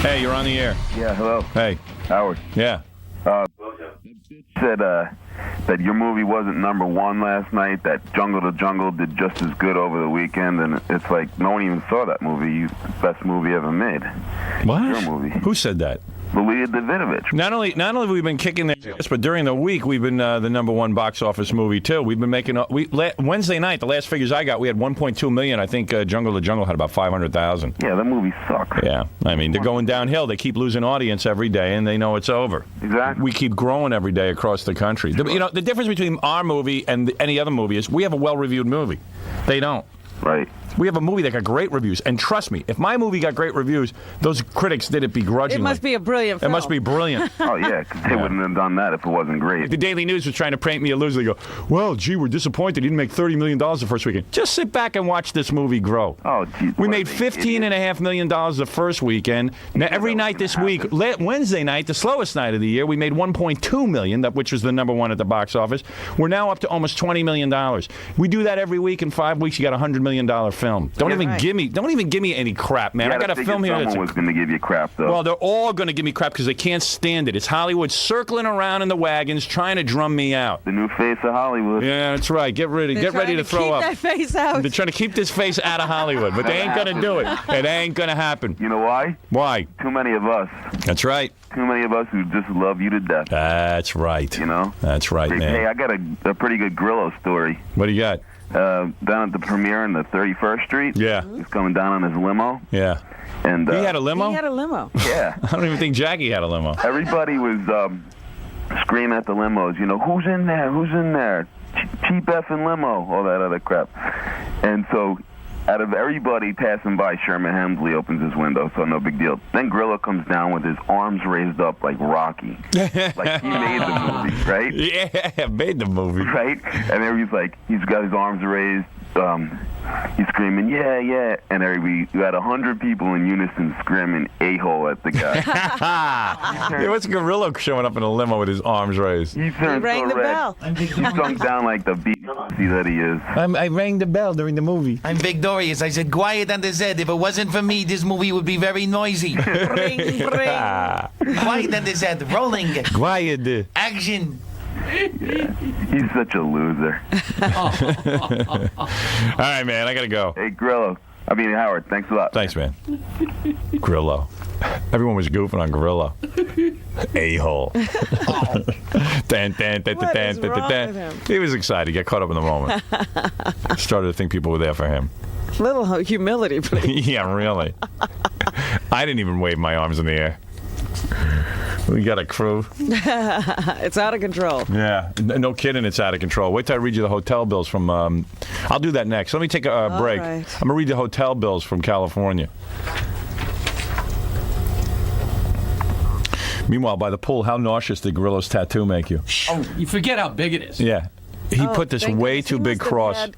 Hey, you're on the air. Yeah, hello. Hey. Howard. Yeah. Said that your movie wasn't number one last night, that Jungle to Jungle did just as good over the weekend, and it's like no one even saw that movie. It's the best movie ever made. What? Your movie. Who said that? Malia Davidovich. Not only have we been kicking their ass, but during the week we've been the number one box office movie too. We've been making Wednesday night. The last figures I got, we had 1.2 million. I think Jungle to Jungle had about 500,000. Yeah, that movie sucks. Yeah, I mean they're going downhill. They keep losing audience every day, and they know it's over. Exactly. We keep growing every day across the country. The difference between our movie and any other movie is we have a well-reviewed movie. They don't. Right. We have a movie that got great reviews, and trust me, if my movie got great reviews, those critics did it begrudgingly. It must be a brilliant film. It must be brilliant. Oh, yeah, because they wouldn't have done that if it wasn't great. The Daily News was trying to paint me a loser. They go, well, gee, we're disappointed. You didn't make $30 million the first weekend. Just sit back and watch this movie grow. Oh, geez. We made $15.5 million the first weekend. Now, every night this week, Wednesday night, the slowest night of the year, we made $1.2 million, which was the number one at the box office. We're now up to almost $20 million. We do that every week. In 5 weeks, you got a $100 million film. Don't even give me any crap, man. Yeah, I got a film here. Someone was going to give you crap, though. Well, they're all going to give me crap because they can't stand it. It's Hollywood circling around in the wagons trying to drum me out. The new face of Hollywood. Yeah, that's right. Get ready to throw up. Keep that face out. They're trying to keep this face out of Hollywood, but they ain't going to do it. It ain't going to happen. You know why? Why? Too many of us. That's right. Too many of us who just love you to death. That's right. You know? That's right, man. Hey, I got a pretty good Grillo story. What do you got? Down at the premiere on the 31st Street. Yeah. He's coming down on his limo. Yeah. And he had a limo? He had a limo. Yeah. I don't even think Jackie had a limo. Everybody was screaming at the limos, you know, who's in there? Who's in there? Cheap effing limo, all that other crap. And so out of everybody passing by, Sherman Hemsley opens his window, so no big deal. Then Grillo comes down with his arms raised up like Rocky. Like he made the movie, right? Yeah, made the movie. Right? And everybody's like, he's got his arms raised. He's screaming, yeah, yeah. And you had 100 people in unison screaming a-hole at the guy. Yeah, what's Grillo showing up in a limo with his arms raised? He rang the bell. He sunk down like the beat that he is. I rang the bell during the movie. I'm victorious. I said, quiet on the set. If it wasn't for me, this movie would be very noisy. Ring, ring. Quiet on the set. Rolling. Quiet. Action. He's such a loser. All right, man, I got to go. Hey, Howard, thanks a lot. Thanks, man. Grillo. Everyone was goofing on Grillo. A-hole. What is wrong with him? He was excited. He got caught up in the moment. Started to think people were there for him. Little humility, please. Yeah, really. I didn't even wave my arms in the air. We got a crew. It's out of control. Yeah, no kidding, it's out of control. Wait till I read you the hotel bills from... I'll do that next. Let me take a break. Right. I'm going to read the hotel bills from California. Meanwhile, by the pool, how nauseous did Grillo's tattoo make you? Oh, you forget how big it is. Yeah. He put this thank way goodness. too big cross.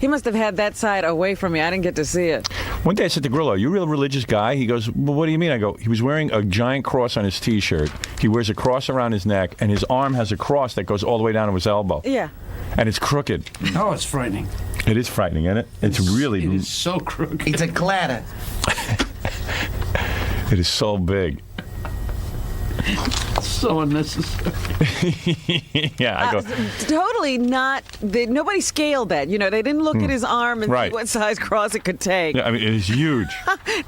He must have had that side away from me. I didn't get to see it. One day I said to Grillo, "You a real religious guy?" He goes, "Well, what do you mean?" I go, "He was wearing a giant cross on his T-shirt. He wears a cross around his neck, and his arm has a cross that goes all the way down to his elbow. Yeah. And it's crooked." Oh, it's frightening. It is frightening, isn't it? It is so crooked. It's a clatter. It is so big. So unnecessary. Yeah, I go. Totally not. Nobody scaled that. You know, they didn't look at his arm and see what size cross it could take. Yeah, I mean, it is huge.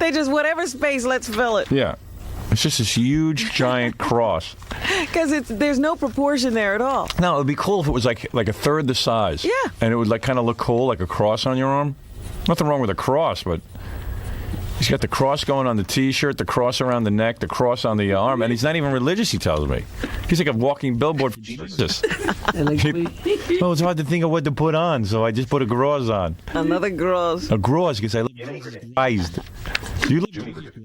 They just, whatever space, let's fill it. Yeah. It's just this huge, giant cross. Because there's no proportion there at all. No, it would be cool if it was like a third the size. Yeah. And it would like kind of look cool, like a cross on your arm. Nothing wrong with a cross, but he's got the cross going on the T-shirt, the cross around the neck, the cross on the arm, and he's not even religious, he tells me. He's like a walking billboard for Jesus. Well, it's hard to think of what to put on, so I just put a cross on. Another cross. A cross, because I look Christ. You look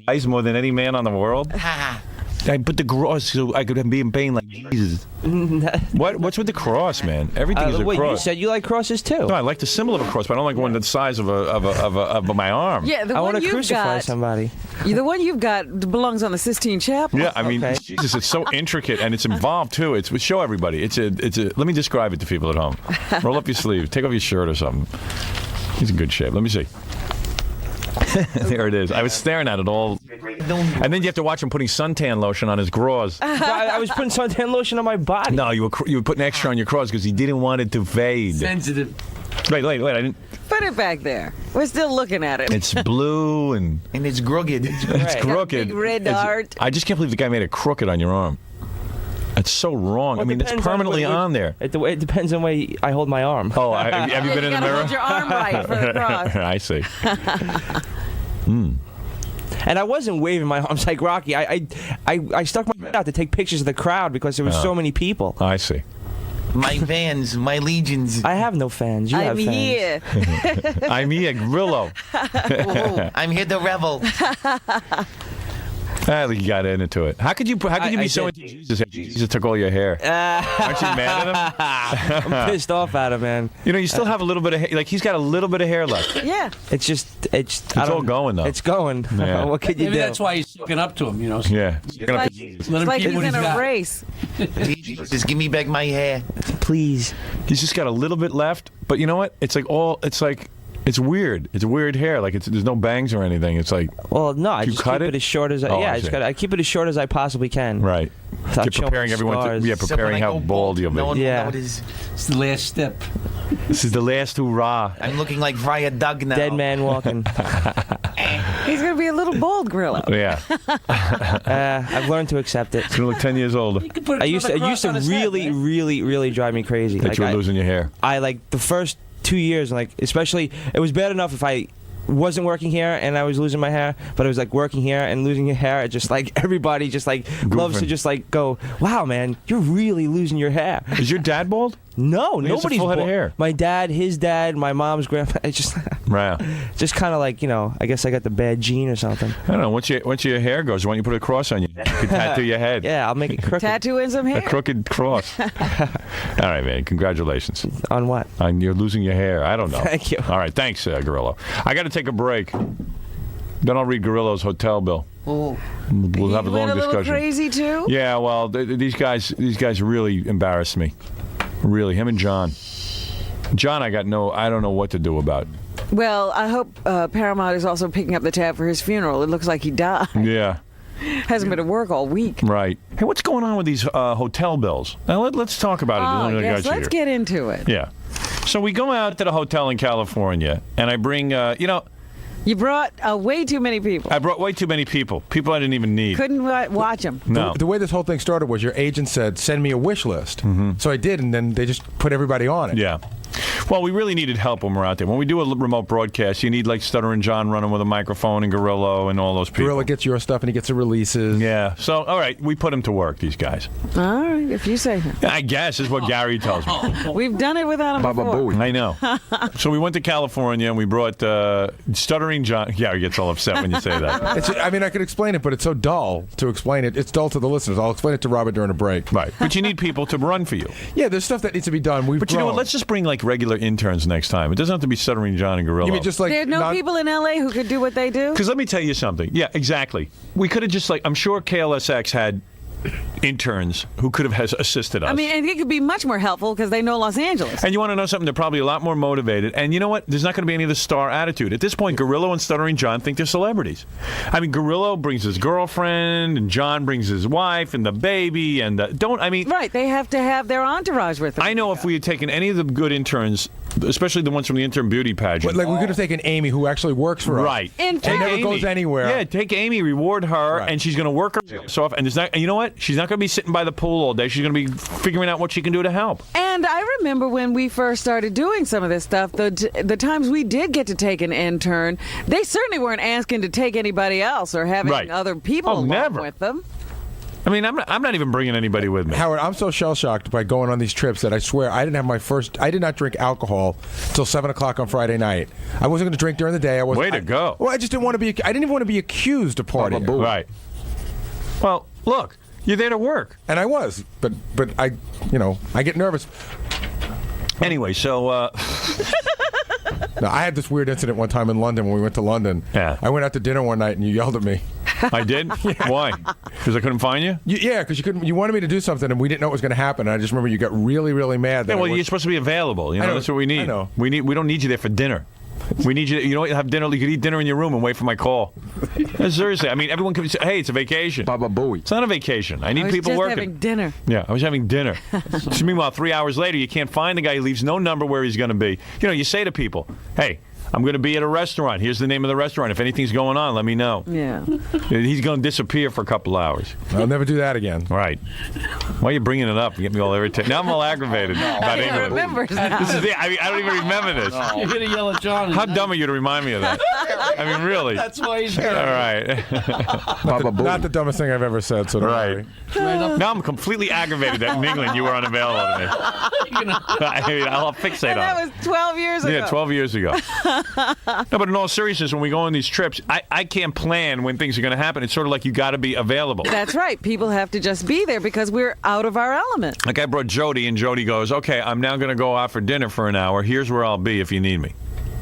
Christ more than any man on the world? I put the cross so I could be in pain like Jesus. What's with the cross, man? Everything is a wait, cross. you said you like crosses too. No, I like the symbol of a cross, but I don't like one the size of my arm. Yeah, the I one want to you've crucify got, somebody. The one you've got belongs on the Sistine Chapel. Yeah, I mean, Okay. Jesus, it's so intricate and it's involved too. Show everybody. It's a. Let me describe it to people at home. Roll up your sleeve, take off your shirt or something. He's in good shape. Let me see. There it is. I was staring at it all. And then you have to watch him putting suntan lotion on his craws. I was putting suntan lotion on my body. No, you were putting extra on your craws because he didn't want it to fade. Sensitive. Wait. I didn't. Put it back there. We're still looking at it. It's blue and And it's crooked. it's Got a crooked. big red dart. I just can't believe the guy made it crooked on your arm. That's so wrong. Well, I mean, it's depends on permanently the way- on there. It depends on the way I hold my arm. Oh, have you been in the gotta mirror? hold your arm right for the cross. I see. And I wasn't waving my arms like Rocky. I stuck my head out to take pictures of the crowd because there were so many people. I see. My fans, my legions. I have no fans. You I'm have fans. here. I'm here, Grillo. I'm here to revel. I think you got into it. How could you be I so did. into Jesus? Jesus took all your hair. Aren't you mad at him? I'm pissed off at him, man. You know, you still have a little bit of hair. Like, he's got a little bit of hair left. Yeah. It's all going, though. It's going. Yeah. What could you Maybe do? that's why he's looking up to him, you know. Yeah. It's like, Let him like keep he's what in he's a got. race. Just give me back my hair. Please. He's just got a little bit left. But you know what? It's weird. It's weird hair. Like, there's no bangs or anything. It's like, Well, no, I You just cut keep it? it as short as Oh, I I see. I keep it as short as I possibly can. right. Without You're showing preparing everyone scars. to, So preparing when I how go bald you'll be. no one Yeah. will notice. It's the last step. This is the last hurrah. I'm looking like Friar Doug now. Dead man walking. He's going to be a little bold Grillo. Yeah. I've learned to accept it. He's going to look 10 years older. You could put It used another cross to on his head, really, man. really, really drive me crazy. That Like, you were I, losing your hair. I like the first 2 years, like especially, it was bad enough if I wasn't working here and I was losing my hair, but I was like working here and losing your hair. It just like everybody just like loves to Goofing. just like go, wow, man, you're really losing your hair. Is your dad bald? No, He has a nobody's full head of bald. hair. My dad, his dad, my mom's grandpa. It's just kind of like, you know, I guess I got the bad gene or something. I don't know. Once your hair goes, why don't you put a cross on you? You can tattoo your head. Yeah, I'll make it crooked. Tattoo in some A hair. crooked cross. All right, man. Congratulations. On what? On you're losing your hair. I don't know. Thank you. All right. Thanks, Grillo. I got to take a break. Then I'll read Grillo's hotel bill. Oh. We'll have a You went long a little discussion. crazy too. Yeah, well, these guys really embarrassed me. Really, him and John. John, I don't know what to do about. Well, I hope Paramount is also picking up the tab for his funeral. It looks like he died. Yeah, Hasn't been to work all week. right. Hey, what's going on with these hotel bills? Now let's talk about it. Oh, When I yes, got you let's here. get into it. Yeah. So we go out to the hotel in California, and I bring, You brought way too many people. I brought way too many people. People I didn't even need. Couldn't watch them. No. The way this whole thing started was your agent said, send me a wish list. So I did, and then they just put everybody on it. Yeah. Well, we really needed help when we're out there. When we do a remote broadcast, you need like Stuttering John running with a microphone and Grillo and all those people. Gorilla gets your stuff, and he gets the releases. Yeah. So, all right, we put them to work, these guys. All right, if you say so. I guess is what Gary tells me. We've done it without them before. I know. So we went to California and we brought Stuttering John. Gary gets all upset when you say that. I mean, I could explain it, but it's so dull to explain it. It's dull to the listeners. I'll explain it to Robert during a break. Right. But you need people to run for you. Yeah, there's stuff that needs to be done. We've But you know what? grown. Let's just bring like regular interns next time. It doesn't have to be Stuttering John and Grillo. You mean just like There are no not- people in L.A. who could do what they do? Because let me tell you something. Yeah, exactly. We could have just I'm sure KLSX had interns who could have assisted us. I mean, and it could be much more helpful because they know Los Angeles. And you want to know something? They're probably a lot more motivated. And you know what? There's not going to be any of the star attitude. At this point, Grillo and Stuttering John think they're celebrities. I mean, Grillo brings his girlfriend, and John brings his wife and the baby. And Right, they have to have their entourage with them. I know if we had taken any of the good interns, especially the ones from the intern beauty pageant. Like we could have taken Amy, who actually works for us. Right. In And fact, never Amy. goes anywhere. Yeah, take Amy, reward her, Right. and she's going to work her ass off. And you know what? She's not going to be sitting by the pool all day. She's going to be figuring out what she can do to help. and I remember when we first started doing some of this stuff, the times we did get to take an intern, they certainly weren't asking to take anybody else or having Right. other people Oh, along never. with them. I mean, I'm not even bringing anybody with me. Howard, I'm so shell-shocked by going on these trips that I swear I did not drink alcohol till 7 o'clock on Friday night. I wasn't going to drink during the day. Way to go. Well, I just didn't want to be. I didn't even want to be accused of partying. Right. Well, look, you're there to work. And I was, but I get nervous. Anyway, so No, I had this weird incident one time in London when we went to London. Yeah. I went out to dinner one night and you yelled at me. I did. Why? Because I couldn't find you. Yeah, because you couldn't. You wanted me to do something and we didn't know what was going to happen. And I just remember you got really, really mad. That Yeah, well, I you're was- supposed to be available. You I know, know. that's what we need. I know. We don't need you there for dinner. We need you. You know what? Have dinner. You could eat dinner in your room and wait for my call. Seriously, I mean, everyone can say, "Hey, it's a vacation." Baba Booey. It's not a vacation. I need I was people just working. having dinner. Yeah, I was having dinner. So meanwhile, 3 hours later, you can't find the guy. He leaves no number where he's going to be. You know, you say to people, "Hey, I'm going to be at a restaurant. Here's the name of the restaurant. If anything's going on, let me know." Yeah. He's going to disappear for a couple hours. I'll never do that again. Right. Why are you bringing it up? You get me all irritated. Now I'm all aggravated about I England. remember now. This is the, I mean, I don't even remember this. You're going to yell at John. How dumb are you to remind me of that? I mean, really. That's why he's All here. right. Baba Booey. Not the dumbest thing I've ever said. So don't Right. worry. Now I'm completely aggravated that in England you were unavailable to me. I mean, I'll fixate And on that it. was 12 years ago. Yeah, 12 years ago. No, but in all seriousness, when we go on these trips, I can't plan when things are going to happen. It's sort of like you got to be available. That's right. People have to just be there because we're out of our element. Like I brought Jody, and Jody goes, "Okay, I'm now going to go out for dinner for an hour. Here's where I'll be if you need me."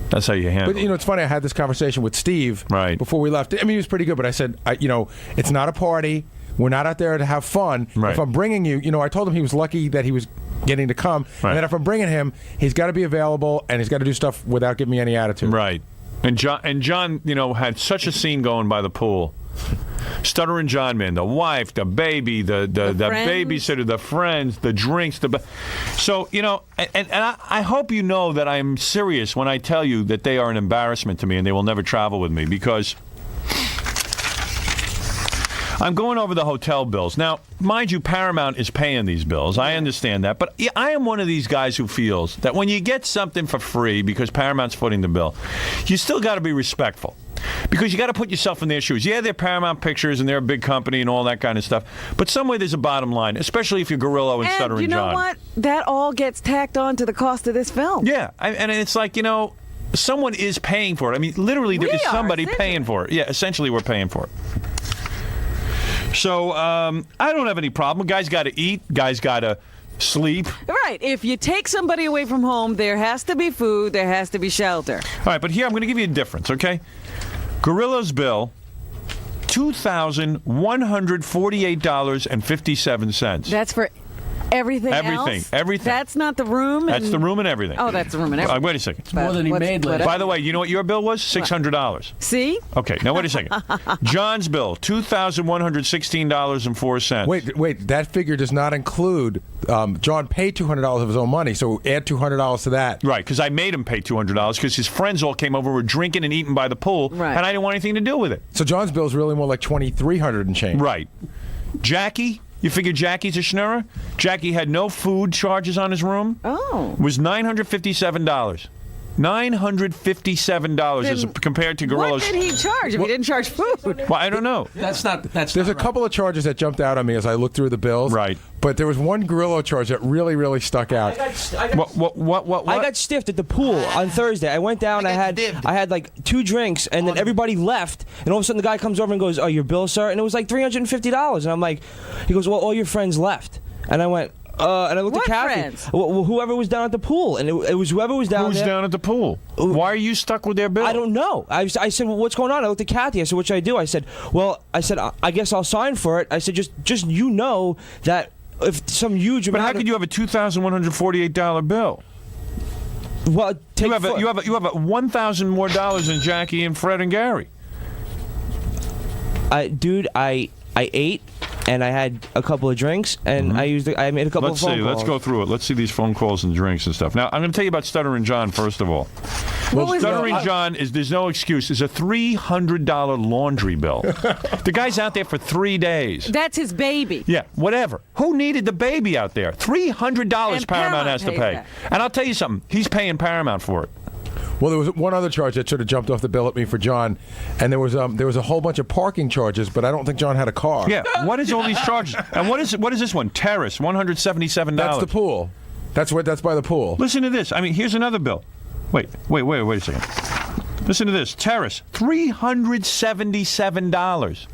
That's how you handle But you know, it's funny. I had this conversation with Steve Right. before we left. I mean, he was pretty good, but I said, it's not a party. We're not out there to have fun. Right. If I'm bringing you, I told him he was lucky that he was getting to come, Right. and then if I'm bringing him, he's got to be available and he's got to do stuff without giving me any attitude. Right. And John, had such a scene going by the pool. Stuttering John, man, the wife, the baby, the friends. babysitter, the friends, the drinks, so and I hope you know that I'm serious when I tell you that they are an embarrassment to me and they will never travel with me because I'm going over the hotel bills. Now, mind you, Paramount is paying these bills. I understand that. But I am one of these guys who feels that when you get something for free because Paramount's footing the bill, you still got to be respectful. Because you got to put yourself in their shoes. Yeah, they're Paramount Pictures and they're a big company and all that kind of stuff. But somewhere there's a bottom line, especially if you're Grillo and Stuttering you know John. what? That all gets tacked on to the cost of this film. Yeah, and it's like, someone is paying for it. I mean, literally, there We is are, somebody essentially. paying for it. Yeah, essentially, we're paying for it. So I don't have any problem. Guys got to eat. Guys got to sleep. Right. If you take somebody away from home, there has to be food. There has to be shelter. All right, but here I'm going to give you a difference, okay? Gorilla's bill, $2,148.57. That's for everything else? Everything. That's not the room? That's the room and everything. Oh, that's the room and everything. Wait a second. More than he made last. By the way, you know what your bill was? $600. See? Okay, now wait a second. John's bill, $2,116.04. Wait. That figure does not include. John paid $200 of his own money, so add $200 to that. Right, because I made him pay $200 because his friends all came over, were drinking and eating by the pool, Right. and I didn't want anything to do with it. So John's bill is really more like $2,300 and change. Right. Jackie, you figure Jackie's a schnurrer? Jackie had no food charges on his room. Oh. It was $957. $957 as compared to What Gorilla's. did he charge if he didn't charge food? Well, I don't know. That's not There's a right. couple of charges that jumped out on me as I looked through the bills. Right. But there was one Grillo charge that really, really stuck out. What? I got stiffed at the pool on Thursday. I went down. I had like 2 drinks, and then everybody left. And all of a sudden, the guy comes over and goes, "Oh, your bill, sir?" And it was like $350. And I'm like, he goes, "Well, all your friends left." And I went, and I looked What at Kathy. friends? Well, whoever was down at the pool, and it was whoever was down Who's there. down at the pool? Why are you stuck with their bill? I don't know. I said, "Well, what's going on?" I looked at Kathy. I said, "What should I do?" I said, I guess I'll sign for it." I said, just that if some huge But amount how could you have a $2,148 bill? Well, take You have a $1,000 more dollars than Jackie and Fred and Gary. Dude, I ate and I had a couple of drinks and I made a couple Let's of phone see. calls. Let's go through it. Let's see these phone calls and drinks and stuff. Now, I'm going to tell you about Stuttering John first of all. Stuttering John there's no excuse. Is a $300 laundry bill. The guy's out there for 3 days. That's his baby. Yeah, whatever. Who needed the baby out there? $300 And Paramount has to paid pay. that. And I'll tell you something. He's paying Paramount for it. Well, there was one other charge that sort of jumped off the bill at me for John, and there was a whole bunch of parking charges, but I don't think John had a car. Yeah. What is all these charges? And what is this one? Terrace, $177. That's the pool. That's by the pool. Listen to this. I mean, here's another bill. Wait a second. Listen to this. Terrace, $377.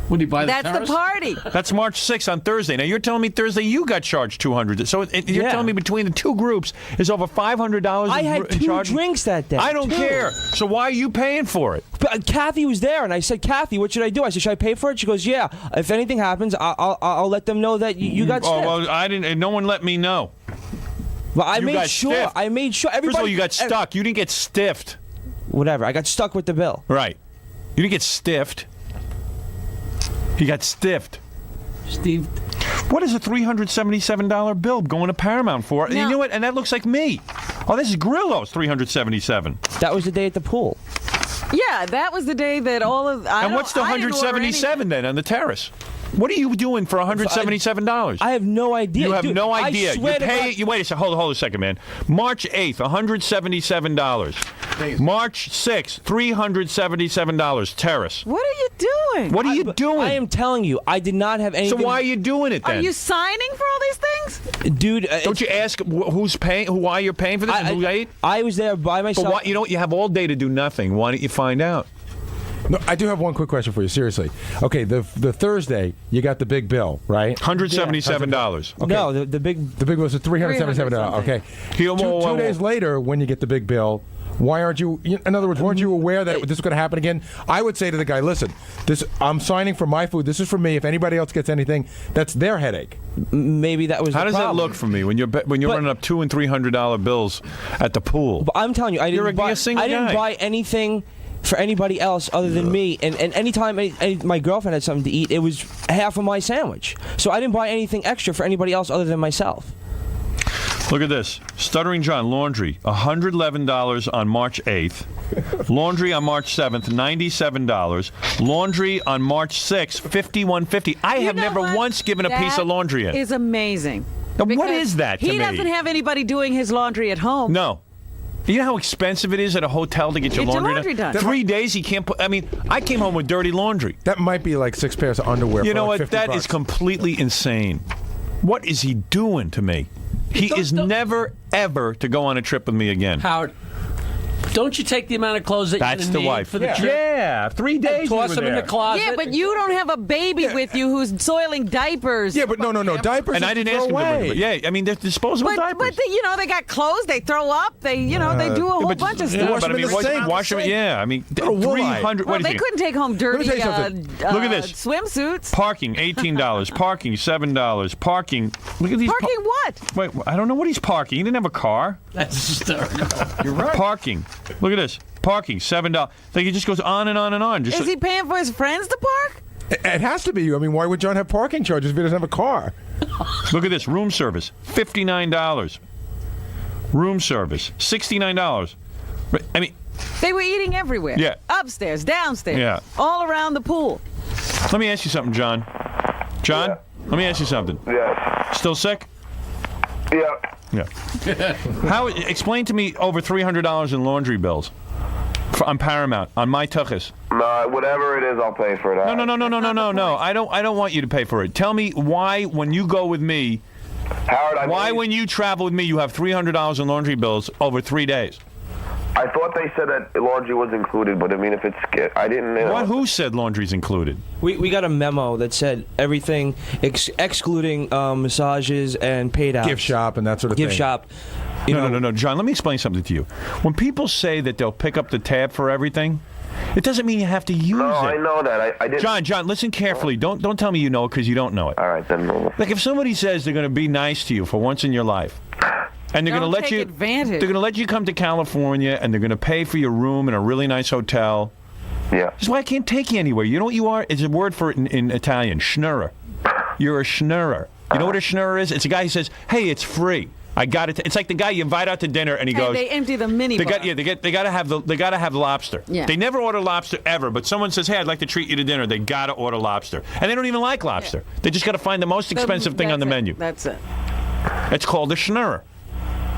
Would he buy the That's terrace? the party. That's March 6th on Thursday. Now, you're telling me Thursday you got charged $200. So you're telling me between the two groups is over $500 I had in 2 charges? drinks that day. I don't 2. care. So why are you paying for it? But Kathy was there, and I said, "Kathy, what should I do?" I said, "Should I pay for it?" She goes, "Yeah. If anything happens, I'll let them know that you got stiffed." Oh, well, I didn't. No one let me know. Well, I You made got sure. stiffed. I made sure everybody. First of all, you got stuck. You didn't get stiffed. Whatever. I got stuck with the bill. Right. You didn't get stiffed. He got stiffed. Steve. What is a $377 bill going to Paramount for? No. You know what? And that looks like me. Oh, this is Grillo's $377. That was the day at the pool. Yeah, that was the day that all of. And what's the $177 then on the terrace? What are you doing for $177? I have no idea. You have Dude, no I idea. You swear to pay God- it. You wait a second. Hold a second, man. March 8th, $177. March 6th, $377. Terrace. What are you doing? What are you doing? I am telling you, I did not have anything. So why are you doing it then? Are you signing for all these things? Dude? Don't you ask who's paying? Why you're paying for this? and who paid? I was there by myself. But why, you know what? You have all day to do nothing. Why don't you find out? No, I do have one quick question for you. Seriously. Okay, the Thursday you got the big bill, right? $177. Okay. No, the big. The big bill was $377. Okay. Two days later, when you get the big bill, why aren't you? In other words, weren't you aware that this was going to happen again? I would say to the guy, "Listen, I'm signing for my food. This is for me. If anybody else gets anything, that's their headache." Maybe that was. How the does that problem. look for me when you're running up $200 and $300 bills at the pool? But I'm telling you, I You're didn't a buy. single I didn't guy. buy anything for anybody else other than me. And anytime my girlfriend had something to eat, it was half of my sandwich. So I didn't buy anything extra for anybody else other than myself. Look at this. Stuttering John, laundry, $111 on March 8th. Laundry on March 7th, $97. Laundry on March 6th, $51.50. I have know never what? once given a piece of laundry in. Is amazing. Now, what Because is that to he me? doesn't have anybody doing his laundry at home. No. You know how expensive it is at a hotel to get your Get your laundry, laundry done. 3 days he can't put. I mean, I came home with dirty laundry. That might be like 6 pairs of underwear. You for know like what? 50 That bucks. is completely insane. What is he doing to me? He is never, ever to go on a trip with me again. Howard, don't you take the amount of clothes that That's you're the going to need wife. for the trip? Yeah, 3 days And toss we were them in the there. closet? Yeah, but you don't have a baby with you who's soiling diapers. Yeah, but no. Diapers. And I didn't ask him to bring it. Yeah, I mean, they're disposable diapers. But they got clothes. They throw up. They do a whole But- bunch of yeah, stuff. but I mean, wash them. Yeah, I mean, Little woolite. 300. Well, Wait a they second. couldn't take home dirty tell you something. Look at this. swimsuits. Parking, $18. Parking, $7. Parking. Look at these. Parking what? Wait, I don't know what he's parking. He didn't have a car. That's hysterical. You're right. Parking. Look at this. Parking, $7. Like, it just goes on and on and on. Just Is he paying for his friends to park? It has to be. I mean, why would John have parking charges if he doesn't have a car? Look at this. Room service, $59. Room service, $69. I mean, They were eating everywhere. Yeah. Upstairs, downstairs. Yeah. All around the pool. let me ask you something, John. John, let me ask you something. Yeah. Still sick? Yeah. Yeah. How? Explain to me over $300 in laundry bills on Paramount on my tuchus. No, whatever it is, I'll pay for that. No. I don't want you to pay for it. Tell me why, when you go with me, Howard, why when you travel with me, you have $300 in laundry bills over 3 days. I thought they said that laundry was included, but I mean, if it's I didn't know. What? Who said laundry's included? We got a memo that said everything excluding massages and paid out. Gift shop and that sort of thing. Gift shop. You know, No, John, let me explain something to you. When people say that they'll pick up the tab for everything, it doesn't mean you have to use No, it. I know that. I didn't. John, listen carefully. Don't tell me you know it because you don't know it. All right, then. Like if somebody says they're going to be nice to you for once in your life, and they're going to let take you, advantage. they're going to let you come to California, and they're going to pay for your room in a really nice hotel. Yeah. That's why I can't take you anywhere. You know what you are? It's a word for it in Italian. Schnurrer. You're a schnurrer. You know what a schnurrer is? It's a guy who says, "Hey, it's free. I got it." It's like the guy you invite out to dinner, and he goes, And they empty the mini bar. They got to have lobster. Yeah. They never order lobster ever, but someone says, "Hey, I'd like to treat you to dinner." They got to order lobster, and they don't even like lobster. They just got to find the most expensive thing on the menu. That's it. It's called a schnurrer.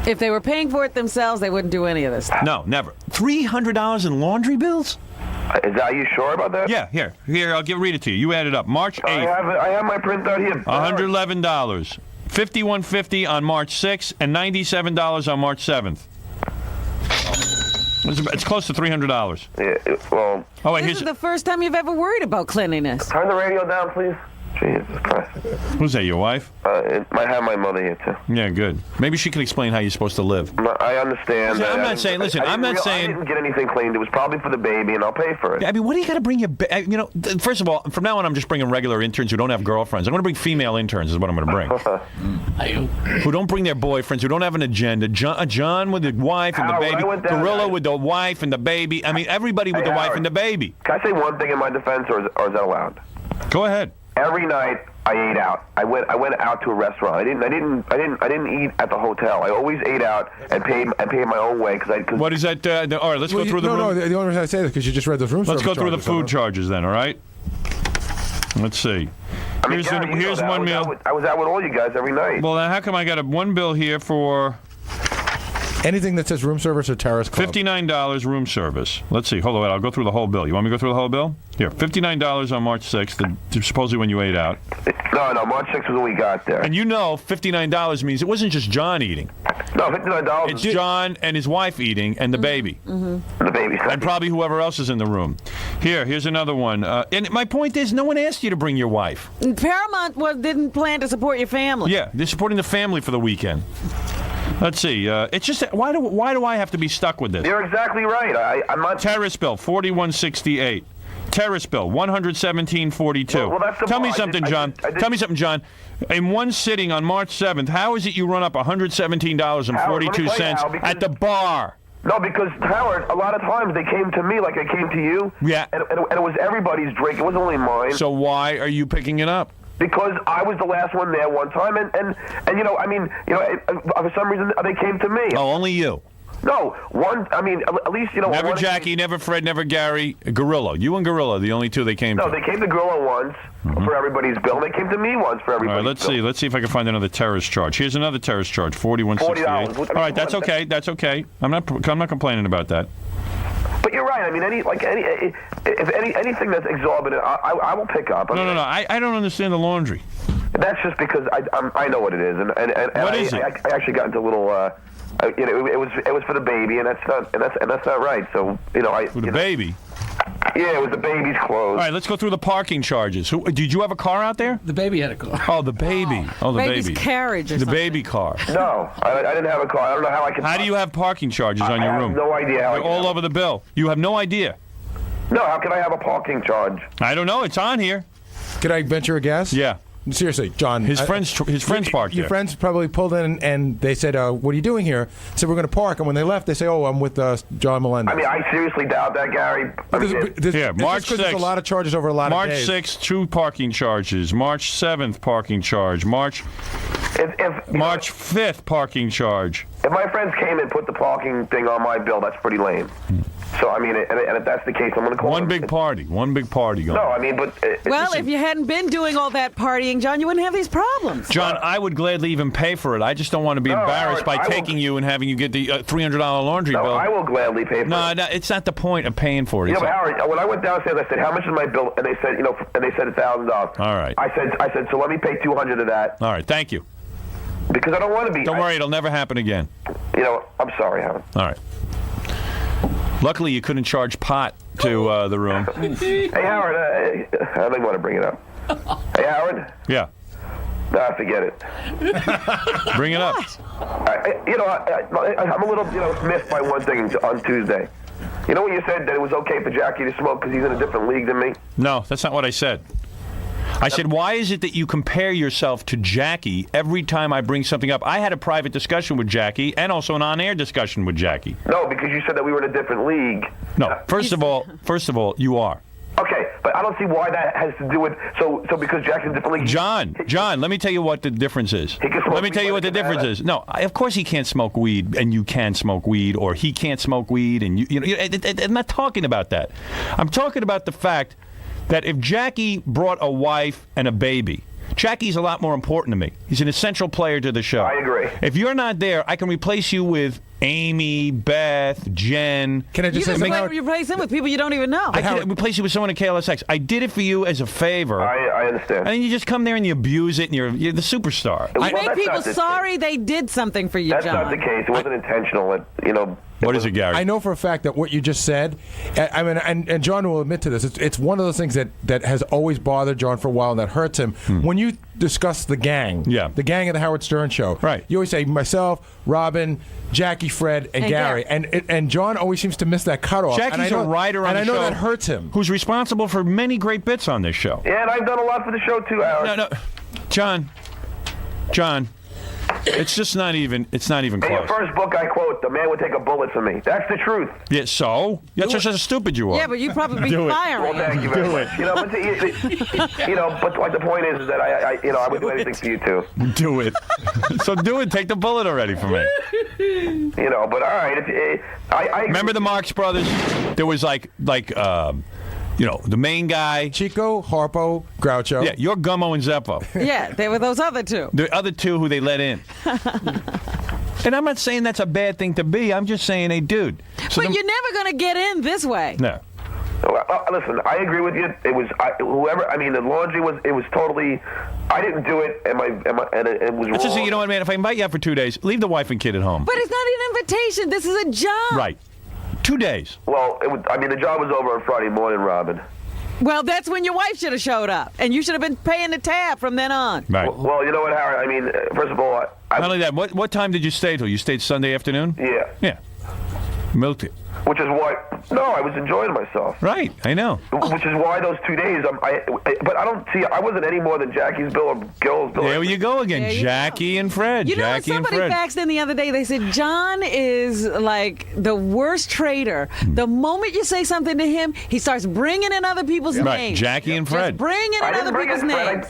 If they were paying for it themselves, they wouldn't do any of this. No, never. $300 in laundry bills? Are you sure about that? Yeah, here. I'll read it to you. You add it up. March 8th, I have my printout here. $111. $51.50 on March 6th, and $97 on March 7th. It's close to $300. Yeah, well, Oh, wait, This here's is the first time you've ever worried about cleanliness. turn the radio down, please. Jesus Christ. Who's that, your wife? I have my mother here, too. Yeah, good. Maybe she can explain how you're supposed to live. I understand. Listen, I'm not saying. Listen, I'm not saying. I didn't get anything cleaned. It was probably for the baby, and I'll pay for it. I mean, what do you got to bring your? First of all, from now on, I'm just bringing regular interns who don't have girlfriends. I'm going to bring female interns. Is what I'm going to bring. Who don't bring their boyfriends? Who don't have an agenda? John with the wife and the baby. Grillo with the wife and the baby. I mean, everybody with the wife and the baby. Can I say one thing in my defense, or is that allowed? Go ahead. Every night I ate out. I went out to a restaurant. I didn't eat at the hotel. I always ate out and paid my own way because What is that? All right, let's go through the room. No, the only reason I say this is because you just read the room. Let's go through the food charges then. All right. Let's see. I mean, Here's one meal. I was out with all you guys every night. Well, then how come I got one bill here for anything that says room service or terrace club? $59 room service. Let's see. Hold on. I'll go through the whole bill. You want me to go through the whole bill? Here, $59 on March 6th, supposedly when you ate out. No, March 6th was when we got there. And you know $59 means it wasn't just John eating. No, $59. It's John and his wife eating and the baby. The baby. And probably whoever else is in the room. Here's another one. And my point is, no one asked you to bring your wife. Paramount didn't plan to support your family. Yeah, they're supporting the family for the weekend. Let's see. It's just why do I have to be stuck with this? You're exactly right. I'm not. Terrace bill $41.68. Terrace bill $117.42. Well, that's the Tell me something, John. Tell me something, John. In one sitting on March 7th, how is it you run up $117.42 at the bar? No, because, Howard, a lot of times they came to me like I came to you. Yeah. And it was everybody's drink. It wasn't only mine. So why are you picking it up? Because I was the last one there one time, and for some reason they came to me. Oh, only you. No, at least, Never Jackie, never Fred, never Gary. Grillo. You and Grillo, the only two they came to. No, they came to Grillo once for everybody's bill. They came to me once for everybody's bill. All right, bill. let's see if I can find another terrorist charge. Here's another terrorist charge, $41.68. All right, that's okay. That's okay. I'm not complaining about that. But you're right. I mean, anything that's exorbitant, I will pick up. No. I don't understand the laundry. That's just because I know what it is, and what is it? I actually got into a little. It was for the baby, and that's not right. So for the baby. Yeah, it was the baby's clothes. All right, let's go through the parking charges. Did you have a car out there? The baby had a car. Oh, the baby. Oh, the Baby's baby. carriage or the something. baby car. No, I didn't have a car. I don't know how I could. How do you have parking charges on your room? I have no idea how. They're all over the bill. You have no idea. No, how can I have a parking charge? I don't know. It's on here. Can I venture a guess? Yeah. Seriously, John. His friends parked Your there. friends probably pulled in and they said, "What are you doing here?" Said, "We're going to park." And when they left, they say, "Oh, I'm with John Melendez." I mean, I seriously doubt that, Gary. March 6th. There's a lot of charges over a lot of days. March 6th, 2 parking charges. March 7th, parking charge. March 5th, parking charge. If my friends came and put the parking thing on my bill, that's pretty lame. So, I mean, and if that's the case, I'm going to call One big party going. No, I mean, but... if you hadn't been doing all that partying, John, you wouldn't have these problems. John, I would gladly even pay for it. I just don't want to be embarrassed by taking you and having you get the $300 laundry bill. No, I will gladly pay for it. No, it's not the point of paying for it. But Howard, when I went downstairs, I said, how much is my bill? And they said, $1,000. All right. I said, so let me pay $200 of that. All right, thank you. Because I don't want to be... Don't worry, it'll never happen again. I'm sorry, Howard. All right. Luckily, you couldn't charge pot to the room. Hey, Howard, I don't even want to bring it up. Hey, Howard? Yeah. Nah, forget it. Bring it up. I'm a little, miffed by one thing on Tuesday. You know when you said that it was okay for Jackie to smoke because he's in a different league than me? No, that's not what I said. I said, why is it that you compare yourself to Jackie every time I bring something up? I had a private discussion with Jackie and also an on-air discussion with Jackie. No, because you said that we were in a different league. No, first of all, you are. Okay, but I don't see why that has to do with so because Jackson's a different league. John, let me tell you what the difference is. Let me tell you what the difference is. No, of course he can't smoke weed, and you can smoke weed, or he can't smoke weed, and I'm not talking about that. I'm talking about the fact that if Jackie brought a wife and a baby, Jackie's a lot more important to me. He's an essential player to the show. I agree. If you're not there, I can replace you with Amy, Beth, Jen. Can I just say something? You replace them with people you don't even know. I can replace you with someone at KLSX. I did it for you as a favor. I understand. And then you just come there and you abuse it, and you're the superstar. You make people sorry they did something for you, That's John. not the case. It wasn't intentional. What is it, Gary? I know for a fact that what you just said, I mean, and John will admit to this, it's one of those things that has always bothered John for a while and that hurts him. When you discuss the gang, the gang of the Howard Stern show, right? You always say myself, Robin, Jackie, Fred, and Gary. And John always seems to miss that cutoff. Jackie's a writer on the show. And I know that hurts him. Who's responsible for many great bits on this show. Yeah, and I've done a lot for the show, too, Howard. No. John, it's just not even, it's not even In close. your first book, I quote, "The man would take a bullet for me." That's the truth. Yeah, so? That's just how stupid you are. Yeah, but you'd probably be Do it. firing. Well, thank you very much. You know, but like the point is that I would do anything for you, too. Do it. So do it. Take the bullet already from me. You know, but all right. I remember the Marx Brothers? There was like the main guy. Chico, Harpo, Groucho. Yeah, you're Gummo and Zeppo. Yeah, they were those other two. The other two who they let in. And I'm not saying that's a bad thing to be. I'm just saying, hey, dude. So but you're never going to get in this way. No. Listen, I agree with you. It was the laundry was. It was totally. I didn't do it, and it was Let's wrong. just say, you know what, man? If I invite you out for 2 days, leave the wife and kid at home. But it's not an invitation. This is a job. Right. 2 days. Well, the job was over on Friday morning, Robin. Well, that's when your wife should have showed up, and you should have been paying the tab from then on. Right. Well, you know what, Howard? I mean, first of all, not only that, what time did you stay till? You stayed Sunday afternoon? Yeah. Yeah. Milked it. Which is why. No, I was enjoying myself. Right, I know. Which is why those 2 days. But I don't see. I wasn't any more than Jackie's bill or Gil's bill. There you go again, Jackie and Fred. You know, Jackie and somebody Fred. faxed in the other day. They said John is like the worst trader. The moment you say something to him, he starts bringing in other people's Right, names. Jackie and Fred. Just bringing in other people's names.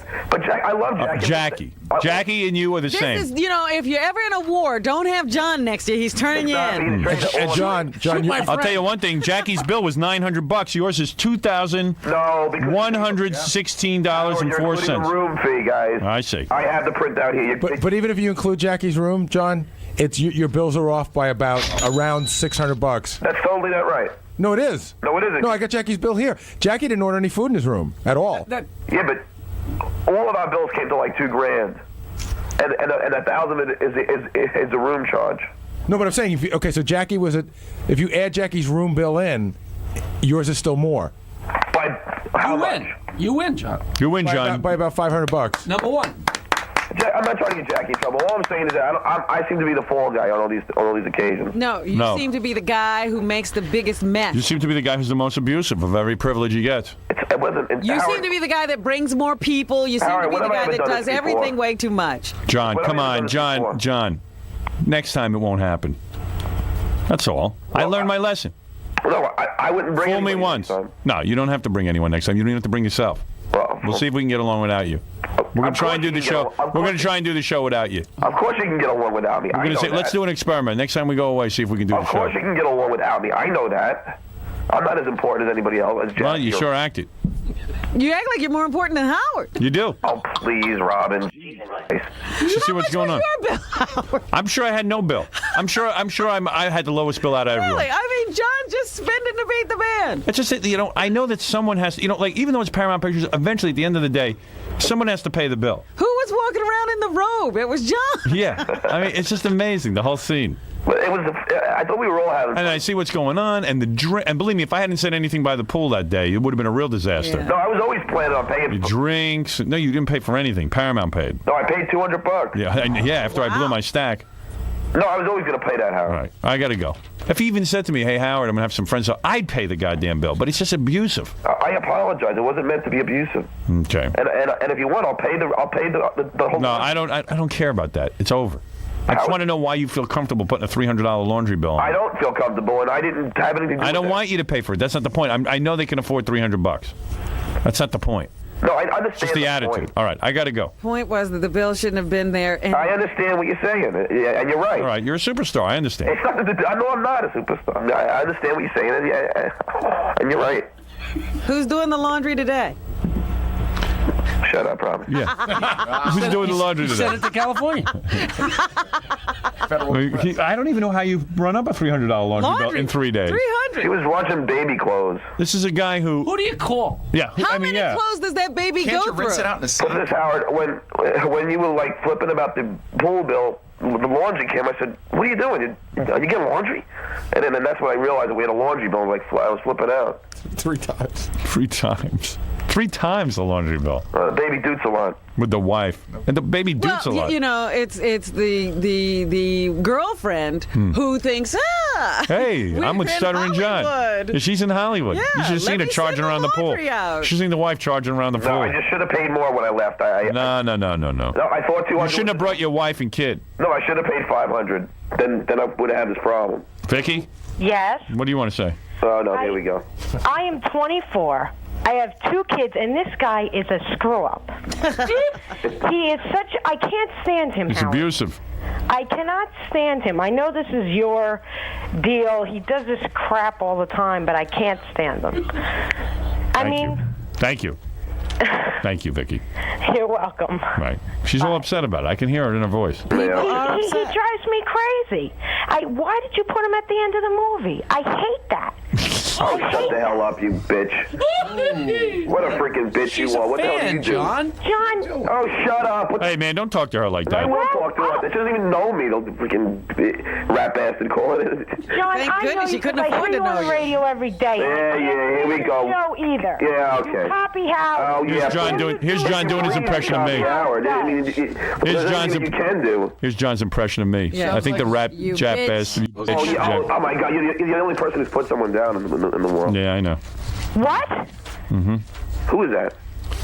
I love Jackie. Jackie and you are the This same. is, if you're ever in a war, don't have John next to you. He's turning you in. And John, I'll tell you one thing. Jackie's bill was $900. Yours is $2,116.04. The room fee, guys. I see. I have the printout here. But even if you include Jackie's room, John, it's your bills are off by around $600. That's totally not right. No, it is. No, it isn't. No, I got Jackie's bill here. Jackie didn't order any food in his room at all. Yeah, but all of our bills came to like $2,000, and $1,000 is the room charge. No, but I'm saying, so Jackie if you add Jackie's room bill in, yours is still more. By how much? You win, John. You win, John. By about $500. Number one. I'm not trying to get Jackie in trouble. All I'm saying is that I seem to be the fall guy on all these occasions. No, you seem to be the guy who makes the biggest mess. You seem to be the guy who's the most abusive of every privilege he gets. You seem to be the guy that brings more people. You seem to be the guy that does everything way too much. John, come on, John. Next time it won't happen. That's all. I learned my lesson. No, I wouldn't bring Fool me once. No, you don't have to bring anyone next time. You don't even have to bring yourself. We'll see if we can get along without you. We're going to try and do the show. We're going to try and do the show without you. Of course you can get along without me. We're going to say, let's do an experiment. Next time we go away, see if we can do the show. Of course you can get along without me. I know that. I'm not as important as anybody else. As Jackie. Well, you sure acted. You act like you're more important than Howard. You do. Oh, please, Robin. You see what's going on. Your bill, Howard? I'm sure I had no bill. I'm sure I had the lowest bill out of everyone. Really? I mean, John just spending to beat the band. It's just that, I know that someone has to, like, even though it's Paramount Pictures, eventually at the end of the day, someone has to pay the bill. Who was walking around in the robe? It was John. Yeah. I mean, it's just amazing, the whole scene. But I thought we were all having fun. And I see what's going on, and and believe me, if I hadn't said anything by the pool that day, it would have been a real disaster. No, I was always planning on paying for drinks. No, you didn't pay for anything. Paramount paid. No, I paid $200. Yeah, after I blew my stack. No, I was always going to pay that, Howard. All right, I got to go. If he even said to me, hey, Howard, I'm going to have some friends, so I'd pay the goddamn bill. But it's just abusive. I apologize. It wasn't meant to be abusive. Okay. And if you want, I'll pay the whole. No, I don't care about that. It's over. I just want to know why you feel comfortable putting a $300 laundry bill on. I don't feel comfortable, and I didn't have anything to do I don't with want you to pay for it. That's not the point. I know they can afford $300. That's not the point. No, I understand. It's just the attitude. Point. All right, I got to go. Point was that the bill shouldn't have been there. And I understand what you're saying, and you're right. All right, you're a superstar. I understand. It's nothing to do. I know I'm not a superstar. I understand what you're saying, and you're right. Who's doing the laundry today? Shut up, Robin. Yeah. Who's doing the laundry today? Send it to California. I don't even know how you run up a $300 laundry bill in 3 days. 300. She was watching baby clothes. This is a guy who. Who do you call? Yeah. How many clothes does that baby Can't go you through? rinse it out in a But this, Howard, when you were like flipping about the pool bill, the laundry came. I said, "What are you doing? Are you getting laundry?" And then that's when I realized that we had a laundry bill. I was flipping out. 3 times. 3 times. 3 times the laundry bill. Baby Dude's a lot. With the wife. And the baby dude's a lot. You know, it's the girlfriend who thinks, Hey, we're I'm with in Stuttering John. Hollywood. Yeah, she's in Hollywood. Yeah, you should have seen her charging around the pool. out. She's seen the wife charging around the pool. No, I just should have paid more when I left. No. No, I thought 200. You shouldn't have brought your wife and kid. No, I should have paid 500. Then I would have had this problem. Vicky, Yes. what do you want to say? Oh no, here we go. I am 24. I have 2 kids, and this guy is a screw-up. He is such... I can't stand him, He's Howard. abusive. I cannot stand him. I know this is your deal. He does this crap all the time, but I can't stand him. Thank you. Thank you, Vicky. You're welcome. Right. She's all upset about it. I can hear it in her voice. He drives me crazy. Why did you put him at the end of the movie? I hate that. Oh, shut the hell up, you bitch. What a freaking bitch you are. What the hell do you do? John. Oh, shut up. Hey, man, don't talk to her like I that. will talk to her like that. She doesn't even know me, the freaking rat bastard calling it. John, Thank I know goodness you you couldn't 'cause afford I to hear you know on the you. radio every day. Yeah, here we go. No, either. Yeah, okay. Copy Howard. Oh, yeah. Here's John doing his impression of me. Howard. I mean, Here's John's, you can do. Here's John's impression of me. Yeah. I think the rap You jap bitch. bastard. Oh, yeah. Oh, my God. You're the only person who's put someone down in the world. Yeah, I know. What? Who is that?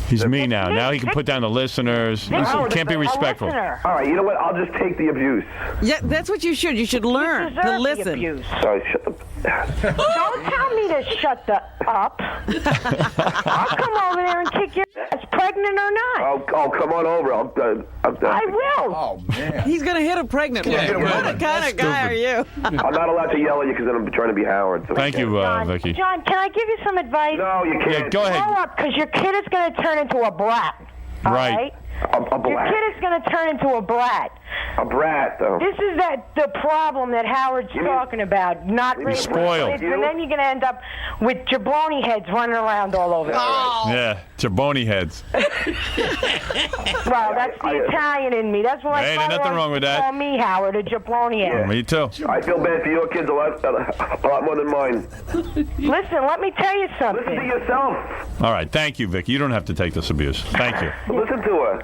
He's me now. Now he can put down the listeners. He can't be respectful. All right, you know what? I'll just take the abuse. Yeah, that's what you should. You should learn to listen. Sorry, shut the... Don't tell me to shut the up. I'll come over there and kick your ass, pregnant or not. Oh, come on over. I will. Oh, man. He's gonna hit a pregnant one. What kind of guy are you? I'm not allowed to yell at you because then I'm trying to be Howard. So Thank you, Vicky. John, can I give you some advice? No, you can't. Yeah, go ahead. Grow up, because your kid is going to turn into a brat. All Right. right? A Your brat. kid is going to turn into a brat. A brat, though. This is the problem that Howard's talking about. Not really spoiled. kids, and then you're going to end up with jabroni heads running around all over. Yeah, jaboni heads. Well, that's the Italian in me. That's why Hey, my ain't father nothing wrong with always that. called me Howard, a jabroni head. Me too. I feel bad for your kids a lot more than mine. Listen, let me tell you something. Listen to yourself. All right, thank you, Vicky. You don't have to take this abuse. Thank you. Listen to her.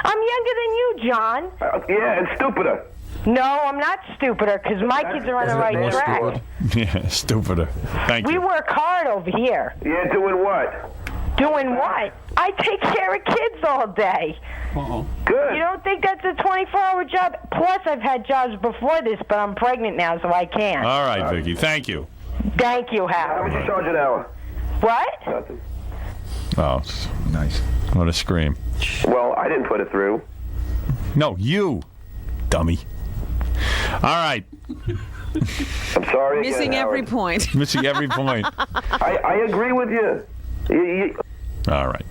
I'm younger than you, John. Yeah, and stupider. No, I'm not stupider, because my kids are on the right More track. stupid. Yeah, stupider. Thank We you. work hard over here. Yeah, doing what? Doing what? I take care of kids all day. Good. You don't think that's a 24-hour job? Plus, I've had jobs before this, but I'm pregnant now, so I can't. All right, Vicky. Thank you. Thank you, How Howard. much you charge an hour? What? Nothing. Oh, Nice. what a scream. Well, I didn't put it through. No, you, dummy. All right. I'm sorry again, Missing every Howard. point. Missing every point. I agree with you. All right.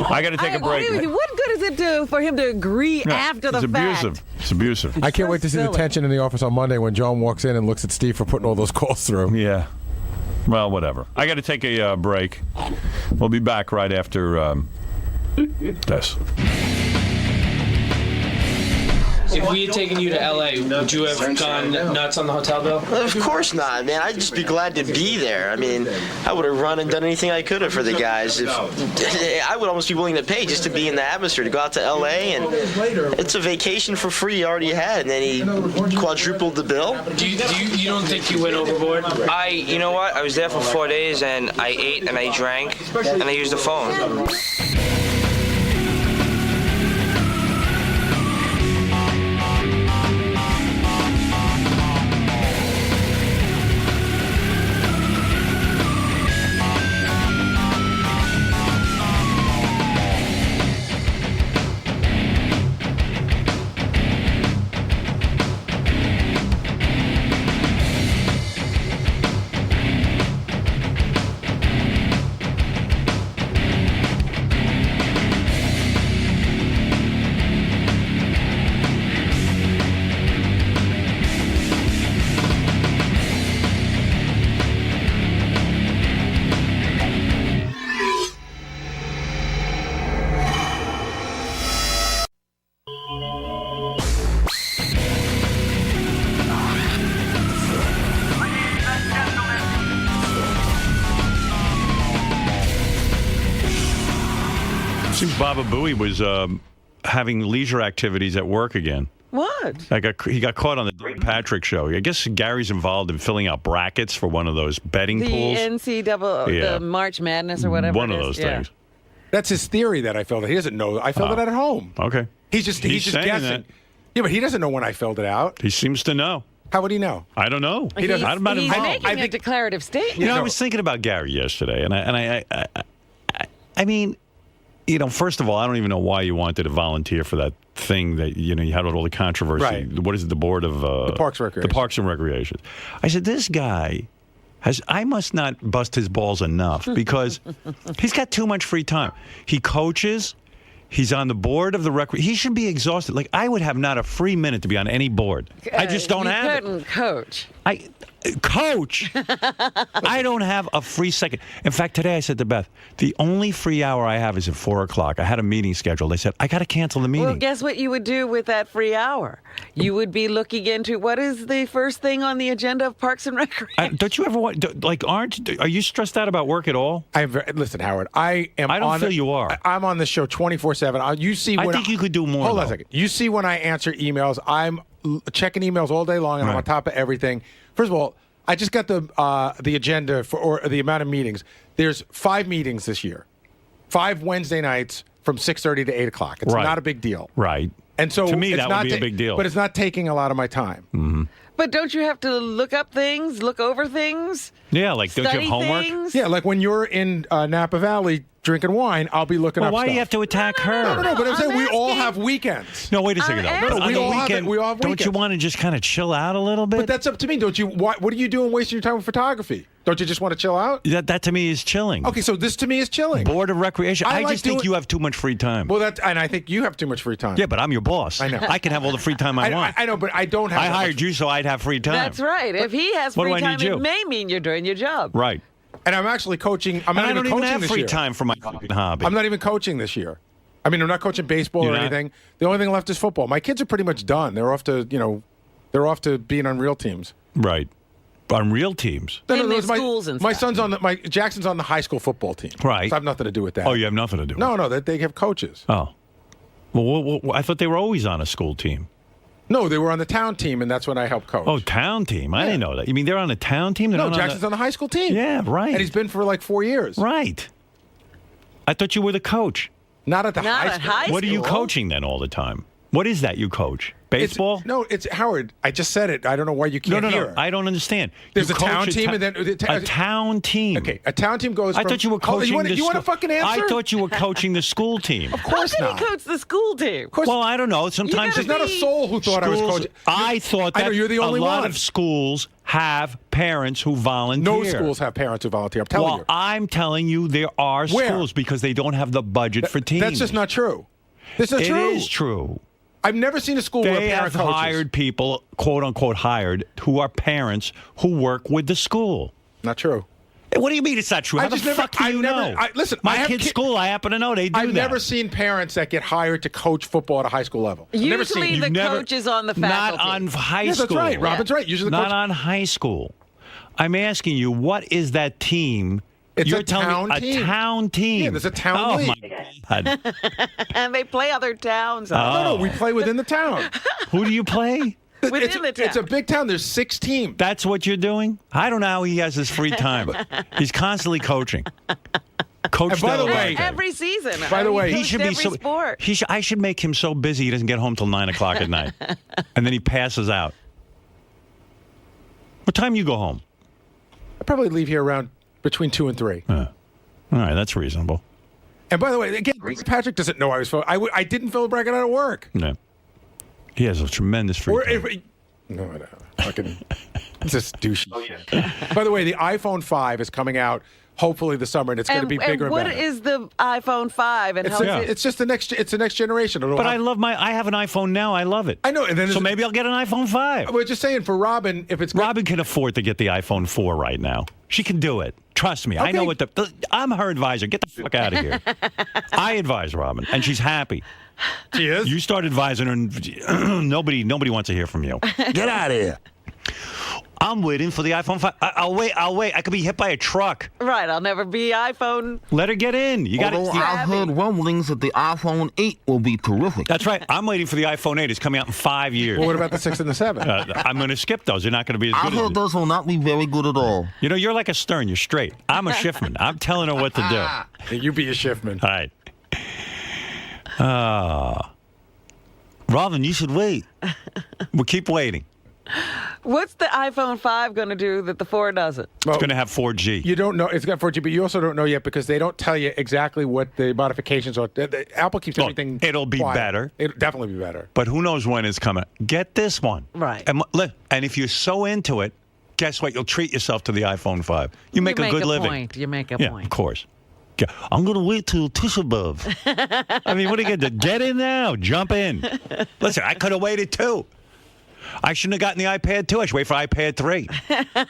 I got to take a break. agree with you. What good does it do for him to agree Yeah, after the it's fact? abusive. It's abusive. I can't wait to see the silly. tension in the office on Monday when John walks in and looks at Steve for putting all those calls through. Yeah. Well, whatever. I got to take a break. We'll be back right after this. If we had taken you to LA, would you have gone nuts on the hotel bill? Of course not, man. I'd just be glad to be there. I mean, I would have run and done anything I could have for the guys. I would almost be willing to pay just to be in the atmosphere, to go out to LA, and it's a vacation for free he already had, and then he quadrupled the bill. You don't think you went overboard? You know what? I was there for 4 days, and I ate and I drank, and I used the phone. Seems Baba Booey was having leisure activities at work again. What? He got caught on the St. Patrick show. I guess Gary's involved in filling out brackets for one of those betting pools. The the March Madness or whatever. One of those things. That's his theory that I filled it. He doesn't know. I filled it out at home. Okay. He's just guessing. That. Yeah, but he doesn't know when I filled it out. He seems to know. How would he know? I don't know. He's I'm not involved. making a declarative statement. You know, I was thinking about Gary yesterday, and I mean, you know, first of all, I don't even know why you wanted to volunteer for that thing that, you know, you had all the controversy. Right. What is it, the board of... the Parks Recreation. The Parks and Recreation. I said, this guy I must not bust his balls enough because he's got too much free time. He coaches. He's on the board of the recreation. He should be exhausted. Like, I would have not a free minute to be on any board. I just don't have it. You couldn't coach. Coach. I don't have a free second. In fact, today I said to Beth, the only free hour I have is at 4 o'clock. I had a meeting scheduled. They said, I got to cancel the meeting. Well, guess what you would do with that free hour? You would be looking into what is the first thing on the agenda of Parks and Recreation. Don't you ever want, are you stressed out about work at all? Listen, Howard, I don't feel you are. I'm on the show 24/7. You see when I think you could do more. Hold on a second. You see when I answer emails, I'm checking emails all day long, and I'm on top of everything. First of all, I just got the agenda or the amount of meetings. There's 5 meetings this year, 5 Wednesday nights from 6:30 to 8 o'clock. It's not a big deal, right? And so to me, it's that not would be a big deal. But it's not taking a lot of my time. Mm-hmm. But don't you have to look up things, look over things? Yeah, like don't you have homework? Things? Yeah, like when you're in Napa Valley drinking wine, I'll be looking up why stuff. do you have to attack her? No, but I'm saying we all have weekends. No, wait a second. We all have weekends. Don't you want to just kind of chill out a little bit? But that's up to me. Don't you? What are you doing wasting your time with photography? Don't you just want to chill out? That to me is chilling. Okay, so this to me is chilling. Board of Recreation. I like just think you have too much free time. Well, and I think you have too much free time. Yeah, but I'm your boss. I know. I can have all the free time I want. I know, but I don't have. I hired you so I'd have free time. That's right. If he has What do free I time, need you? it may mean you're doing your job. Right. And I'm actually coaching. I'm And not I don't even even coaching have this free year. time for my fucking hobby. I'm not even coaching this year. I mean, I'm not coaching baseball You're or not? anything. The only thing left is football. My kids are pretty much done. They're off to, they're off to being on real teams. Right. On real teams. In the schools and my stuff. son's Jackson's on the high school football team. Right. So I have nothing to do with that. Oh, you have nothing to do with it. No, they have coaches. Oh. Well, I thought they were always on a school team. No, they were on the town team, and that's when I helped coach. Oh, town team. I didn't know that. You mean they're on a town team? They're No, not Jackson's on the high school team. Yeah, right. And he's been for like 4 years. Right. I thought you were the coach. Not at the Not high at school. high What are you school? coaching then all the time? What is that you coach? Baseball? It's Howard. I just said it. I don't know why you can't hear. I don't understand. There's You a town coach team and then a town team. Okay, a town team goes. I from, thought you were coaching. You want to fucking answer? I thought you were coaching the school team. Of course How not. can he coach the school team? Well, I don't know. Sometimes gotta There's not a soul who thought I was coaching. I thought that I know, you're the only a lot one. of schools have parents who volunteer. No schools have parents who volunteer. I'm telling Well, you. I'm telling you there are Where? schools because they don't have the budget for teams. That's just not true. This is true. It is true. I've never seen a school where a They parent have coaches. hired people, quote unquote hired, who are parents who work with the school. Not true. What do you mean it's not true? How the fuck do you know? Listen, my I have kid's school, I happen to know they do I've that. never seen parents that get hired to coach football at a high school level. I've never seen Usually it. the coach is on the faculty. Not on high Yeah, school. that's right. Robin's right. Usually the not coach. on high school. I'm asking you, what is that team? It's You're a telling town me team. A town team. Yeah, there's a town oh league. My God. And they play other towns. No, we play within the town. Who do you play? Within the town. It's a big town. There's 6 teams. That's what you're doing? I don't know how he has his free time. He's constantly coaching. Coach And by the way- Every season. By the way, he coached should be every so. sport. I should make him so busy he doesn't get home till 9 o'clock at night, and then he passes out. What time you go home? I probably leave here around between 2 and 3. All right, that's reasonable. And by the way, again, Patrick doesn't know I was. I didn't fill a bracket out of work. No, he has a tremendous free Or time. if, no, I don't. Fucking just douchey. By the way, the iPhone 5 is coming out hopefully this summer, and it's going to be bigger and what better. is the iPhone 5? And how is it? It's just the next. It's the next generation. But I love I have an iPhone now. I love it. I know. And then So maybe I'll get an iPhone 5. we're just saying for Robin, if it's Robin can afford to get the iPhone 4 right now. She can do it. Trust me. I know what I'm her advisor. Get the fuck out of here. I advise Robin, and she's happy. She is. You start advising her, and nobody wants to hear from you. Get out of here. I'm waiting for the iPhone 5. I'll wait. I could be hit by a truck. Right, I'll never be iPhone. Let her get in. You got to. I've heard rumblings that the iPhone 8 will be terrific. That's right. I'm waiting for the iPhone 8. It's coming out in 5 years. Well, what about the 6 and the 7? I'm going to skip those. They're not going to be as good I've heard those will not be very good at all. You know, you're like a Stern. You're straight. I'm a Schiffman. I'm telling her what to do. You be a Schiffman. All right. Robin, you should wait. We'll keep waiting. What's the iPhone 5 going to do that the 4 doesn't? Well, it's going to have 4G. You don't know. It's got 4G, but you also don't know yet because they don't tell you exactly what the modifications are. Apple keeps everything it'll be quiet. better. It'll definitely be better. But who knows when it's coming. Get this one. Right. And if you're so into it, guess what? You'll treat yourself to the iPhone 5. You make a good living. Point. You make a yeah, point. Of course. Yeah, I'm going to wait till Tish above. I mean, what are you going to do? Get in now. Jump in. Listen, I could have waited too. I shouldn't have gotten the iPad 2. I should wait for iPad 3.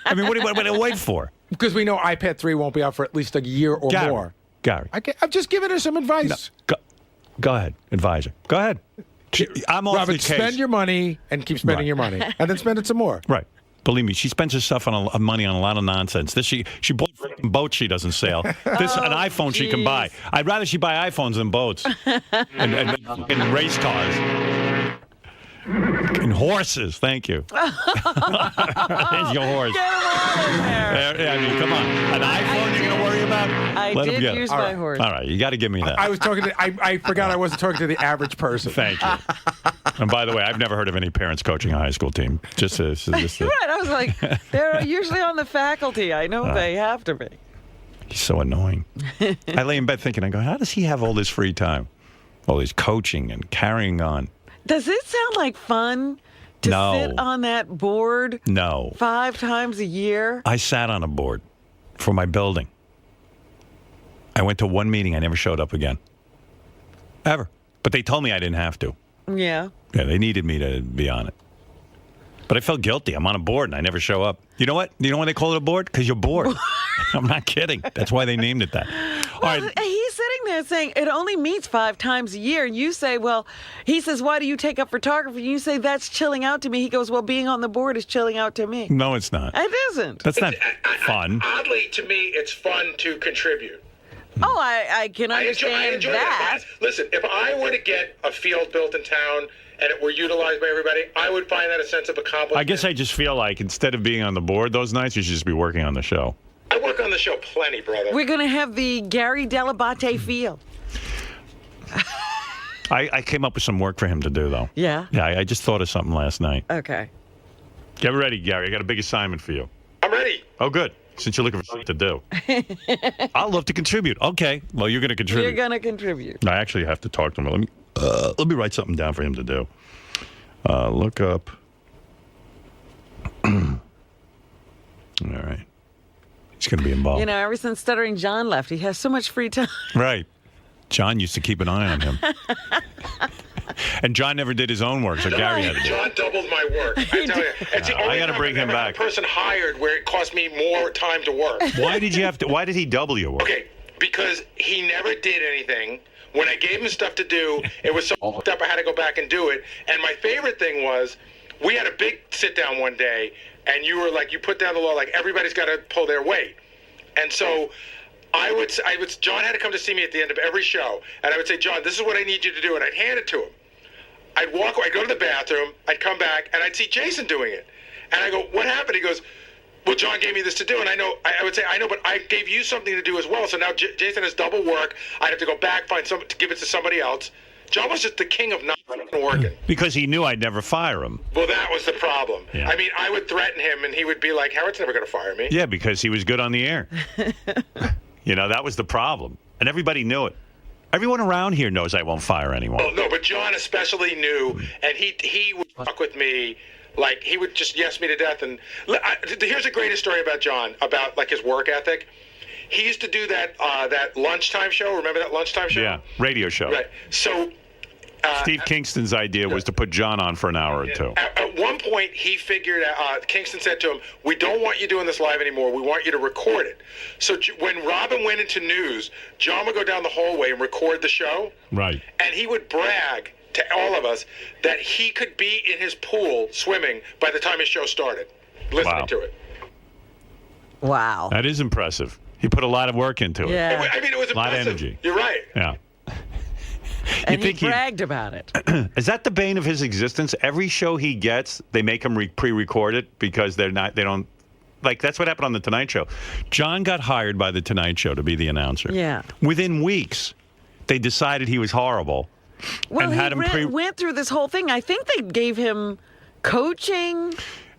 I mean, what do you wait for? Because we know iPad 3 won't be out for at least a year or more. Gary. I'm just giving her some advice. No, go ahead, advisor. Go ahead. I'm off Robin, the case. spend your money and keep spending your money. And then spend it some more. Right. Believe me, she spends her stuff on money on a lot of nonsense. She bought freaking boats she doesn't sail. An iPhone she can buy. I'd rather she buy iPhones than boats and race cars. And horses, thank you. There's your horse. Get him out of there. I mean, come on. An iPhone you're going to worry about? I Let him did get use it. my horse. All right, you got to give me that. I was talking to. I forgot I wasn't talking to the average person. Thank you. And by the way, I've never heard of any parents coaching a high school team. Just Right. I was like, they're usually on the faculty. I know they have to be. He's so annoying. I lay in bed thinking, I go, how does he have all this free time? All this coaching and carrying on. Does it sound like fun to sit on that board? No. 5 times a year? I sat on a board for my building. I went to one meeting. I never showed up again. Ever. But they told me I didn't have to. Yeah. Yeah, they needed me to be on it. But I felt guilty. I'm on a board and I never show up. You know what? You know why they call it a board? Because you're bored. I'm not kidding. That's why they named it that. All right. He's sitting there saying it only meets 5 times a year. And you say, well, he says, why do you take up photography? You say, that's chilling out to me. He goes, well, being on the board is chilling out to me. No, it's not. It isn't. That's not fun. Oddly, to me, it's fun to contribute. Oh, I can understand I enjoy that. Listen, if I were to get a field built in town and it were utilized by everybody, I would find that a sense of accomplishment. I guess I just feel like instead of being on the board those nights, you should just be working on the show. I work on the show plenty, brother. We're going to have the Gary Delabate field. I came up with some work for him to do, though. Yeah? Yeah, I just thought of something last night. Okay. Get ready, Gary. I got a big assignment for you. I'm ready. Oh, good. Since you're looking for something to do. I'll love to contribute. Okay. Well, you're going to contribute. You're going to contribute. I actually have to talk to him. Let me write something down for him to do. Look up. All right. He's going to be involved. You know, ever since Stuttering John left, he has so much free time. Right. John used to keep an eye on him. And John never did his own work, so Gary had to do it. John doubled my work. I tell you, it's the only I got to time bring him I've ever had back. a person hired where it cost me more time to work. Why did he double your work? Okay, because he never did anything. When I gave him stuff to do, it was so fucked up I had to go back and do it. And my favorite thing was, we had a big sit down one day, and you were like, you put down the law, like everybody's got to pull their weight. And so John had to come to see me at the end of every show, and I would say, John, this is what I need you to do, and I'd hand it to him. I'd go to the bathroom, I'd come back, and I'd see Jason doing it. And I go, what happened? He goes, well, John gave me this to do, and I would say, I know, but I gave you something to do as well, so now Jason has double work. I'd have to go back, to give it to somebody else. John was just the king of not working. Because he knew I'd never fire him. Well, that was the problem. Yeah. I mean, I would threaten him, and he would be like, Howard's never going to fire me. Yeah, because he was good on the air. You know, that was the problem. And everybody knew it. Everyone around here knows I won't fire anyone. Oh, no, but John especially knew, and he would fuck with me. Like, he would just yes me to death. And here's the greatest story about John, about, like, his work ethic. He used to do that lunchtime show. Remember that lunchtime show? Yeah, radio show. Right. So Steve Kingston's idea was to put John on for an hour or two. At one point, he figured out, Kingston said to him, we don't want you doing this live anymore. We want you to record it. So when Robin went into news, John would go down the hallway and record the show. Right. And he would brag to all of us that he could be in his pool swimming by the time his show started. listening to it. Wow. That is impressive. He put a lot of work into it. Yeah. I mean, it was A lot of impressive. energy. You're right. Yeah. And he bragged about it. Is that the bane of his existence? Every show he gets, they make him pre-record it because they don't. Like, that's what happened on The Tonight Show. John got hired by The Tonight Show to be the announcer. Yeah. Within weeks, they decided he was horrible. Well, and had him went through this whole thing. I think they gave him coaching.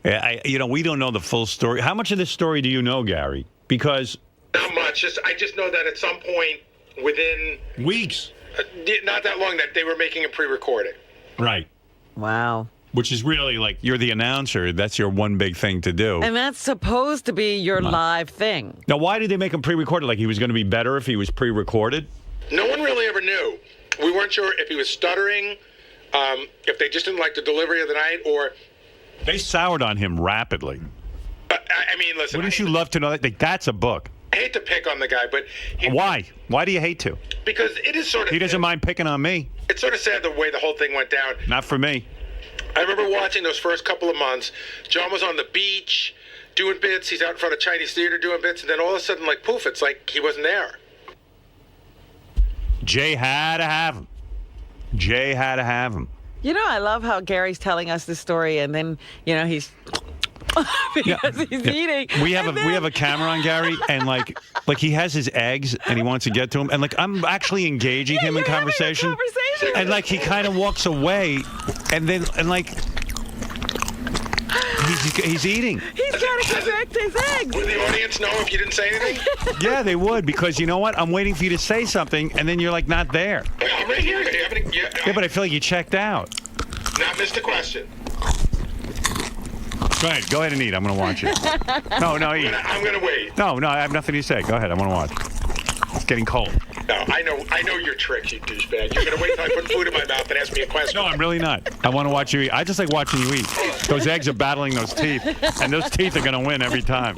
We don't know the full story. How much of this story do you know, Gary? Because Not much. I just know that at some point within weeks, not that long, that they were making him pre-record it. Right. Wow. Which is really like, you're the announcer. That's your one big thing to do. And that's supposed to be your live thing. Now, why did they make him pre-recorded? Like he was going to be better if he was pre-recorded? No one really ever knew. We weren't sure if he was stuttering, if they just didn't like the delivery of the night, or... They soured on him rapidly. I mean, listen... Wouldn't you love to know that? Like, that's a book. I hate to pick on the guy, but... Why? Why do you hate to? Because it is sort of... He doesn't mind picking on me. It's sort of sad the way the whole thing went down. Not for me. I remember watching those first couple of months. John was on the beach doing bits. He's out in front of Chinese theater doing bits. And then all of a sudden, like, poof, it's like he wasn't there. Jay had to have him. Jay had to have him. You know, I love how Gary's telling us this story, and then, he's... because he's eating. We have a camera on Gary, and like he has his eggs, and he wants to get to him, and like I'm actually engaging him in conversation, and like he kind of walks away, and like he's eating. He's got to correct his eggs. Would the audience know if you didn't say anything? Yeah, they would, because you know what? I'm waiting for you to say something, and then you're like not there. I'm right here. Yeah, but I feel like you checked out. Not missed the question. Go ahead and eat. I'm going to watch you. No, eat. I'm going to wait. No, I have nothing to say. Go ahead. I want to watch. It's getting cold. No, I know your tricks, you douchebag. You're going to wait till I put food in my mouth and ask me a question. No, I'm really not. I want to watch you eat. I just like watching you eat. Those eggs are battling those teeth, and those teeth are going to win every time.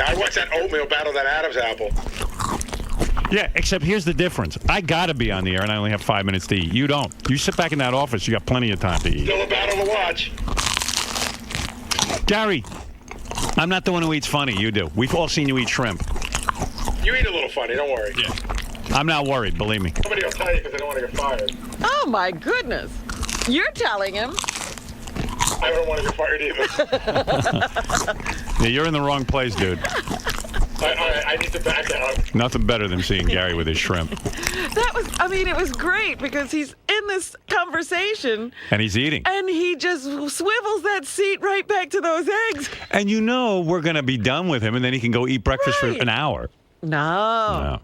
I watch that oatmeal battle that Adam's apple. Yeah, except here's the difference. I got to be on the air, and I only have 5 minutes to eat. You don't. You sit back in that office. You got plenty of time to eat. Still a battle to watch. Gary, I'm not the one who eats funny. You do. We've all seen you eat shrimp. You eat a little funny. Don't worry. Yeah. I'm not worried. Believe me. Somebody will tell you because I don't want to get fired. Oh, my goodness. You're telling him. I don't want to get fired either. Yeah, you're in the wrong place, dude. All right, I need to back out. Nothing better than seeing Gary with his shrimp. It was great because he's in this conversation. And he's eating. And he just swivels that seat right back to those eggs. And we're going to be done with him, and then he can go eat breakfast for an hour. No.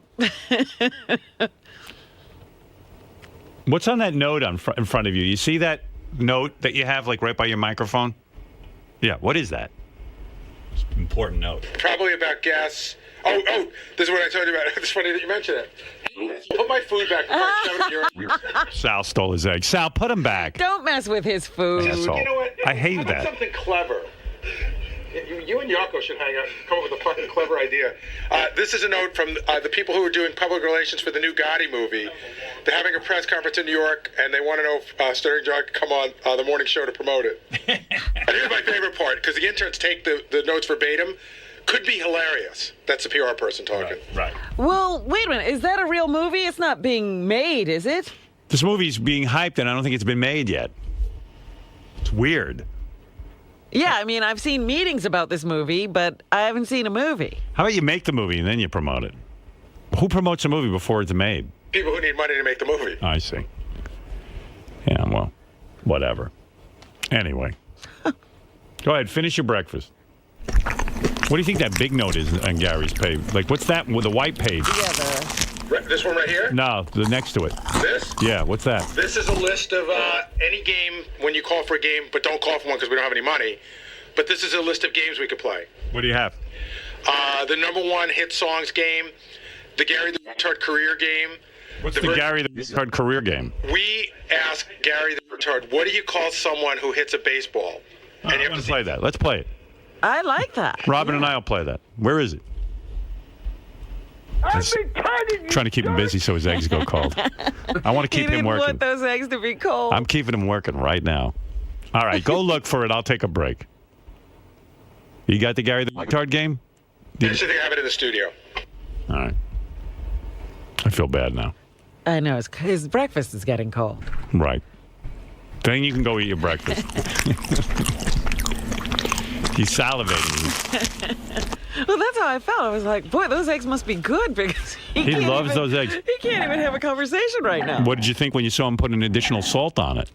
What's on that note in front of you? You see that note that you have like right by your microphone? Yeah, what is that? It's an important note. Probably about gas. Oh, this is what I told you about. It's funny that you mentioned it. Put my food back before Sal stole his egg. Sal, put him back. Don't mess with his food. Asshole. You know what? I hate How about that. something clever? You and Yako should hang out and come up with a fucking clever idea. This is a note from the people who are doing public relations for the new Gotti movie. They're having a press conference in New York, and they want to know if Sterling John can come on the morning show to promote it. And here's my favorite part, because the interns take the notes verbatim. Could be hilarious. That's the PR person talking. Right. Well, wait a minute. Is that a real movie? It's not being made, is it? This movie's being hyped, and I don't think it's been made yet. It's weird. Yeah, I mean, I've seen meetings about this movie, but I haven't seen a movie. How about you make the movie and then you promote it? Who promotes a movie before it's made? People who need money to make the movie. I see. Yeah, well, whatever. Anyway. Go ahead, finish your breakfast. What do you think that big note is on Gary's page? Like, what's that with the white page? Yeah, this one right here? No, the next to it. This? Yeah, what's that? This is a list of any game when you call for a game, but don't call for one because we don't have any money. But this is a list of games we could play. What do you have? The #1 hit songs game, the Gary the Retard career game. What's the Gary the Retard career game? We ask Gary the Retard, what do you call someone who hits a baseball? And you have to play that. Let's play it. I like that. Robin and I will play that. Where is it? Trying to keep him busy so his eggs go cold. I want to keep him working. He didn't want those eggs to be cold. I'm keeping him working right now. All right, go look for it. I'll take a break. You got the Gary the Retard game? I should have it in the studio. All right. I feel bad now. I know. His breakfast is getting cold. Right. Then you can go eat your breakfast. He's salivating. Well, that's how I felt. I was like, boy, those eggs must be good because He loves those eggs. He can't even have a conversation right now. What did you think when you saw him put an additional salt on it?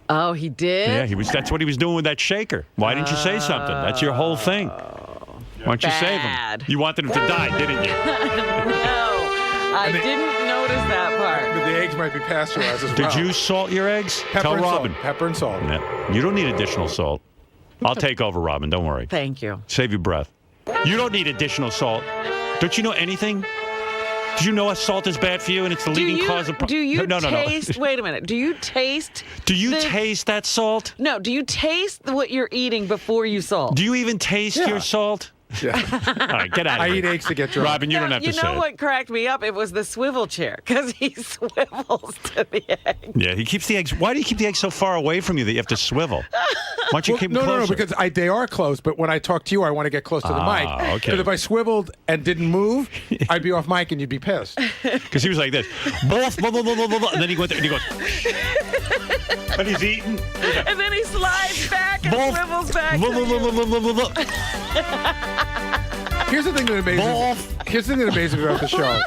Oh, he did? Yeah, that's what he was doing with that shaker. Why didn't you say something? That's your whole thing. Why don't you save him? You wanted him to die, didn't you? No, I didn't notice that part. But the eggs might be pasteurized as well. Did you salt your eggs? Pepper Tell and Robin. Salt. Pepper and salt. Yeah. You don't need additional salt. I'll take over, Robin. Don't worry. Thank you. Save your breath. You don't need additional salt. Don't you know anything? Do you know salt is bad for you and it's the leading cause of... Do you No. taste... Wait a minute. Do you taste... Do you taste that salt? No. Do you taste what you're eating before you salt? Do you even taste your salt? Yeah. All right, get out of here. I eat eggs to get drunk. Robin, you don't have to say You know what cracked me up? It was the swivel chair, because he swivels to the egg. Yeah, he keeps the eggs... Why do you keep the eggs so far away from you that you have to swivel? Why don't you keep them closer? No, because they are close, but when I talk to you, I want to get close to the mic. Okay. Because if I swiveled and didn't move, I'd be off mic and you'd be pissed. Because he was like this. And then he went there and he goes... And he's eating. And then he slides back and swivels back. Here's the thing that amazes me about the show.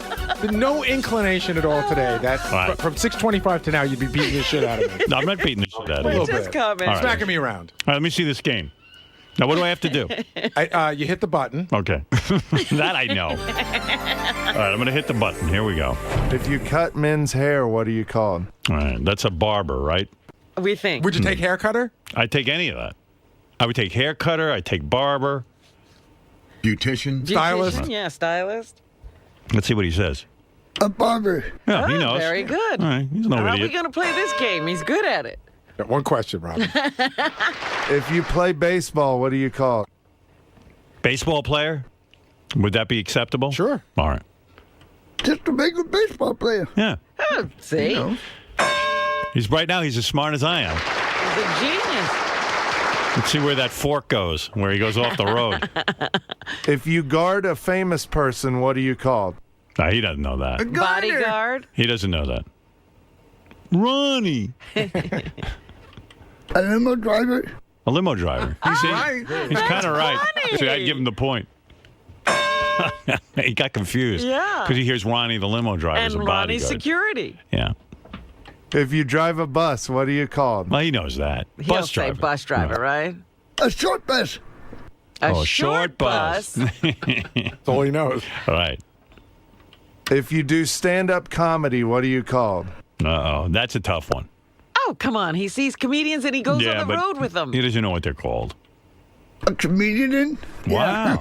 No inclination at all today. That from 6:25 to now, you'd be beating the shit out of me. No, I'm not beating the shit out of you. A little bit. Smacking me around. All right, let me see this game. Now, what do I have to do? You hit the button. Okay. That I know. All right, I'm going to hit the button. Here we go. If you cut men's hair, what are you called? All right, that's a barber, right? We think. Would you take hair cutter? I'd take any of that. I would take hair cutter. I'd take barber. Beautician? Stylist? Yeah, stylist. Let's see what he says. A barber. Yeah, he knows. Very good. All right, he's no How are idiot. we going to play this game? He's good at it. One question, Robin. If you play baseball, what are you called? Baseball player? Would that be acceptable? Sure. All right. Just a regular baseball player. Yeah. Oh, see? You know. He's right now. He's as smart as I am. He's a genius. Let's see where that fork goes. Where he goes off the road. If you guard a famous person, what are you called? No, he doesn't know that. Bodyguard. He doesn't know that. Ronnie. A limo driver. A limo driver. He's kind of right. See, I'd give him the point. He got confused. Yeah. Because he hears Ronnie the limo driver And as a Ronnie's bodyguard. security. Yeah. If you drive a bus, what are you called? Well, he knows that. He'll Bus say driver. bus driver, right? A short bus. A short bus. That's all he knows. All right. If you do stand-up comedy, what are you called? Uh-oh. That's a tough one. Oh, come on. He sees comedians and he goes on the but road with them. He doesn't know what they're called. A comedian? Wow.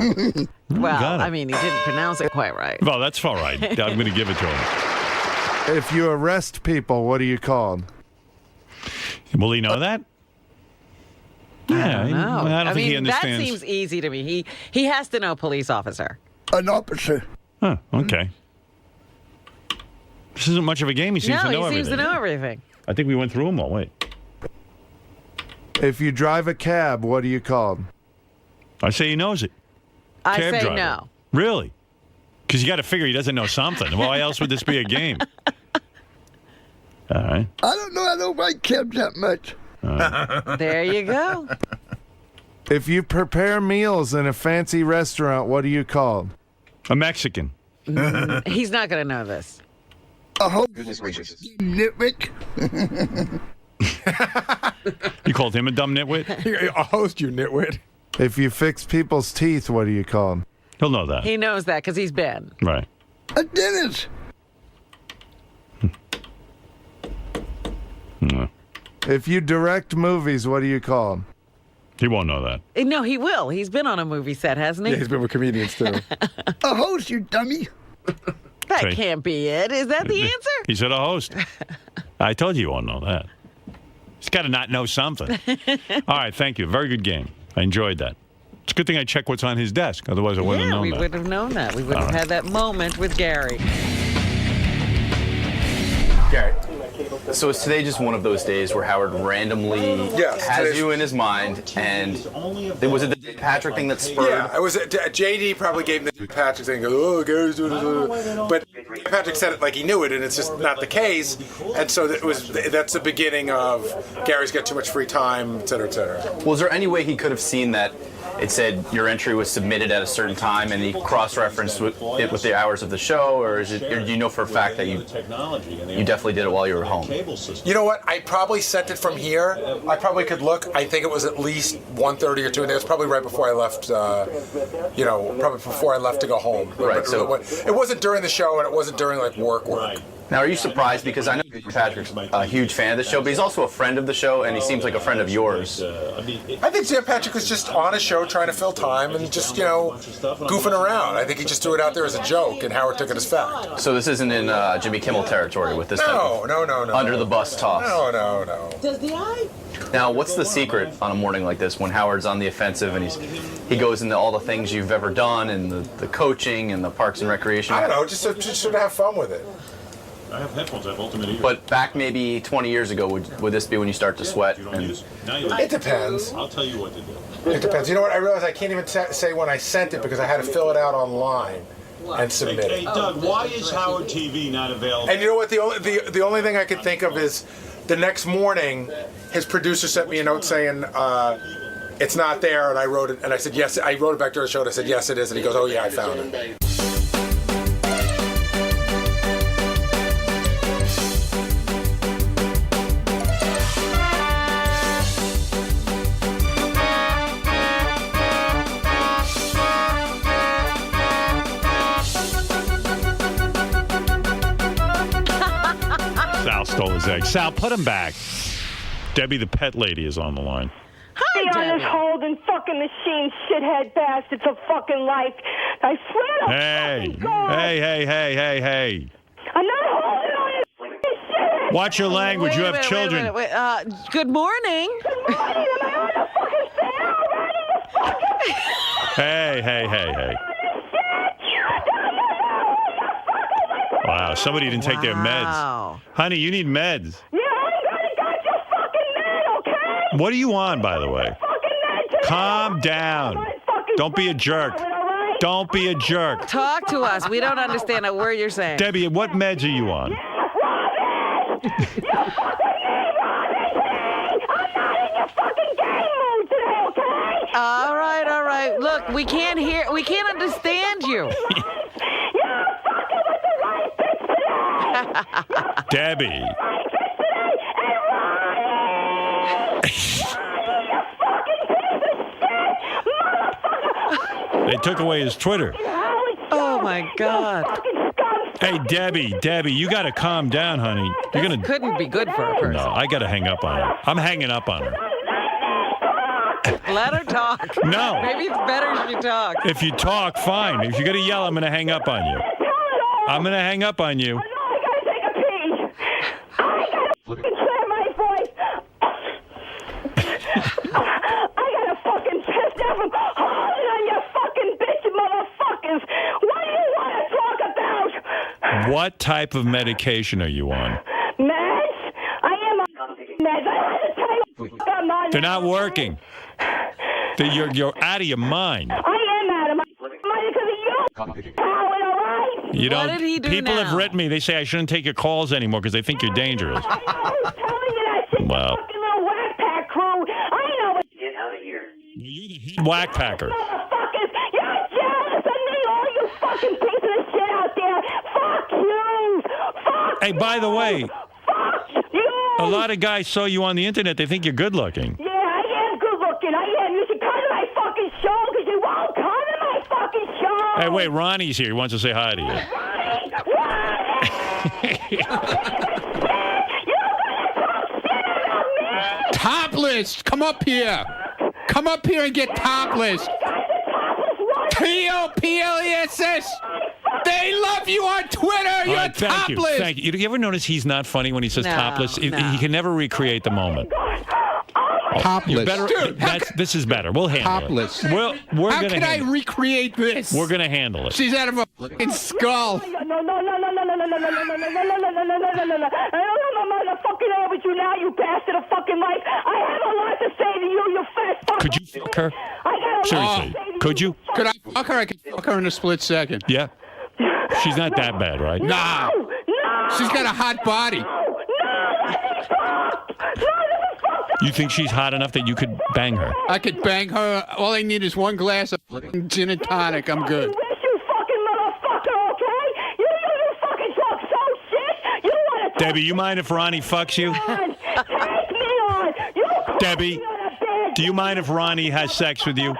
Well, I mean, he didn't pronounce it quite right. Well, that's all right. I'm going to give it to him. If you arrest people, what are you called? Will he know that? Yeah, I don't know. I don't think he that understands. seems easy to me. He has to know police officer. An officer. Huh, okay. This isn't much of a game. He seems to know he seems everything. to know everything. I think we went through them all. Wait. If you drive a cab, what are you called? I say he knows it. I Cab say driver. no. Really? Because you got to figure he doesn't know something. Why else would this be a game? All right. I don't know. I don't like cabs that much. There you go. If you prepare meals in a fancy restaurant, what are you called? A Mexican. He's not going to know this. A host. Nitwick. You called him a dumb nitwit? A host, you nitwit. If you fix people's teeth, what are you called? He'll know that. He knows that because he's been. Right. A dentist. No. If you direct movies, what are you called? He won't know that. No, he will. He's been on a movie set, hasn't he? Yeah, he's been with comedians, too. A host, you dummy. That See? can't be it. Is that the answer? He said a host. I told you you won't know that. He's got to not know something. All right, thank you. Very good game. I enjoyed that. It's a good thing I checked what's on his desk. Otherwise, I wouldn't have known we that. would have known that. We would have right. had that moment with Gary. Gary. So is today just one of those days where Howard randomly has you in his mind, and was it the Patrick thing that spurred? Yeah, it was. JD probably gave him the Patrick thing. Goes, oh, Gary's doing this, but Patrick said it like he knew it, and it's just not the case. And so that's the beginning of Gary's got too much free time, et cetera, et cetera. Was there any way he could have seen that it said your entry was submitted at a certain time, and he cross-referenced it with the hours of the show, or do you know for a fact that you definitely did it while you were home? You know what? I probably sent it from here. I probably could look. I think it was at least 1:30 or 2, and it was probably right before I left. Probably before I left to go home. Right. So it wasn't during the show, and it wasn't during like work. Now, are you surprised? Because I know Patrick's a huge fan of the show, but he's also a friend of the show, and he seems like a friend of yours. I think Sam Patrick was just on a show trying to fill time and just, goofing around. I think he just threw it out there as a joke, and Howard took it as fact. So this isn't in Jimmy Kimmel territory with this No. under the bus toss. No. Does the eye? Now, what's the secret on a morning like this when Howard's on the offensive and he goes into all the things you've ever done and the coaching and the parks and recreation? I don't know, just sort of have fun with it. I have headphones. I have Ultimate Ear. But back maybe 20 years ago, would this be when you start to sweat? It depends. I'll tell you what to do. It depends. You know what? I realized I can't even say when I sent it because I had to fill it out online and submit it. Hey, Doug, why is Howard TV not available? And you know what? The only thing I could think of is the next morning, his producer sent me a note saying it's not there, and I wrote it, and I said yes. I wrote it back during the show, and I said yes, it is, and he goes, oh yeah, I found it. Sal stole his egg. Sal, put him back. Debbie, the pet lady, is on the line. Hi, on this holding fucking machine, shithead bastards of fucking life. I swear to fucking God. Hey. I'm not holding on this fucking shithead. Watch your language. You have children. Wait. Good morning. Good morning. Am I on the fucking thing already? Hey. Wow, somebody didn't take their meds. Honey, you need meds. Yeah, I got your fucking med, okay? What are you on, by the way? Calm down. Don't be a jerk. Don't be a jerk. Talk to us. We don't understand a word you're saying. Debbie, what meds are you on? All right. Look, we can't understand you. Debbie. They took away his Twitter. Oh my God. Hey, Debbie, you got to calm down, honey. Couldn't be good for a person. No, I got to hang up on her. I'm hanging up on her. Let her talk. No. Maybe it's better if you talk. If you talk, fine. If you're going to yell, I'm going to hang up on you. I'm going to hang up on you. What type of medication are you on? Meds? I am on meds. I have to tell you I'm on. They're not working. You're out of your mind. I am out of my mind because of you. Howard, all right? You don't. What did he do people now? have written me. They say I shouldn't take your calls anymore because they think you're dangerous. I know who's telling you that shit. Well. Fucking little whack pack crew. I know what. Get out of here. You're the whack packer. Motherfuckers, you're jealous of me, all you fucking pieces of shit out there. Fuck you. Fuck Hey, by the way, Fuck you. a lot of guys saw you on the internet. They think you're good looking. Yeah, I am good looking. I am. You should come to my fucking show because you won't come to my fucking show. Hey, wait, Ronnie's here. He wants to say hi to you. Topless! Come up here! Come up here and get topless! T-O-P-L-E-S-S! They love you on Twitter! You're topless! Thank you. You ever notice he's not funny when he says topless? He can never recreate the moment. Topless. Dude, this is better. We'll handle Topless. it. How can I recreate this? We're going to handle it. She's out of a fucking skull. No, motherfucking over you now, you bastard of fucking life. I have a lot to say to you, you fat fuck. Could you fuck her? Seriously, could you? Could I fuck her? I could fuck her in a split second. Yeah. She's not that bad, right? Nah. No. She's got a hot body. No, this is fucked. You think she's hot enough that you could bang her? I could bang her. All I need is one glass of fucking gin and tonic. I'm good. You fucking motherfucker, okay? You fucking talk so shit. You want to Debbie, you mind if Ronnie fucks you? Take me on. You Debbie, do you mind if Ronnie has sex with you? I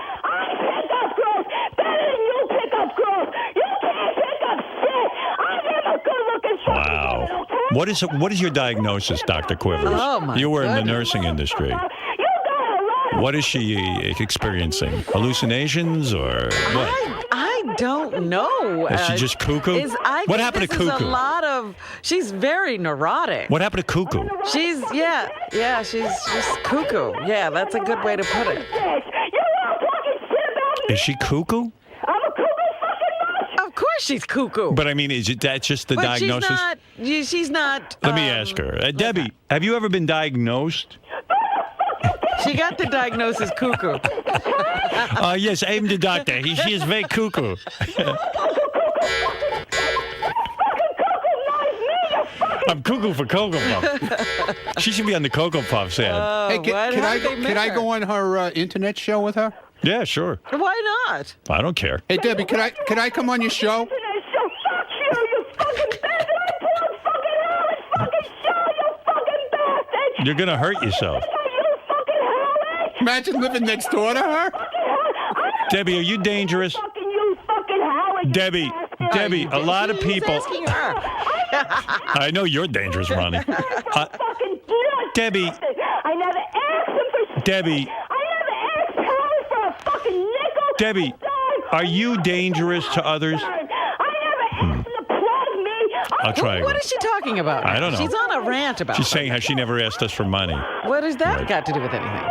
pick up girls better than you pick up girls. You can't pick up shit. I am a good-looking Wow. What is your diagnosis, Dr. Quivers? Oh, my You were in the goodness. nursing industry. What is she experiencing? Hallucinations or what? I don't know. Is she just cuckoo? What happened to cuckoo? She's very neurotic. What happened to cuckoo? She's she's cuckoo. Yeah, that's a good way to put it. Is she cuckoo? Of course she's cuckoo. But I mean, that's just the But diagnosis? She's not. Let me ask her. Debbie, have you ever been diagnosed? She got the diagnosis cuckoo. Yes, I'm the doctor. She is very cuckoo. I'm cuckoo for Cocoa Puff. She should be on the Cocoa Puffs ad. Hey, can I go on her internet show with her? Yeah, sure. Why not? I don't care. Hey, Debbie, could I come on your show? You're going to hurt yourself. Imagine living next door to her. Debbie, are you dangerous? Debbie, a lot of people. I know you're dangerous, Ronnie. Debbie. I never asked him for Debbie. I never asked Howard for a fucking nickel. Debbie, are you dangerous to others? I never asked him to plug me. I'll try What again. is she talking about? I don't know. She's on a rant about She's saying how she never asked us for money. What has that got to do with anything?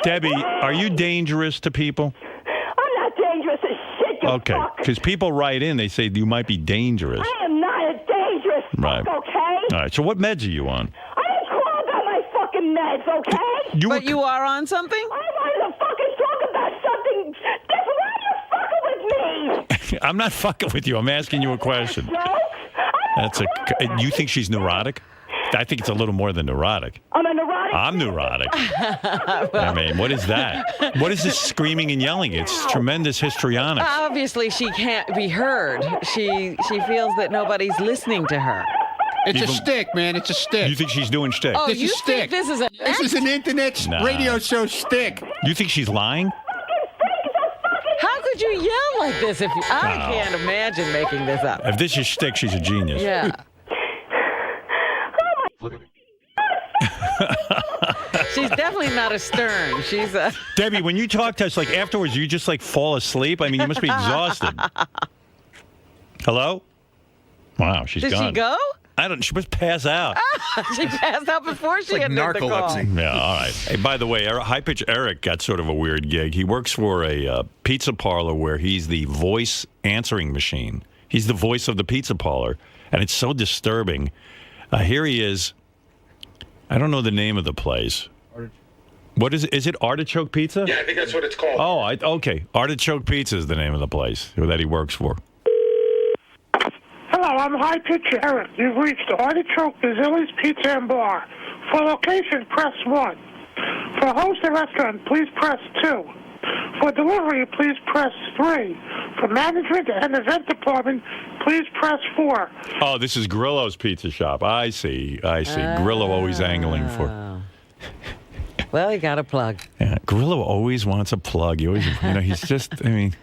Debbie, are you dangerous to people? I'm not dangerous as shit, you Okay, because people write in, they say you might be dangerous. I am not a dangerous Right. fuck, okay? All right, so what meds are you on? I didn't call about my fucking meds, okay? But you are on something? I wanted to fucking talk about something. That's why you're fucking with me. I'm not fucking with you. I'm asking you a question. You think she's neurotic? I think it's a little more than neurotic. I'm a neurotic. I'm neurotic. I mean, what is that? What is this screaming and yelling? It's tremendous histrionics. Obviously, she can't be heard. She feels that nobody's listening to her. It's a stick, man. It's a stick. You think she's doing shtick? Oh, This you is think stick. this is an This is an internet Nah. radio show stick. You think she's lying? How could you yell like this if you, I No. can't imagine making this up. If this is shtick, she's a genius. Yeah. She's definitely not a Stern. She's a. Debbie, when you talk to us, like afterwards, you just like fall asleep. I mean, you must be exhausted. Hello? Wow, she's Did gone. she go? I don't. She must pass out. She passed out before she ended the call. Yeah. All right. Hey, by the way, High Pitch Eric got sort of a weird gig. He works for a pizza parlor where he's the voice answering machine. He's the voice of the pizza parlor, and it's so disturbing. Here he is. I don't know the name of the place. What is it? Is it Artichoke Pizza? Yeah, I think that's what it's called. Oh, okay. Artichoke Pizza is the name of the place that he works for. Hello, I'm High Pitch Eric. You've reached Artichoke Bazili's Pizza and Bar. For location, press 1. For host and restaurant, please press 2. For delivery, please press 3. For management and event department, please press 4. Oh, this is Grillo's Pizza Shop. I see. Grillo always angling for. Well, he got a plug. Yeah, Grillo always wants a plug. He always, he's just. I mean,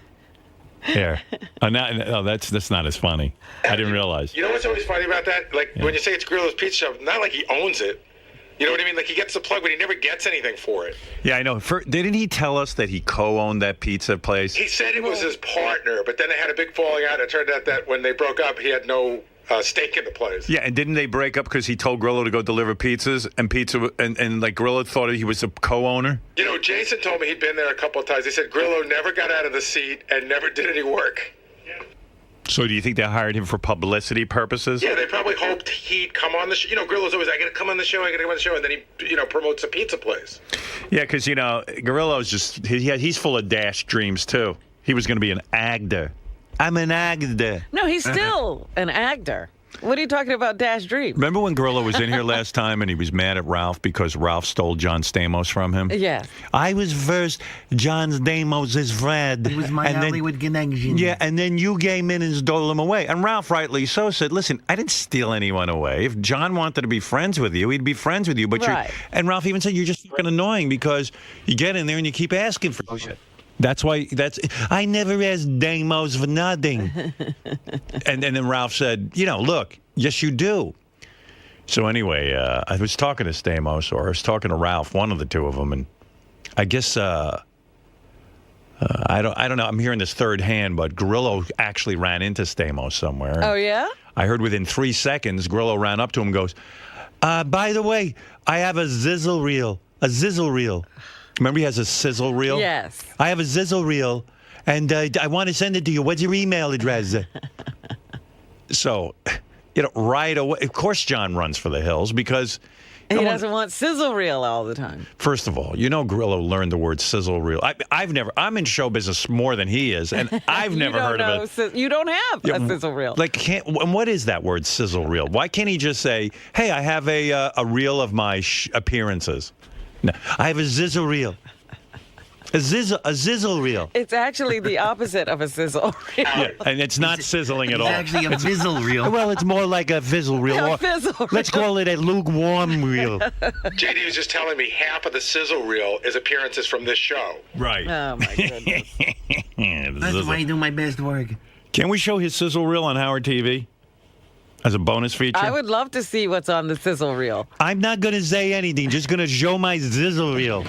here. That's not as funny. I didn't realize. You know what's always funny about that? Like when you say it's Grillo's Pizza Shop, not like he owns it. You know what I mean? Like he gets the plug, but he never gets anything for it. Yeah, I know. Didn't he tell us that he co-owned that pizza place? He said it was his partner, but then they had a big falling out. It turned out that when they broke up, he had no stake in the place. Yeah, and didn't they break up because he told Grillo to go deliver pizzas, and like Grillo thought he was a co-owner? You know, Jason told me he'd been there a couple of times. He said Grillo never got out of the seat and never did any work. So do you think they hired him for publicity purposes? Yeah, they probably hoped he'd come on the show. You know, Grillo's always, I got to come on the show, and then he, promotes a pizza place. Yeah, because, Grillo's just, he's full of dash dreams, too. He was going to be an actor. I'm an actor. No, he's still an actor. What are you talking about, Dash Dream? Remember when Grillo was in here last time and he was mad at Ralph because Ralph stole John Stamos from him? Yes. I was first John Stamos' friend. It was my Hollywood connection. Yeah, and then you came in and stole him away. And Ralph, rightly so, said, listen, I didn't steal anyone away. If John wanted to be friends with you, he'd be friends with you. But right. And Ralph even said, you're just fucking annoying because you get in there and you keep asking for shit. I never asked Stamos for nothing. and then Ralph said, look, yes, you do. So anyway, I was talking to Stamos, or I was talking to Ralph, one of the two of them, and I guess I don't know. I'm hearing this third hand, but Grillo actually ran into Stamos somewhere. Oh yeah? I heard within 3 seconds, Grillo ran up to him and goes, by the way, I have a sizzle reel. A sizzle reel. Remember he has a sizzle reel? Yes. I have a sizzle reel, and I want to send it to you. What's your email address? So, right away, of course John runs for the hills because... He doesn't want sizzle reel all the time. First of all, Grillo learned the word sizzle reel. I'm in show business more than he is, and I've never heard of it. You don't have a sizzle reel. And what is that word, sizzle reel? Why can't he just say, hey, I have a reel of my appearances? No, I have a sizzle reel. A sizzle reel. It's actually the opposite of a sizzle reel. Yeah, and it's not sizzling at all. It's actually a fizzle reel. Well, it's more like a fizzle reel. A fizzle reel. Let's call it a lukewarm reel. JD was just telling me half of the sizzle reel is appearances from this show. Right. Oh, my goodness. That's why I do my best work. Can we show his sizzle reel on Howard TV? As a bonus feature? I would love to see what's on the sizzle reel. I'm not going to say anything. Just going to show my sizzle reel.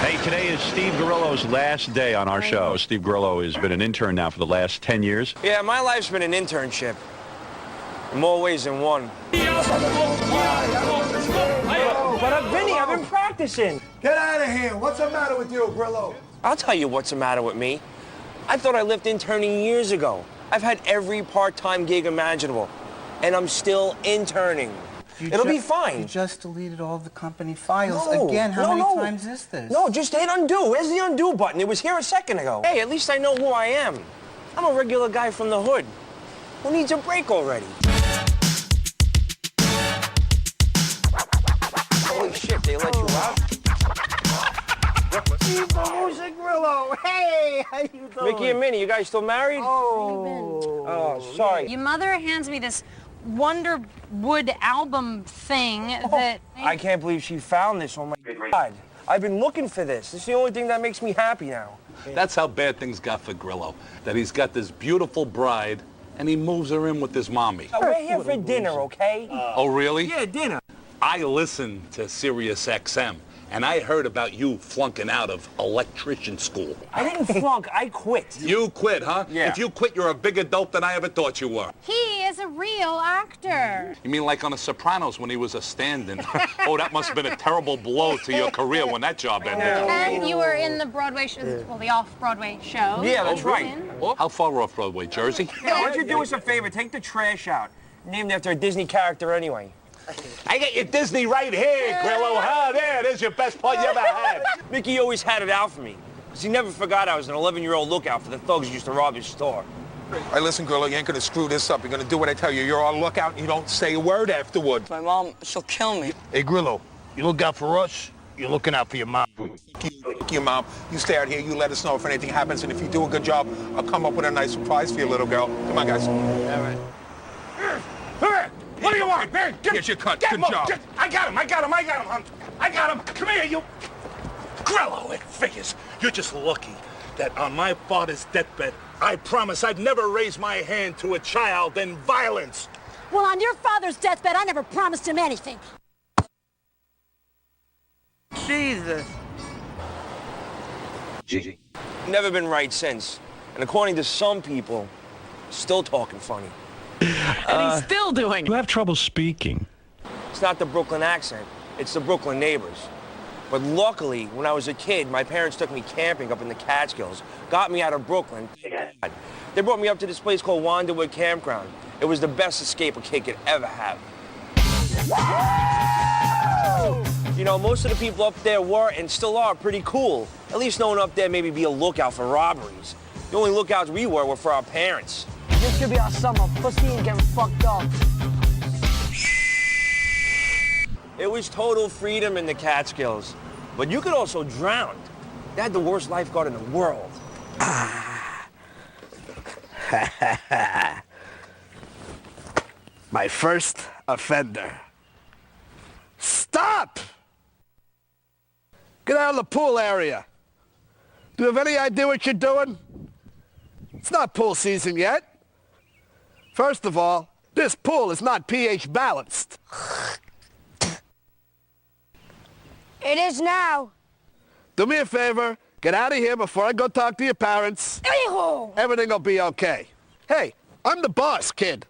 Hey, today is Steve Grillo's last day on our show. Steve Grillo has been an intern now for the last 10 years. Yeah, my life's been an internship. In more ways than one. But Vinny, I've been practicing. Get out of here. What's the matter with you, Grillo? I'll tell you what's the matter with me. I thought I left interning years ago. I've had every part-time gig imaginable, and I'm still interning. It'll be fine. You just deleted all the company files. No, Again, how many times is this? No, just hit undo. Where's the undo button? It was here a second ago. Hey, at least I know who I am. I'm a regular guy from the hood. Who needs a break already? Holy shit, they let you out? Grillo. Hey, how you doing? Mickey and Minnie, you guys still married? Oh, sorry. Your mother hands me this Wonderwood album thing that... I can't believe she found this. Oh, my God. I've been looking for this. It's the only thing that makes me happy now. That's how bad things got for Grillo. That he's got this beautiful bride, and he moves her in with his mommy. We're here for dinner, okay? Oh, really? Yeah, dinner. I listen to Sirius XM, and I heard about you flunking out of electrician school. I didn't flunk, I quit. You quit, huh? Yeah. If you quit, you're a bigger dope than I ever thought you were. He is a real actor. You mean like on The Sopranos when he was a stand-in? Oh, that must have been a terrible blow to your career when that job ended. And you were in the Broadway show, well, the off-Broadway show. Yeah, that's right. How far off Broadway, Jersey? Yeah, why don't you do us a favor? Take the trash out. Named after a Disney character anyway. I got your Disney right here, Grillo. Huh? There's your best part you ever had. Mickey always had it out for me. Because he never forgot I was an 11-year-old lookout for the thugs who used to rob his store. Hey, listen, Grillo, you ain't gonna screw this up. You're gonna do what I tell you. You're on lookout and you don't say a word afterwards. My mom, she'll kill me. Hey, Grillo, you look out for us, you're looking out for your mom. Your mom, you stay out here, you let us know if anything happens, and if you do a good job, I'll come up with a nice surprise for your little girl. Come on, guys. All right. What do you want? Man, get your cut. Good job. I got him, Hunt. I got him. Come here, you. Grillo, it figures. You're just lucky. that on my father's deathbed, I promise I'd never raise my hand to a child in violence. Well, on your father's deathbed, I never promised him anything. Jesus. Never been right since. And according to some people, still talking funny. And he's still doing it. You have trouble speaking. It's not the Brooklyn accent. It's the Brooklyn neighbors. But luckily, when I was a kid, my parents took me camping up in the Catskills, got me out of Brooklyn. They brought me up to this place called Wanderwood Campground. It was the best escape a kid could ever have. You know, most of the people up there were and still are pretty cool. At least no one up there maybe be a lookout for robberies. The only lookouts we were for our parents. This should be our summer. Pussy and getting fucked up. It was total freedom in the Catskills. But you could also drown. They had the worst lifeguard in the world. My first offender. Stop! Get out of the pool area. Do you have any idea what you're doing? It's not pool season yet. First of all, this pool is not pH balanced. It is now. Do me a favor, get out of here before I go talk to your parents. Everything will be okay. Hey, I'm the boss, kid.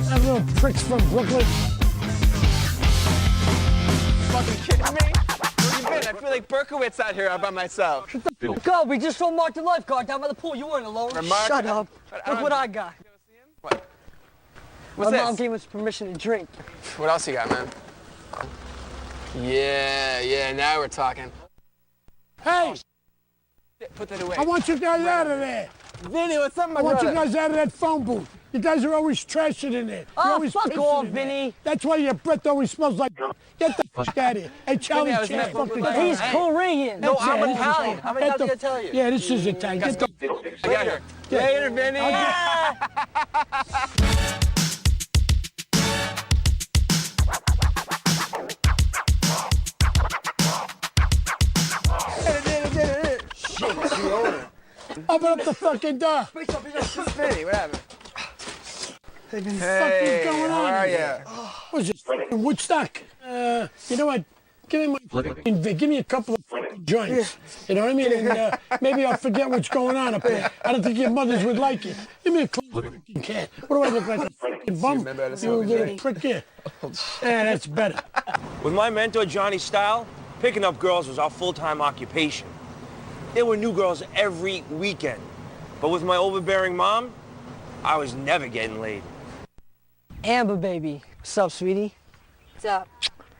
That little pricks from Brooklyn. Fucking kidding me? Where you been? I feel like Berkowitz out here all by myself. God, we just saw Mark the lifeguard down by the pool. You weren't alone. Mark? Shut up. Look what I got. What? What's My this? mom gave us permission to drink. What else you got, man? Yeah, now we're talking. Hey! Put that away. I want you guys out of there. Vinny, what's up, my I want brother? you guys out of that phone booth. You guys are always trashing in there. Oh, You're always fuck pissing off, in there. Vinny. That's why your breath always smells like. Get the fuck out of here. Hey, Charlie Vinny, I was Chan, never- fucking. He's Korean. No, That's I'm it. Italian. How many Get times did I the- tell you? Yeah, this is Italian. Get the. I got here. Later, Vinny. Shit, it's the owner. Open up the fucking door. Vinny, what happened? What the fuck is going on? How are here? ya? What's this, fucking Woodstock? You know what? Give me my fucking Vic. Give me a couple of fucking joints. You know what I mean? And maybe I'll forget what's going on up there. I don't think your mothers would like it. Give me a close fucking can. What do I look like, a fucking bum? You little prick here. Yeah, that's better. With my mentor, Johnny Style, picking up girls was our full-time occupation. There were new girls every weekend. But with my overbearing mom, I was never getting laid. Amber, baby. What's up, sweetie? What's up?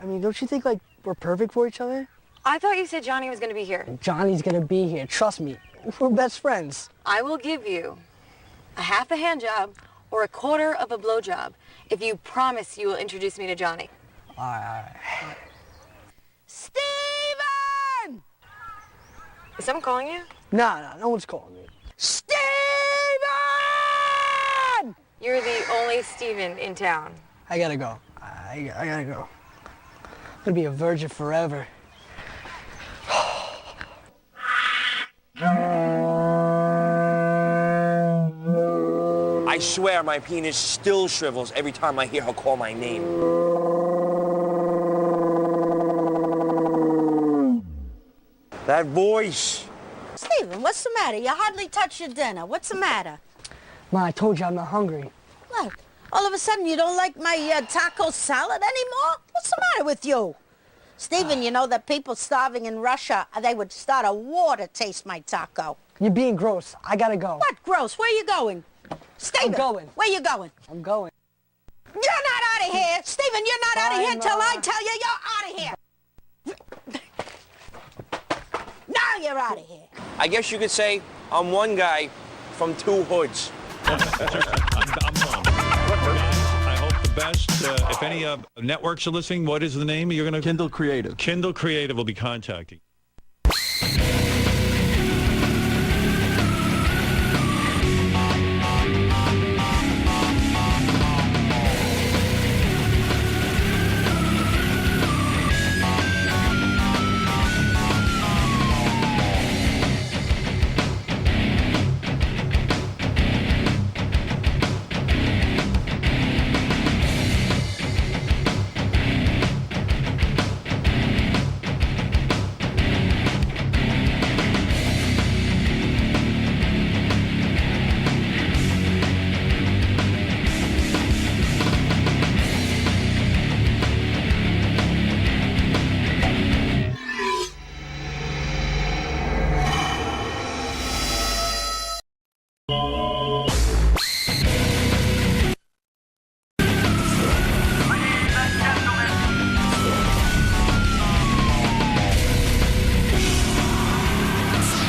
I mean, don't you think, like, we're perfect for each other? I thought you said Johnny was going to be here. Johnny's gonna be here. Trust me. We're best friends. I will give you a half a hand job or a quarter of a blow job if you promise you will introduce me to Johnny. All right. Steven! Is someone calling you? Nah, no one's calling me. Steven! You're the only Steven in town. I gotta go. I gotta go. I'm gonna be a virgin forever. I swear my penis still shrivels every time I hear her call my name. That voice. Steven, what's the matter? You hardly touched your dinner. What's the matter? Ma, I told you I'm not hungry. What? All of a sudden you don't like my taco salad anymore? What's the matter with you? Steven, you know that people starving in Russia, they would start a war to taste my taco. You're being gross. I gotta go. What gross? Where you going? Steven, I'm going. Where you going? I'm going. You're not out of here! Steven, you're not out of Bye, here till Ma. I tell you you're out of here! Now you're out of here! I guess you could say I'm one guy from two hoods. I'm home. I hope the best. If any networks are listening, what is the name? You're going to Kindle Creative. Kindle Creative will be contacting.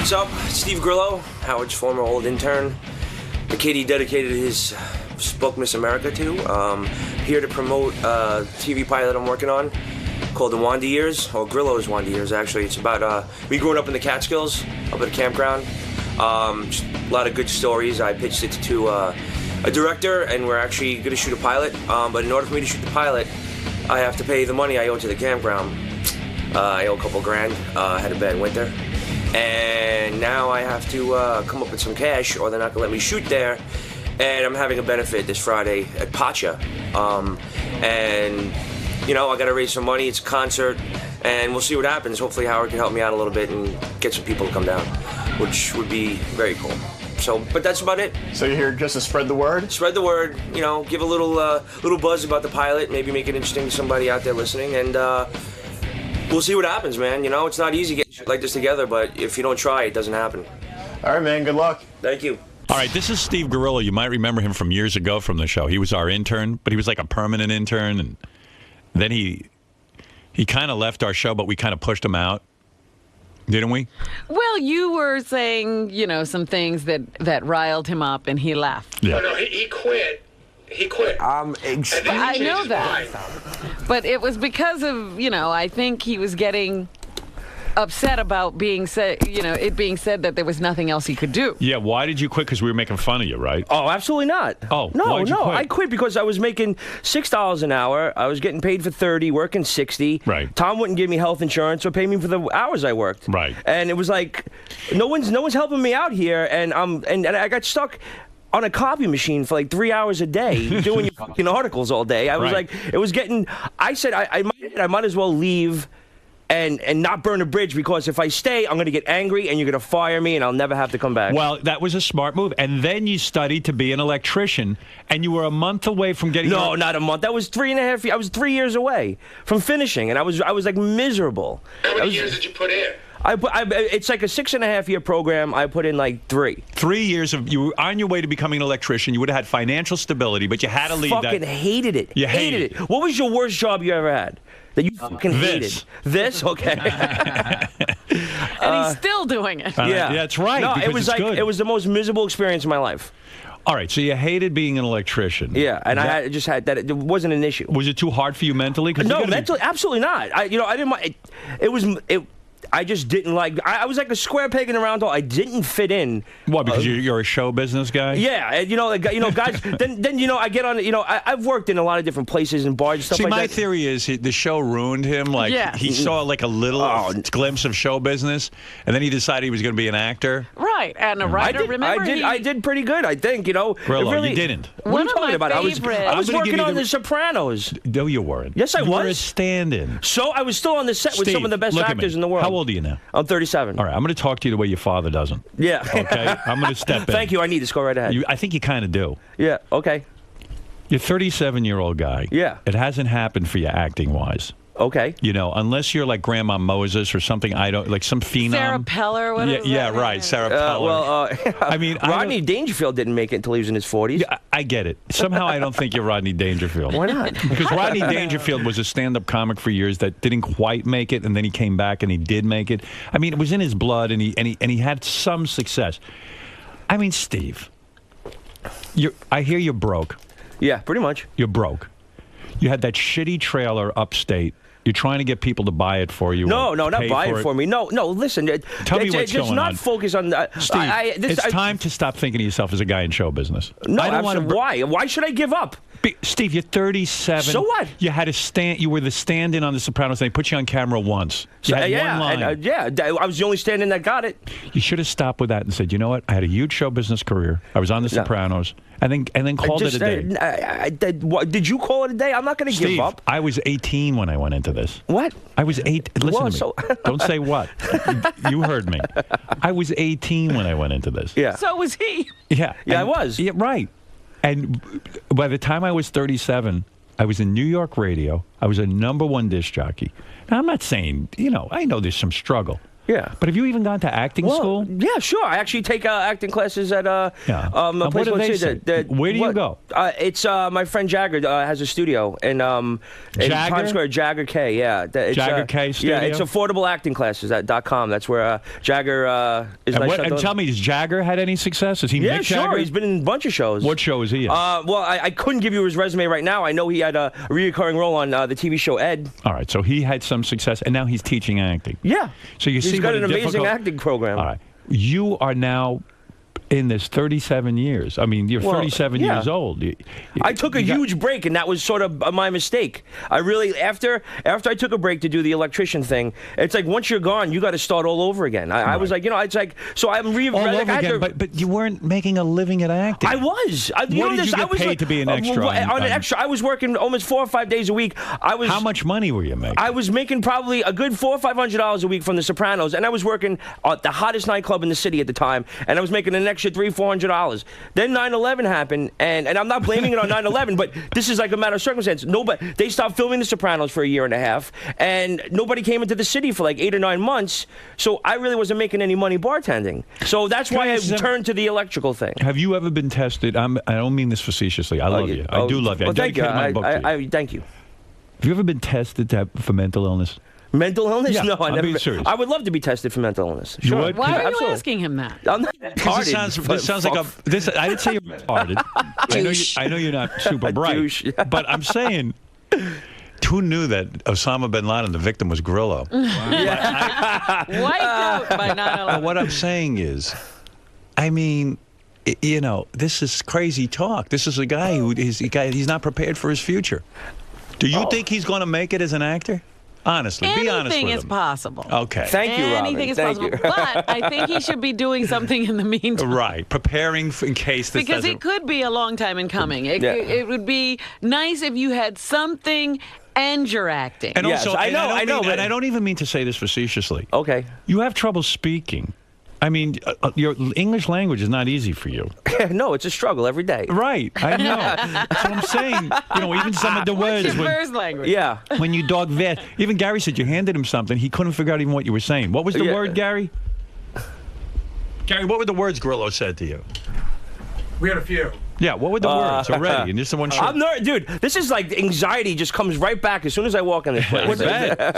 What's up? Steve Grillo, Howard's former old intern. The kid he dedicated his book Miss America to. Here to promote a TV pilot I'm working on called The Wanda Years, or Grillo's Wanda Years, actually. It's about me growing up in the Catskills, up at a campground. Just a lot of good stories. I pitched it to a director, and we're actually going to shoot a pilot. But in order for me to shoot the pilot, I have to pay the money I owe to the campground. I owe a couple grand. Had a bad winter. And now I have to come up with some cash, or they're not going to let me shoot there. And I'm having a benefit this Friday at Pacha. And, you know, I got to raise some money. It's a concert, and we'll see what happens. Hopefully Howard can help me out a little bit and get some people to come down, which would be very cool. So, but that's about it. So you're here just to spread the word? Spread the word, you know, give a little buzz about the pilot, maybe make it interesting to somebody out there listening, and we'll see what happens, man. You know, it's not easy getting shit like this together, but if you don't try, it doesn't happen. All right, man, good luck. Thank you. All right, this is Steve Grillo. You might remember him from years ago from the show. He was our intern, but he was like a permanent intern, and then he kind of left our show, but we kind of pushed him out. Didn't we? Well, you were saying, you know, some things that riled him up, and he left. Yeah. No, he quit. He quit. I know that. But it was because of, you know, I think he was getting upset about being said, you know, it being said that there was nothing else he could do. Yeah, why did you quit? Because we were making fun of you, right? Oh, absolutely not. Oh, no, why'd you quit? I quit because I was making $6 an hour. I was getting paid for 30, working 60. Right. Tom wouldn't give me health insurance or pay me for the hours I worked. Right. And it was like, no one's helping me out here, and I got stuck on a copy machine for like 3 hours a day doing your fucking articles all day. I was like, it was getting. I said I might as well leave. And not burn a bridge, because if I stay, I'm going to get angry and you're going to fire me and I'll never have to come back. Well, that was a smart move. And then you studied to be an electrician, and you were a month away from getting... No, not a month. That was 3.5 years. I was 3 years away from finishing, and I was like miserable. How many years did you put in? It's like a 6.5 year program. I put in like 3. 3 years of you were on your way to becoming an electrician. You would have had financial stability, but you had to leave that. Fucking hated it. You hated it. What was your worst job you ever had that you fucking hated? This? Okay. And he's still doing it. Yeah, that's right. No, because it was it's good. it was the most miserable experience of my life. All right, so you hated being an electrician. Yeah, and I just had that. It wasn't an issue. Was it too hard for you mentally? No, mentally, absolutely not. I didn't mind. I just didn't like. I was like a square peg in a round hole. I didn't fit in. Why? Because you're a show business guy. Yeah, and guys. then I get on. I've worked in a lot of different places and bars and stuff like that. See, my theory is the show ruined him. Like he saw like a little glimpse of show business, and then he decided he was going to be an actor. Right, and a writer. I did pretty good. I think. Grillo, really, you didn't. What are you talking about? I was working on The Sopranos. No, you weren't. Yes, I was. You were a stand-in. So I was still on the set with some of the best actors in the world. How old are you now? I'm 37. All right, I'm going to talk to you the way your father doesn't. Yeah. Okay? I'm going to step in. Thank you. I need this. Go right ahead. I think you kind of do. Yeah. Okay. You're a 37-year-old guy. Yeah. It hasn't happened for you acting-wise. Okay. You know, unless you're like Grandma Moses or something, like some phenom. Sarah Peller, what is that? Yeah, right, Sarah Peller. I mean, Rodney Dangerfield didn't make it until he was in his 40s. Yeah, I get it. Somehow I don't think you're Rodney Dangerfield. Why not? Because Rodney Dangerfield was a stand-up comic for years that didn't quite make it, and then he came back and he did make it. I mean, it was in his blood, and he had some success. I mean, Steve, I hear you're broke. Yeah, pretty much. You're broke. You had that shitty trailer upstate. You're trying to get people to buy it for you. No, not buy it for me. No, listen. Tell me what's going on. Not focus on that. Steve, it's time to stop thinking of yourself as a guy in show business. No, I don't want to. Why? Why should I give up? Steve, you're 37. So what? You had a stand. You were the stand-in on The Sopranos. And they put you on camera once. You had one line. I was the only stand-in that got it. You should have stopped with that and said, you know what? I had a huge show business career. I was on The Sopranos. And then called it a day. Did you call it a day? I'm not going to give up. I was 18 when I went into this. What? I was 8. Listen to me. Don't say what. You heard me. I was 18 when I went into this. Yeah. So was he. Yeah. Yeah, I was. Yeah, right. And by the time I was 37, I was in New York radio. I was a #1 disc jockey. Now, I'm not saying, I know there's some struggle. Yeah. But have you even gone to acting school? Yeah, sure. I actually take acting classes at a place And what do called they Sizzle. say? Where do you go? It's my friend Jagger has a studio in Times Square. Jagger K. Yeah. Jagger K studio? Yeah, it's affordableactingclasses.com. That's where Jagger is. And tell me, has Jagger had any success? Is he Yeah, Mick sure. Jagger? He's been in a bunch of shows. What show is he in? Well, I couldn't give you his resume right now. I know he had a recurring role on the TV show Ed. All right, so he had some success, and now he's teaching acting. Yeah. So you see he's got what an amazing acting program. All right. You are now in this 37 years. I mean, you're 37 years old. I took a huge break, and that was sort of my mistake. I really, after I took a break to do the electrician thing, it's like once you're gone, you got to start all over again. I was like, it's like, so I'm all over again, but you weren't making a living at acting. I was. What did you get paid to be an extra? On an extra, I was working almost 4 or 5 days a week. How much money were you making? I was making probably a good $400 or $500 a week from The Sopranos, and I was working at the hottest nightclub in the city at the time, and I was making an extra $300-400. Then 9/11 happened, and I'm not blaming it on 9/11, but this is like a matter of circumstance. They stopped filming The Sopranos for a year and a half, and nobody came into the city for like 8 or 9 months. So I really wasn't making any money bartending. So that's why I turned to the electrical thing. Have you ever been tested? I don't mean this facetiously. I love you. I do love you. Well, thank you. Thank you. Have you ever been tested for mental illness? Mental illness? Yeah, No, I'm being serious. I would love to be tested for mental illness. You Sure. would? Why are you Absolutely. asking him that? I'm not Because this sounds like this. I didn't say you're retarded. I know you're not super bright, but I'm saying, who knew that Osama bin Laden, the victim, was Grillo? Wiped out by 9/11. What I'm saying is, I mean, this is crazy talk. This is a guy he's not prepared for his future. Do you think he's going to make it as an actor? Honestly, be honest with him. Anything is possible. Okay. Thank you, Robin. Anything is Thank possible. you. But I think he should be doing something in the meantime. Right. Preparing in case this Because doesn't... it could be a long time in coming. It would be nice if you had something and you're acting. And Yes, also, I know, and I don't even mean to say this facetiously. Okay. You have trouble speaking. I mean, your English language is not easy for you. No, it's a struggle every day. Right, I know. That's what I'm saying. Even some of the words. What's your first language? Yeah. When you dog vet. Even Gary said you handed him something. He couldn't figure out even what you were saying. What was the word, Gary? Gary, what were the words Grillo said to you? We had a few. Yeah, what were the words already? And just the one short. I'm not, dude. This is like anxiety just comes right back as soon as I walk in this place.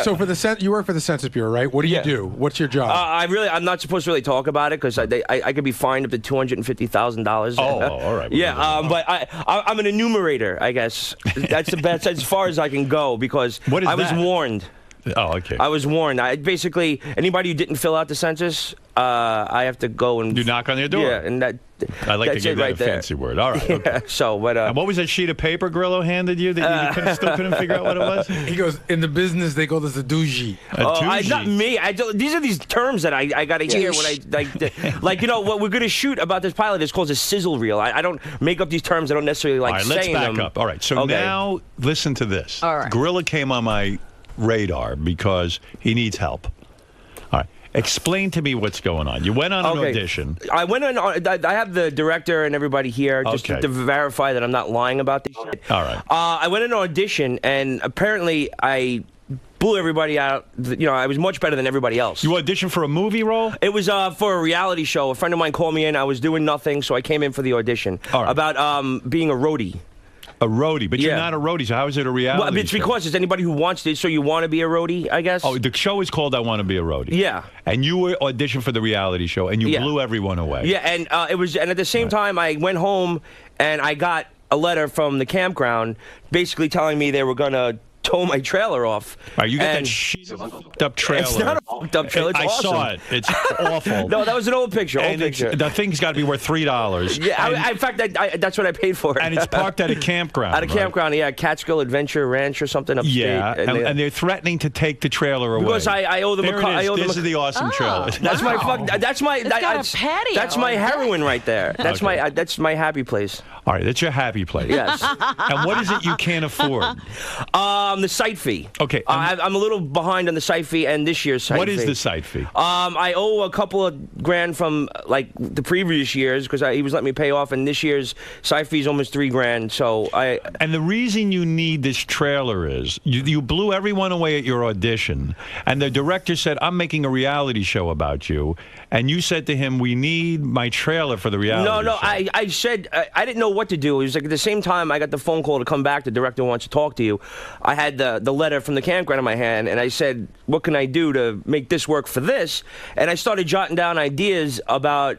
So you work for the Census Bureau, right? What do you do? What's your job? I'm not supposed to really talk about it because I could be fined up to $250,000. Oh, all right. Yeah, but I'm an enumerator, I guess. That's the best as far as I can go because I was warned. Oh, okay. I was warned. Basically, anybody who didn't fill out the census, I have to go and... You knock on their door. Yeah, and I like to that's give it that right a there. fancy word. All right. Okay. Yeah, so, but... and what was that sheet of paper Grillo handed you that you still couldn't figure out what it was? He goes, in the business, they call this a dougie. Not me. These are these terms that I got to hear when I... Like, what we're going to shoot about this pilot is called a sizzle reel. I don't make up these terms. I don't necessarily like saying them. All right, let's back up. All right, so now listen to this. All right. Gorilla came on my radar because he needs help. All right. Explain to me what's going on. You went on an audition. I went on. I have the director and everybody here just to verify that I'm not lying about this shit. All right. I went on an audition, and apparently I blew everybody out. I was much better than everybody else. You auditioned for a movie role? It was for a reality show. A friend of mine called me in. I was doing nothing, so I came in for the audition. All right. About being a roadie. A roadie, but you're not a roadie, so how is it a reality Well, it's show? because it's anybody who wants it, so you want to be a roadie, I guess. Oh, the show is called I Want to Be a Roadie. Yeah. And you were auditioned for the reality show, and you blew everyone away. Yeah, and and at the same time, I went home, and I got a letter from the campground basically telling me they were going to tow my trailer off. All right, you get that fucked up trailer. It's not a fucked up trailer. It's awesome. I saw it. It's awful. No, that was an old picture. The thing's got to be worth $3. Yeah, in fact, that's what I paid for it. And it's parked at a campground. At a campground, yeah, Catskill Adventure Ranch or something upstate. Yeah, and they're threatening to take the trailer away. Because I owe them there a car. This is the awesome trailer. That's my It's got a patio. That's my heroin right there. That's my happy place. All right, that's your happy place. Yes. And what is it you can't afford? The site fee. Okay. I'm a little behind on the site fee and this year's site fee. What is the site fee? I owe a couple of grand from like the previous years because he was letting me pay off, and this year's site fee is almost $3,000. So And the reason you need this trailer is you blew everyone away at your audition, and the director said, "I'm making a reality show about you," and you said to him, "We need my trailer for the reality show." No, I said I didn't know what to do. It was like at the same time I got the phone call to come back. The director wants to talk to you. I had the letter from the campground in my hand, and I said, "What can I do to make this work for this?" And I started jotting down ideas about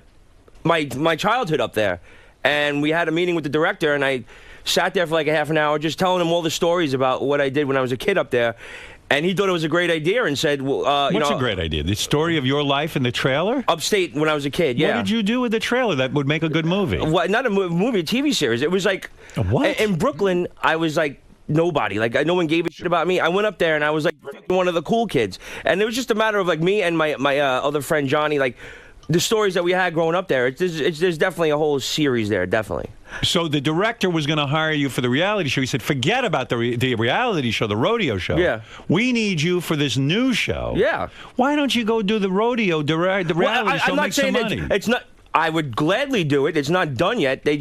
my childhood up there. And we had a meeting with the director, and I sat there for like a half an hour just telling him all the stories about what I did when I was a kid up there. And he thought it was a great idea and said, well, What's a great idea? The story of your life in the trailer? Upstate when I was a kid, yeah. What did you do with the trailer that would make a good movie? What, not a movie, a TV series. It was like... What? In Brooklyn, I was like... Nobody. Like, no one gave a shit about me. I went up there, and I was like one of the cool kids. And it was just a matter of like me and my other friend Johnny, like... The stories that we had growing up there, there's definitely a whole series there, definitely. So the director was going to hire you for the reality show. He said, forget about the reality show, the rodeo show. Yeah. We need you for this new show. Yeah. Why don't you go do the rodeo, the reality show, I'm not make some saying money? It's not... I would gladly do it. It's not done yet. They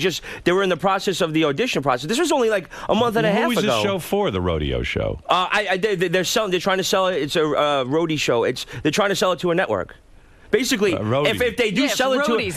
were in the process of the audition process. This was only like a month and a half ago. Who is this show for, the rodeo show? They're trying to sell it. It's a roadie show. They're trying to sell it to a network. Basically, if they do sell it to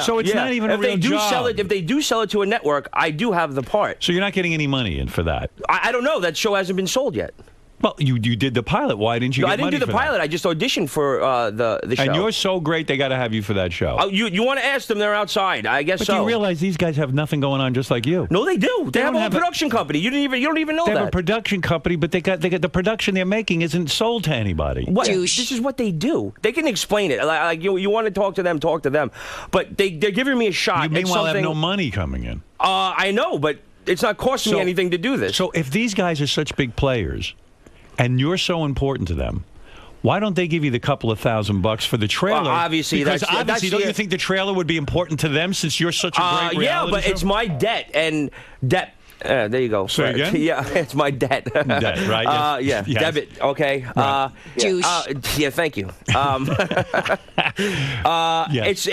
so it's not even a real job. If they do sell it to a network, I do have the part. So you're not getting any money in for that? I don't know. That show hasn't been sold yet. Well, you did the pilot. Why didn't you get money for that? I didn't do the pilot. I just auditioned for the show. And you're so great, they got to have you for that show. You want to ask them? They're outside. I guess so. But you realize these guys have nothing going on just like you. No, they do. They have a whole production company. You don't even know that. They have a production company, but they got the production they're making isn't sold to anybody. This is what they do. They can explain it. Like you want to talk to them, talk to them. But they're giving me a shot. You meanwhile have no money coming in. I know, but it's not costing me anything to do this. So if these guys are such big players, and you're so important to them, why don't they give you the couple of $1,000 for the trailer? Well, obviously, because don't you think the trailer would be important to them since you're such a great reality yeah, but show? It's my debt and debt. There you go. Say again? Yeah, it's my debt. Debt, right? Yes. Yes. Debit. Okay. Right. Yeah, thank you.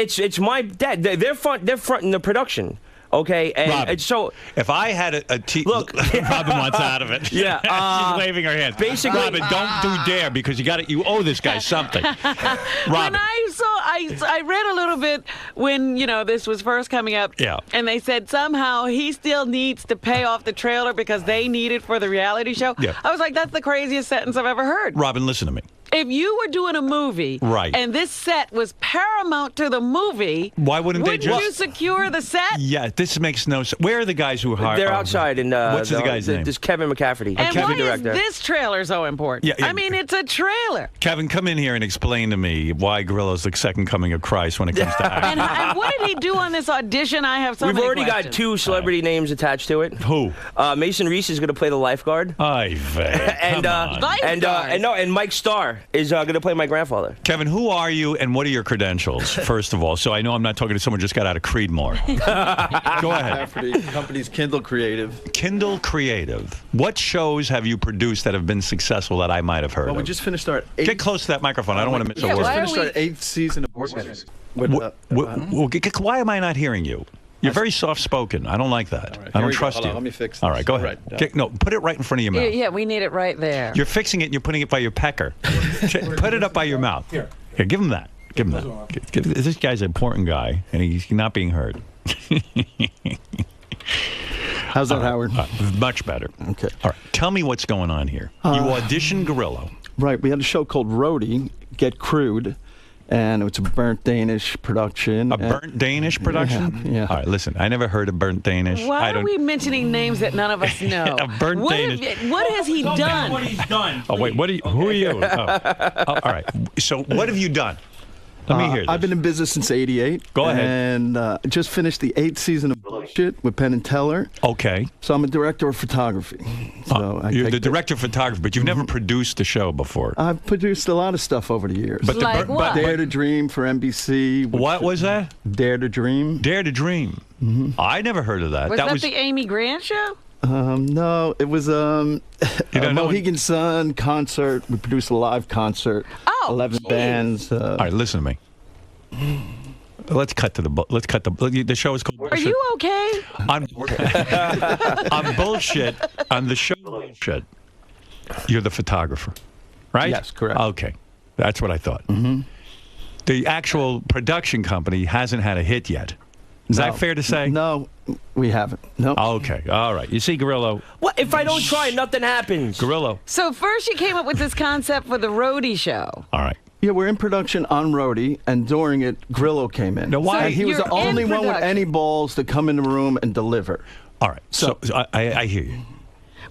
It's my debt. They're fronting the production. Okay, and Robin, so if I had a look, Robin wants out of it. Yeah, she's waving her hands. Basically, Robin, don't do dare because you owe this guy something. Robin, when I read a little bit when this was first coming up. Yeah. And they said somehow he still needs to pay off the trailer because they need it for the reality show. Yeah. I was like, that's the craziest sentence I've ever heard. Robin, listen to me. If you were doing a movie, right, and this set was paramount to the movie, why wouldn't you secure the set? Yeah, this makes no sense. Where are the guys who hired? They're outside in. What's the guy's name? This Kevin McCafferty. And why is this trailer so important? Yeah, I mean, it's a trailer. Kevin, come in here and explain to me why Grillo's the second coming of Christ when it comes to acting. and what did he do on this audition? I have so We've many already questions. got 2 celebrity names attached to it. Who? Mason Reese is going to play the lifeguard. And Mike Starr is going to play my grandfather. Kevin, who are you and what are your credentials, first of all? So I know I'm not talking to someone who just got out of Creedmoor. Go ahead. The company's Kindle Creative. Kindle Creative. What shows have you produced that have been successful that I might have heard Well, we of? just finished our 8th... Get close to that microphone. I don't want to miss a word. We just finished our 8th season of Boys. Why am I not hearing you? You're very soft-spoken. I don't like that. Right, I don't here we go. trust Hold you. on, let me fix this. All right, go ahead. No, put it right in front of your mouth. Yeah, we need it right there. You're fixing it and you're putting it by your pecker. Put it up by your mouth. Here, give him that. Give him that. This guy's an important guy, and he's not being heard. How's that, Howard? Much better. Okay. All right. Tell me what's going on here. You auditioned Grillo. Right. We had a show called Roadie, Get Crude, and it's a burnt Danish production. A burnt Danish production? Yeah. All right, listen, I never heard of burnt Danish. Why are we mentioning names that none of us know? A burnt Danish. What has he done? What he's done. Oh, wait, who are you? All right. So what have you done? Let me hear this. I've been in business since '88. Go ahead. And just finished the 8th season of Bullshit with Penn and Teller. Okay. So I'm a director of photography. So you're the director of photography, but you've never produced a show before. I've produced a lot of stuff over the years. But like what? Dare to Dream for NBC. What was that? Dare to Dream. Dare to Dream. I never heard of that. Was that the Amy Grant show? No, it was a know Mohegan Sun concert. We produced a live concert. 11 bands. All right, listen to me. Let's cut to the show is called. Are you okay? On bullshit on the show. Bullshit. You're the photographer, right? Yes, correct. Okay, that's what I thought. Mm-hmm. The actual production company hasn't had a hit yet. Is that fair to say? No, we haven't. No. Okay, all right. You see, Grillo. What if I don't try? Nothing happens. Grillo. So first you came up with this concept for the roadie show. All right. Yeah, we're in production on Roadie, and during it, Grillo came in. Now, why? And he was the only one with any balls to come in the room and deliver. All right. So I hear you.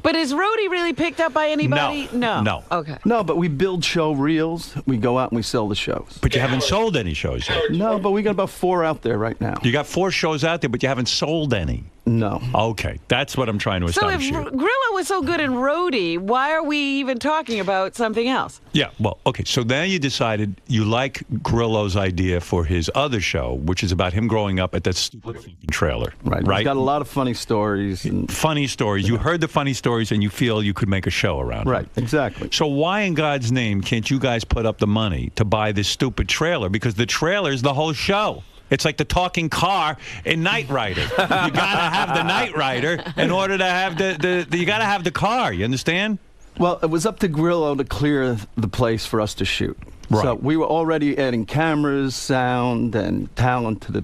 But is roadie really picked up by anybody? No. Okay. No, but we build show reels. We go out and we sell the shows. But you haven't sold any shows yet. No, but we got about 4 out there right now. You got 4 shows out there, but you haven't sold any. No. Okay, that's what I'm trying to So if establish here. Grillo was so good in roadie, why are we even talking about something else? Yeah, well, okay, so then you decided you like Grillo's idea for his other show, which is about him growing up at that stupid trailer. Right. He's got a lot of funny stories. Funny stories. You heard the funny stories and you feel you could make a show around Right, them. exactly. So why in God's name can't you guys put up the money to buy this stupid trailer? Because the trailer is the whole show. It's like the talking car in Knight Rider. You gotta have the Knight Rider in order to have you gotta have the car. You understand? Well, it was up to Grillo to clear the place for us to shoot. Right. So we were already adding cameras, sound, and talent to the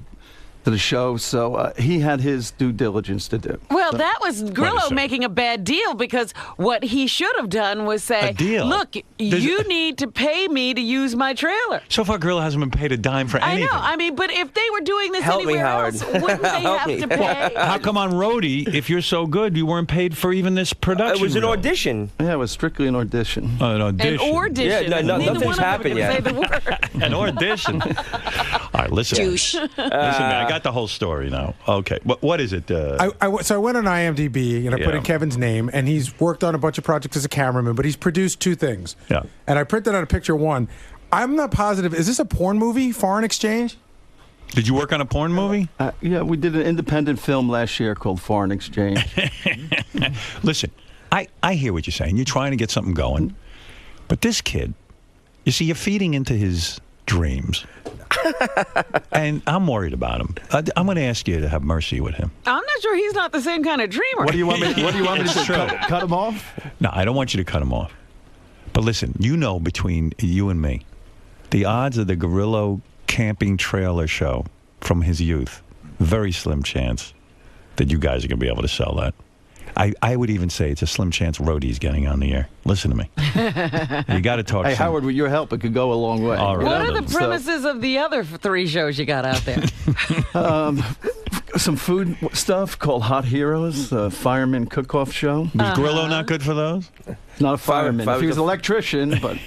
show. So he had his due diligence to do. Well, So- that was Grillo making a bad deal because what he should have done was say, A deal? look, you need to pay me to use my trailer. So far, Grillo hasn't been paid a dime for anything. I know. I mean, but if they were doing this Help me, anywhere Howard. else, wouldn't they Help have me. to pay? How come on Roadie, if you're so good, you weren't paid for even this production? It was an reel? audition. Yeah, it was strictly an audition. An audition. An audition. Yeah, Neither nothing's one of them happened can yet. say the word. An audition. All right, listen. Douche. Listen, man, I got the whole story now. Okay, what is it? So I went on IMDb and I put in Kevin's name, and he's worked on a bunch of projects as a cameraman, but he's produced 2 things. Yeah. And I printed out a picture of one. I'm not positive. Is this a porn movie? Foreign Exchange? Did you work on a porn movie? Yeah, we did an independent film last year called Foreign Exchange. Listen, I hear what you're saying. You're trying to get something going. But this kid, you see, you're feeding into his dreams. And I'm worried about him. I'm going to ask you to have mercy with him. I'm not sure he's not the same kind of dreamer. What do you want me to It's do? true. Cut him off? No, I don't want you to cut him off. But listen, you know, between you and me, the odds of the Grillo camping trailer show from his youth, very slim chance that you guys are going to be able to sell that. I would even say it's a slim chance Roadie's getting on the air. Listen to me. You got to talk. Hey, Howard, with your help, it could go a long way. All right. What are the premises of the other 3 shows you got out there? Some food stuff called Hot Heroes, a fireman cook-off show. Was Grillo not good for those? Not a fireman. If he was an electrician, but...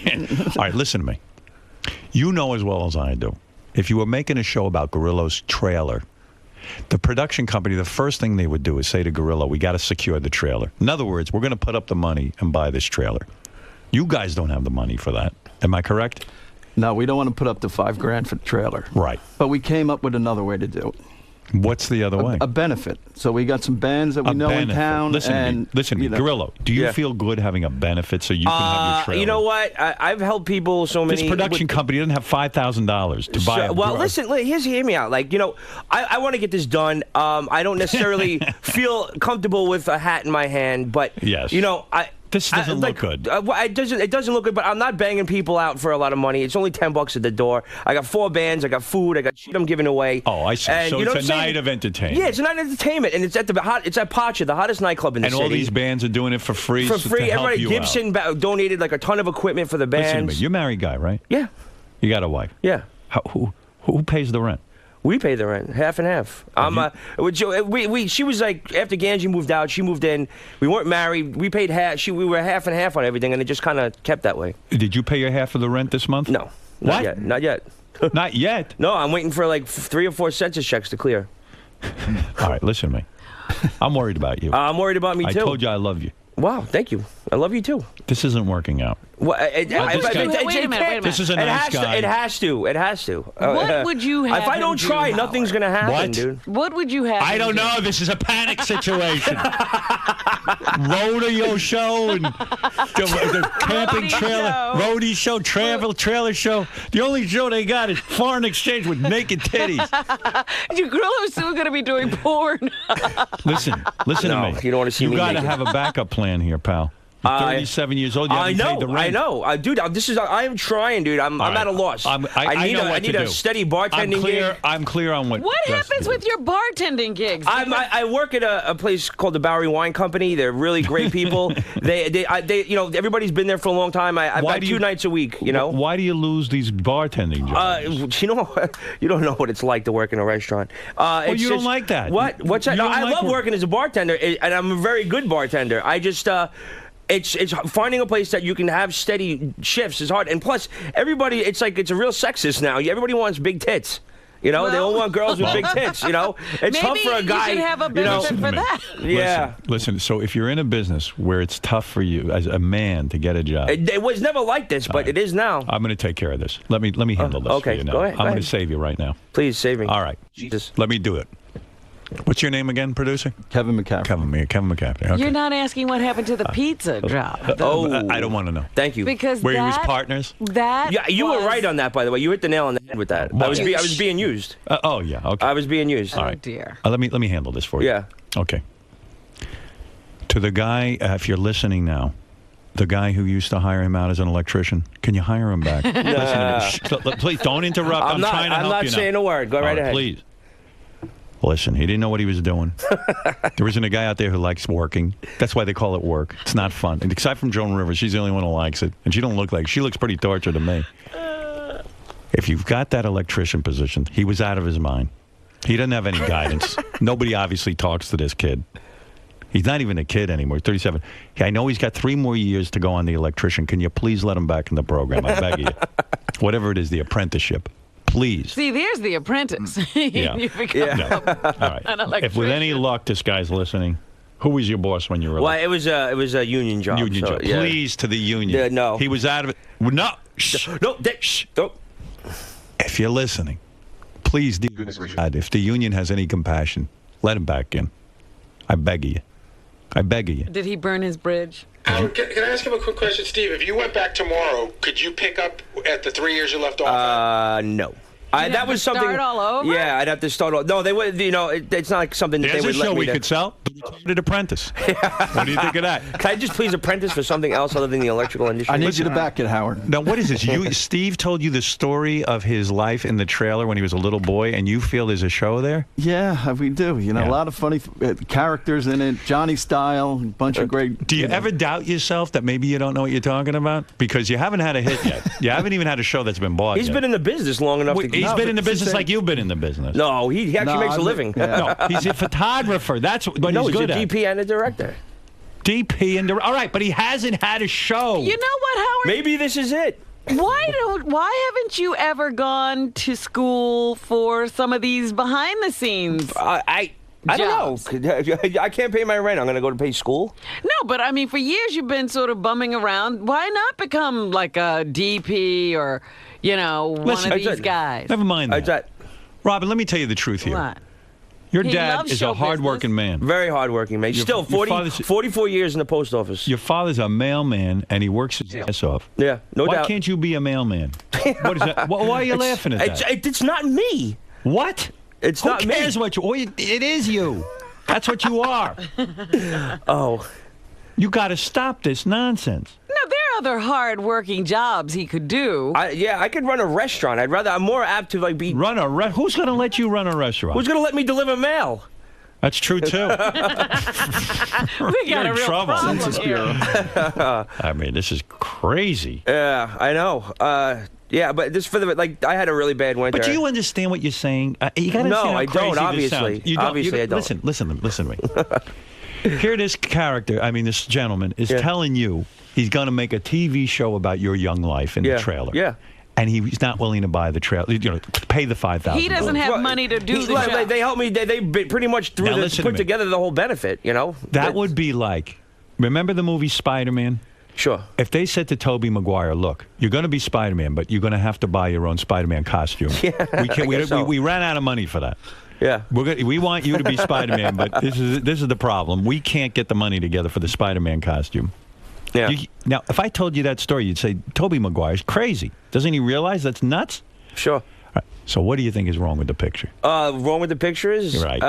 All right, listen to me. You know as well as I do, if you were making a show about Grillo's trailer, the production company, the first thing they would do is say to Grillo, we got to secure the trailer. In other words, we're going to put up the money and buy this trailer. You guys don't have the money for that. Am I correct? No, we don't want to put up the $5,000 for the trailer. Right. But we came up with another way to do it. What's the other way? A benefit. So we got some bands that we know in town. Listen to me. Grillo, do you feel good having a benefit so you can have your trailer? You know what? I've helped people so many. This production company doesn't have $5,000 to buy. Well, listen, hear me out. Like, you know, I want to get this done. I don't necessarily feel comfortable with a hat in my hand, but yes, you know, this doesn't look good. It doesn't look good, but I'm not banging people out for a lot of money. It's only $10 at the door. I got 4 bands. I got food. I got shit I'm giving away. Oh, I see. And, so you know it's a night of entertainment. Yeah, it's a night of entertainment, and it's at Pacha, the hottest nightclub in the city. city. And all these bands are doing it for free. For free. To help Everybody, you Gibson donated like a ton of equipment for the bands. Listen to me. You're a married guy, right? Yeah. You got a wife? Yeah. Who pays the rent? We pay the rent, half and half. She was like, after Ganji moved out, she moved in. We weren't married. We paid half. We were half and half on everything, and it just kind of kept that way. Did you pay your half of the rent this month? No. What? Not yet. Not yet? No, I'm waiting for like 3 or 4 census checks to clear. All right, listen to me. I'm worried about you. I'm worried about me, too. I told you I love you. Wow, thank you. I love you, too. This isn't working out. Well, wait a minute. This is a nice guy. It has to. What would you have If I don't him try, do, nothing's going to happen, What? dude. What would you have I him don't do? know. This is a panic situation. rodeo show and the camping trailer, roadie show, trailer show. The only show they got is foreign exchange with naked titties. Grillo's soon going to be doing porn. Listen to me. You don't want to see me You got to naked. have a backup plan here, pal. You're 37 years old. You haven't paid the rent. I know, dude. I am trying, dude. I'm at a loss. I know what I need to a do. steady bartending gig. I'm clear on what. What happens with your bartending gigs? I work at a place called the Bowery Wine Company. They're really great people. they everybody's been there for a long time. I've got 2 nights a week. Why do you lose these bartending jobs? You don't know what it's like to work in a restaurant. Well, you don't like that. What? What's that? No, I love working as a bartender, and I'm a very good bartender. I just. It's finding a place that you can have steady shifts is hard, and plus everybody, it's a real sexist now. Everybody wants big tits. They all want girls with big tits. It's tough for a guy. Maybe you should have a benefit for that. Yeah. Listen. So if you're in a business where it's tough for you as a man to get a job, it was never like this, but it is now. I'm going to take care of this. Let me handle this for you now. Go ahead. I'm going to save you right now. Please save me. All right. Jesus. Let me do it. What's your name again, producer? Kevin McCaffrey. Kevin McCaffrey. Okay. You're not asking what happened to the pizza job. I don't want to know. Thank you. Because where he was partners. Yeah, you were right on that, by the way. You hit the nail on the head with that. I was being used. Oh yeah. Okay. I was being used. All right. Dear. Let me handle this for you. Yeah. Okay. To the guy, if you're listening now, the guy who used to hire him out as an electrician, can you hire him back? Listen to me. Please don't interrupt. I'm trying to help you now. I'm not saying a word. Go right ahead. Please. Listen, he didn't know what he was doing. There isn't a guy out there who likes working. That's why they call it work. It's not fun. And aside from Joan Rivers, she's the only one who likes it. And she looks pretty tortured to me. If you've got that electrician position, he was out of his mind. He doesn't have any guidance. Nobody obviously talks to this kid. He's not even a kid anymore. He's 37. I know he's got 3 more years to go on the electrician. Can you please let him back in the program? I beg you. Whatever it is, the apprenticeship. Please. See, there's the apprentice. Yeah. You become All right. an electrician. If with any luck this guy's listening, who was your boss when you were? Well, it was a union job. Union job. Yeah. Please to the union. Yeah, no. He was out of it. No. Shh. No. Shh. No. If you're listening, please, God, if the union has any compassion, let him back in. I beg of you. I beg of you. Did he burn his bridge? Can I ask him a quick question, Steve? If you went back tomorrow, could you pick up at the 3 years you left off? No. You'd have to start all over? Yeah, I'd have to start all. No, they would. It's not like something that There's they would a let show me we to. could sell. The Retarded Apprentice. What do you think of that? Can I just please apprentice for something else other than the electrical industry? I need you to back it, Howard. Now, what is this? Steve told you the story of his life in the trailer when he was a little boy, and you feel there's a show there? Yeah, we do. A lot of funny characters in it. Johnny Style, a bunch of great. Do you ever doubt yourself that maybe you don't know what you're talking about? Because you haven't had a hit yet. You haven't even had a show that's been bought He's yet. been in the business long enough to. He's been in the business like you've been in the business. No, he actually makes a living. No, he's a photographer. That's what he's good at. He's a DP and a director. DP and all right, but he hasn't had a show. You know what, Howard? Maybe this is it. Why haven't you ever gone to school for some of these behind the scenes? I don't know. I can't pay my rent. I'm going to go to pay school. No, but I mean, for years you've been sort of bumming around. Why not become like a DP or, one of these guys? Never mind that. Robin, let me tell you the truth here. What? Your He dad loves is show a hardworking man. Very hardworking man. Still 44 years in the post office. Your father's a mailman, and he works his ass off. Yeah, no doubt. Why can't you be a mailman? What is that? Why are you laughing at that? It's not me. What? It's not me. Who cares what you... it is you. That's what you are. Oh. You got to stop this nonsense. No, there are other hard-working jobs he could do. I could run a restaurant. I'm more apt to be... Who's going to let you run a restaurant? Who's going to let me deliver mail? That's true, too. We got You're a in real trouble. problem here. I mean, this is crazy. Yeah, I know. Yeah, but this I had a really bad winter. But do you understand what you're saying? You got to No, understand how I crazy don't, this obviously. sounds. You don't. Obviously, I don't. Listen to me. Here this this gentleman is telling you he's going to make a TV show about your young life in the trailer. Yeah. And he's not willing to buy the trailer, pay the $5,000. He doesn't have money to do the show. They helped me. They pretty much put together the whole benefit, That would be like, remember the movie Spider-Man? Sure. If they said to Tobey Maguire, look, you're going to be Spider-Man, but you're going to have to buy your own Spider-Man costume. Yeah, we ran out of money for that. Yeah. We want you to be Spider-Man, but this is the problem. We can't get the money together for the Spider-Man costume. Yeah. Now, if I told you that story, you'd say, Tobey Maguire's crazy. Doesn't he realize that's nuts? Sure. Right. So what do you think is wrong with the picture? Wrong with the picture is? Right.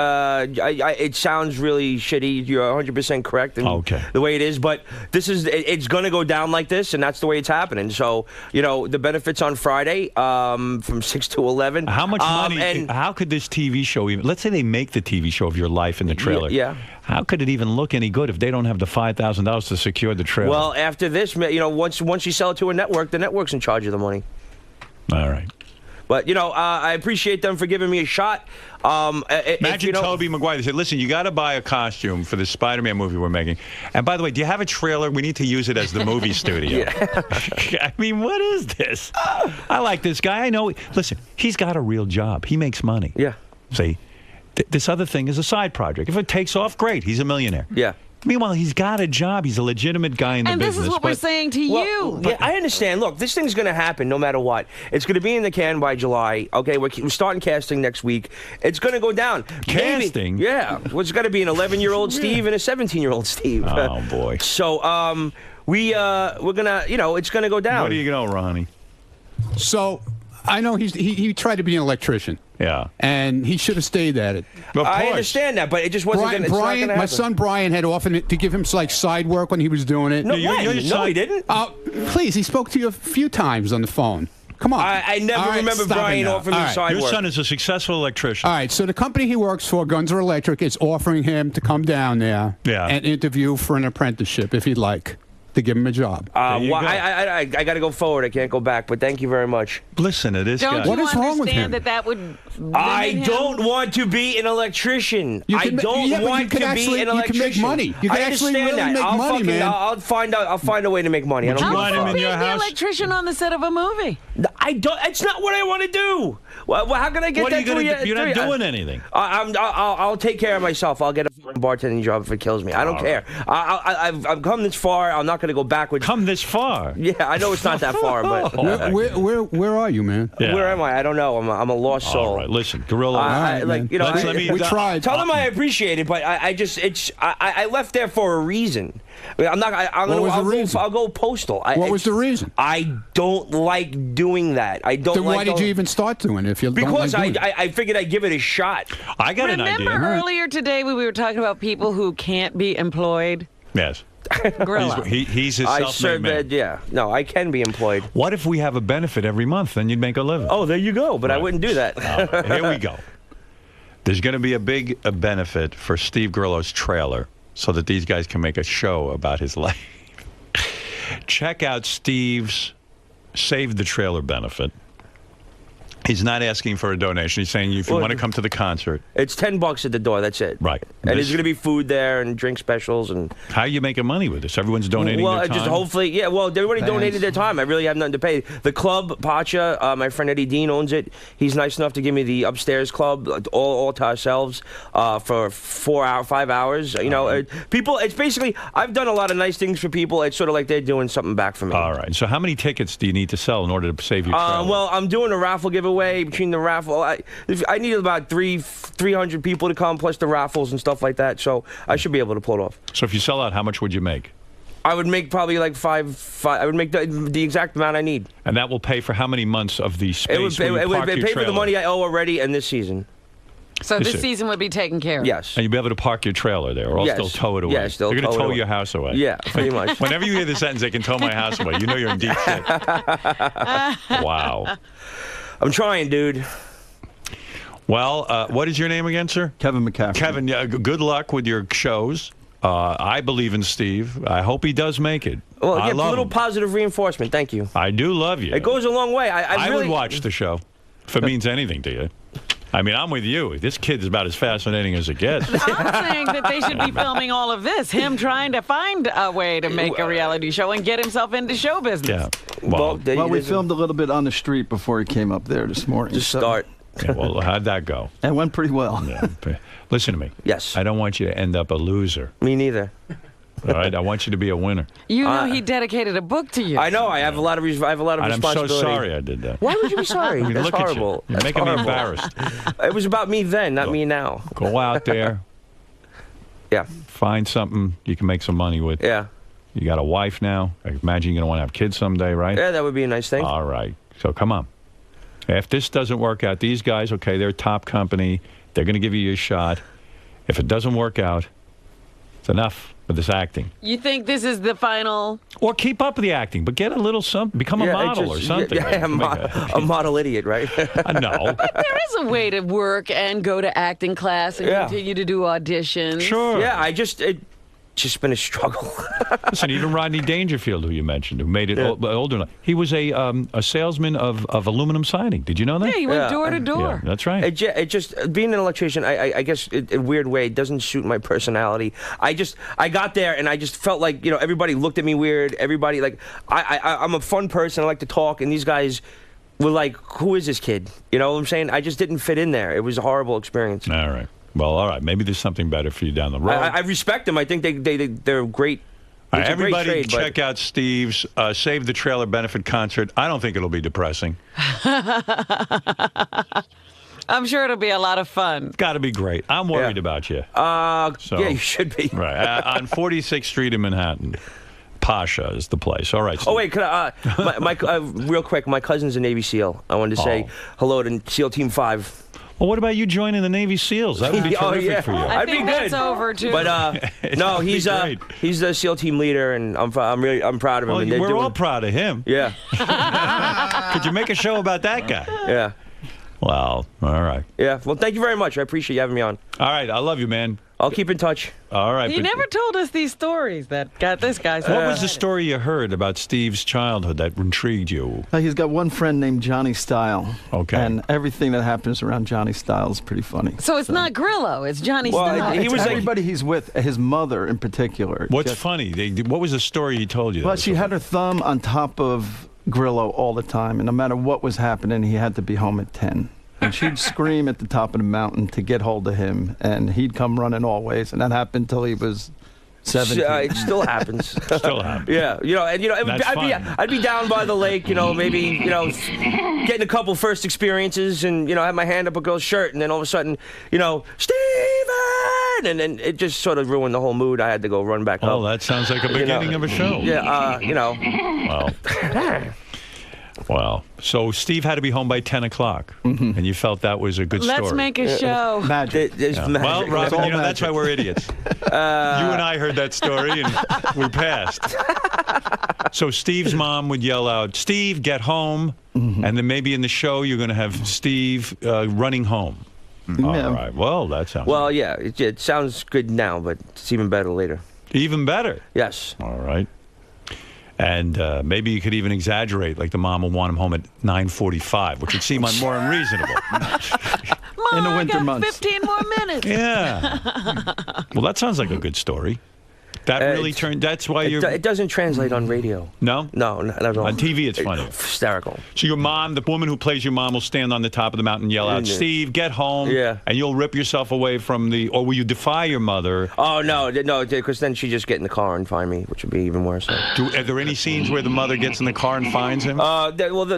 It sounds really shitty. You're 100% correct in the way it is, but it's going to go down like this, and that's the way it's happening. So, the benefits on Friday from 6 to 11. How much money, and how could this TV show even, let's say they make the TV show of your life in the trailer. Yeah. How could it even look any good if they don't have the $5,000 to secure the trailer? Well, after this, once you sell it to a network, the network's in charge of the money. All right. But, I appreciate them for giving me a shot. Imagine Tobey Maguire. They said, listen, you got to buy a costume for the Spider-Man movie we're making. And by the way, do you have a trailer? We need to use it as the movie studio. I mean, what is this? I like this guy. I know. Listen, he's got a real job. He makes money. Yeah. See, this other thing is a side project. If it takes off, great. He's a millionaire. Yeah. Meanwhile, he's got a job. He's a legitimate guy in the business. And this is what we're saying to you. Yeah, I understand. Look, this thing's going to happen no matter what. It's going to be in the can by July. Okay, we're starting casting next week. It's going to go down. Casting? Yeah. Well, it's got to be an 11-year-old Steve and a 17-year-old Steve. Oh, boy. So, we're going to, it's going to go down. Where do you go, Ronnie? So, I know he tried to be an electrician. Yeah. And he should have stayed at it. I understand that, but it just wasn't going to happen. My son Brian had offered to give him like side work when he was doing it. No, he didn't. Please, he spoke to you a few times on the phone. Come on. I never remember Brian offering me side work. Your son is a successful electrician. All right, so the company he works for, Guns Are Electric, is offering him to come down there and interview for an apprenticeship if he'd like. To give him a job. I got to go forward. I can't go back, but thank you very much. Listen to this guy. What is wrong with him? That would I don't want to be an electrician. I don't want to be an electrician. You can make money. You can actually really make money, man. I'll find out. I'll find a way to make money. How about being the electrician on the set of a movie? I don't. It's not what I want to do. Well, how can I get that? You're not doing anything. I'll take care of myself. I'll get a bartending job if it kills me. I don't care. I've come this far. I'm not going to go backwards. Come this far? Yeah, I know it's not that far, but where are you, man? Yeah. Where am I? I don't know. I'm a lost soul. All right, listen, Grillo. We tried. Tell them I appreciate it, but I left there for a reason. I'll go postal. What was the reason? I don't like doing that. I don't. Then why did you even start doing it? If you because don't like I figured I'd give it a shot. I got an idea. Remember earlier today when we were talking about people who can't be employed? Yes. Grillo. He's a self-made man. Yeah. No, I can be employed. What if we have a benefit every month? Then you'd make a living. Oh, there you go. But I wouldn't do that. Here we go. There's going to be a big benefit for Steve Grillo's trailer so that these guys can make a show about his life. Check out Steve's Save the Trailer benefit. He's not asking for a donation. He's saying if you want to come to the concert. It's $10 at the door. That's it. Right. And there's going to be food there and drink specials. And how are you making money with this? Everyone's donating their time? Just hopefully, yeah. Well, everybody donated their time. I really have nothing to pay. The club, Pacha, my friend Eddie Dean owns it. He's nice enough to give me the upstairs club, all to ourselves, for 5 hours. You know, people, it's basically, I've done a lot of nice things for people. It's sort of like they're doing something back for me. All right. So how many tickets do you need to sell in order to save your trailer? Well, I'm doing a raffle giveaway. Between the raffle, I need about 300 people to come, plus the raffles and stuff like that. So I should be able to pull it off. So if you sell out, how much would you make? I would make probably like five. I would make the exact amount I need. And that will pay for how many months of the space? It would pay for the money I owe already and this season. So this season would be taken care of? Yes. And you'd be able to park your trailer there, or I'll still tow it away. Yeah, still They're going to tow it your house away. Yeah, pretty much. Whenever you hear the sentence, they can tow my house away, you know you're in deep shit. Wow. I'm trying, dude. Well, what is your name again, sir? Kevin McCaffrey. Kevin, good luck with your shows. I believe in Steve. I hope he does make it. Well, I yeah, love a little him. positive reinforcement. Thank you. I do love you. It goes a long way. I really would watch the show if it means anything to you. I mean, I'm with you. This kid is about as fascinating as it gets. I'm saying that they should be filming all of this. Him trying to find a way to make a reality show and get himself into show business. Yeah. Well, we filmed a little bit on the street before he came up there this morning. Just start. Yeah, well, how'd that go? It went pretty well. Yeah. Listen to me. Yes. I don't want you to end up a loser. Me neither. All right, I want you to be a winner. You know he dedicated a book to you. I know. I have a lot of And I'm responsibility. so sorry I did that. Why would you be sorry? I mean, That's look at you. horrible. You're making me embarrassed. It was about me then, not me now. Go out there. Yeah. Find something you can make some money with. Yeah. You got a wife now. I imagine you're going to want to have kids someday, right? Yeah, that would be a nice thing. All right. So come on. If this doesn't work out, these guys, okay, they're top company. They're going to give you your shot. If it doesn't work out, it's enough with this acting. You think this is the final? Or keep up with the acting, but get a little something. Become a model or something. Yeah, a model idiot, right? No. But there is a way to work and go to acting class and continue to do auditions. Sure. Yeah, it's just been a struggle. Listen, even Rodney Dangerfield, who you mentioned, who made it older, he was a salesman of aluminum siding. Did you know that? Yeah, he went door to door. Yeah, that's right. It just being an electrician, I guess in a weird way, it doesn't suit my personality. I got there and I just felt like everybody looked at me weird. Everybody I'm a fun person. I like to talk, and these guys were like, "Who is this kid?" You know what I'm saying? I just didn't fit in there. It was a horrible experience. All right. Well, all right. Maybe there's something better for you down the road. I respect them. I think they're great. All right, It's a great everybody, trade, check out Steve's Save the Trailer benefit concert. I don't think it'll be depressing. I'm sure it'll be a lot of fun. Got to be great. I'm worried about you. Yeah, you should be. Right. On 46th Street in Manhattan. Pasha is the place. All right. Steve. Oh, wait, could I, real quick, my cousin's a Navy SEAL. I wanted to say hello to SEAL Team 5. Well, what about you joining the Navy SEALs? That would be terrific for you. I'd be good. That's over too. But no, he's the SEAL team leader, and I'm proud of him. Well, and we're all proud of him. Yeah. Could you make a show about that guy? Yeah. Well, all right. Yeah. Well, thank you very much. I appreciate you having me on. All right. I love you, man. I'll keep in touch. All right. He never told us these stories that got this guy. What was the story you heard about Steve's childhood that intrigued you? He's got one friend named Johnny Style. Okay. And everything that happens around Johnny Style is pretty funny. So it's not Grillo, it's Johnny Style. He was everybody he's with, his mother in particular. What's funny? What was the story he told you? Well, she had her thumb on top of Grillo all the time, and no matter what was happening, he had to be home at 10. And she'd scream at the top of the mountain to get hold of him, and he'd come running always, and that happened till he was 17. It still happens. Still happens. Yeah, I'd be down by the lake, maybe, getting a couple first experiences, and have my hand up a girl's shirt, and then all of a sudden, Steven, and then it just sort of ruined the whole mood. I had to go run back up. Oh, that sounds like a beginning of a show. Yeah, Well, so Steve had to be home by 10 o'clock, and you felt that was a good story. Let's make a show. Magic. Magic. Well, Robin, that's why we're idiots. You and I heard that story, and we passed. So Steve's mom would yell out, "Steve, get home," and then maybe in the show you're going to have Steve running home. All right. Well, that sounds Well, yeah, it sounds good now, but it's even better later. even better. Yes. All right. And maybe you could even exaggerate, like the mom will want him home at 9:45, which would seem more unreasonable. Mom, in the winter I got months. 15 more minutes. Yeah. Well, that sounds like a good story. That really turned. That's why you're. It doesn't translate on radio. No? No, not at all. On TV, it's funny. Hysterical. So your mom, the woman who plays your mom, will stand on the top of the mountain and yell out, "Steve, get home!" Yeah. And you'll rip yourself away from the. Or will you defy your mother? Oh no, because then she just get in the car and find me, which would be even worse. Are there any scenes where the mother gets in the car and finds him? There will be.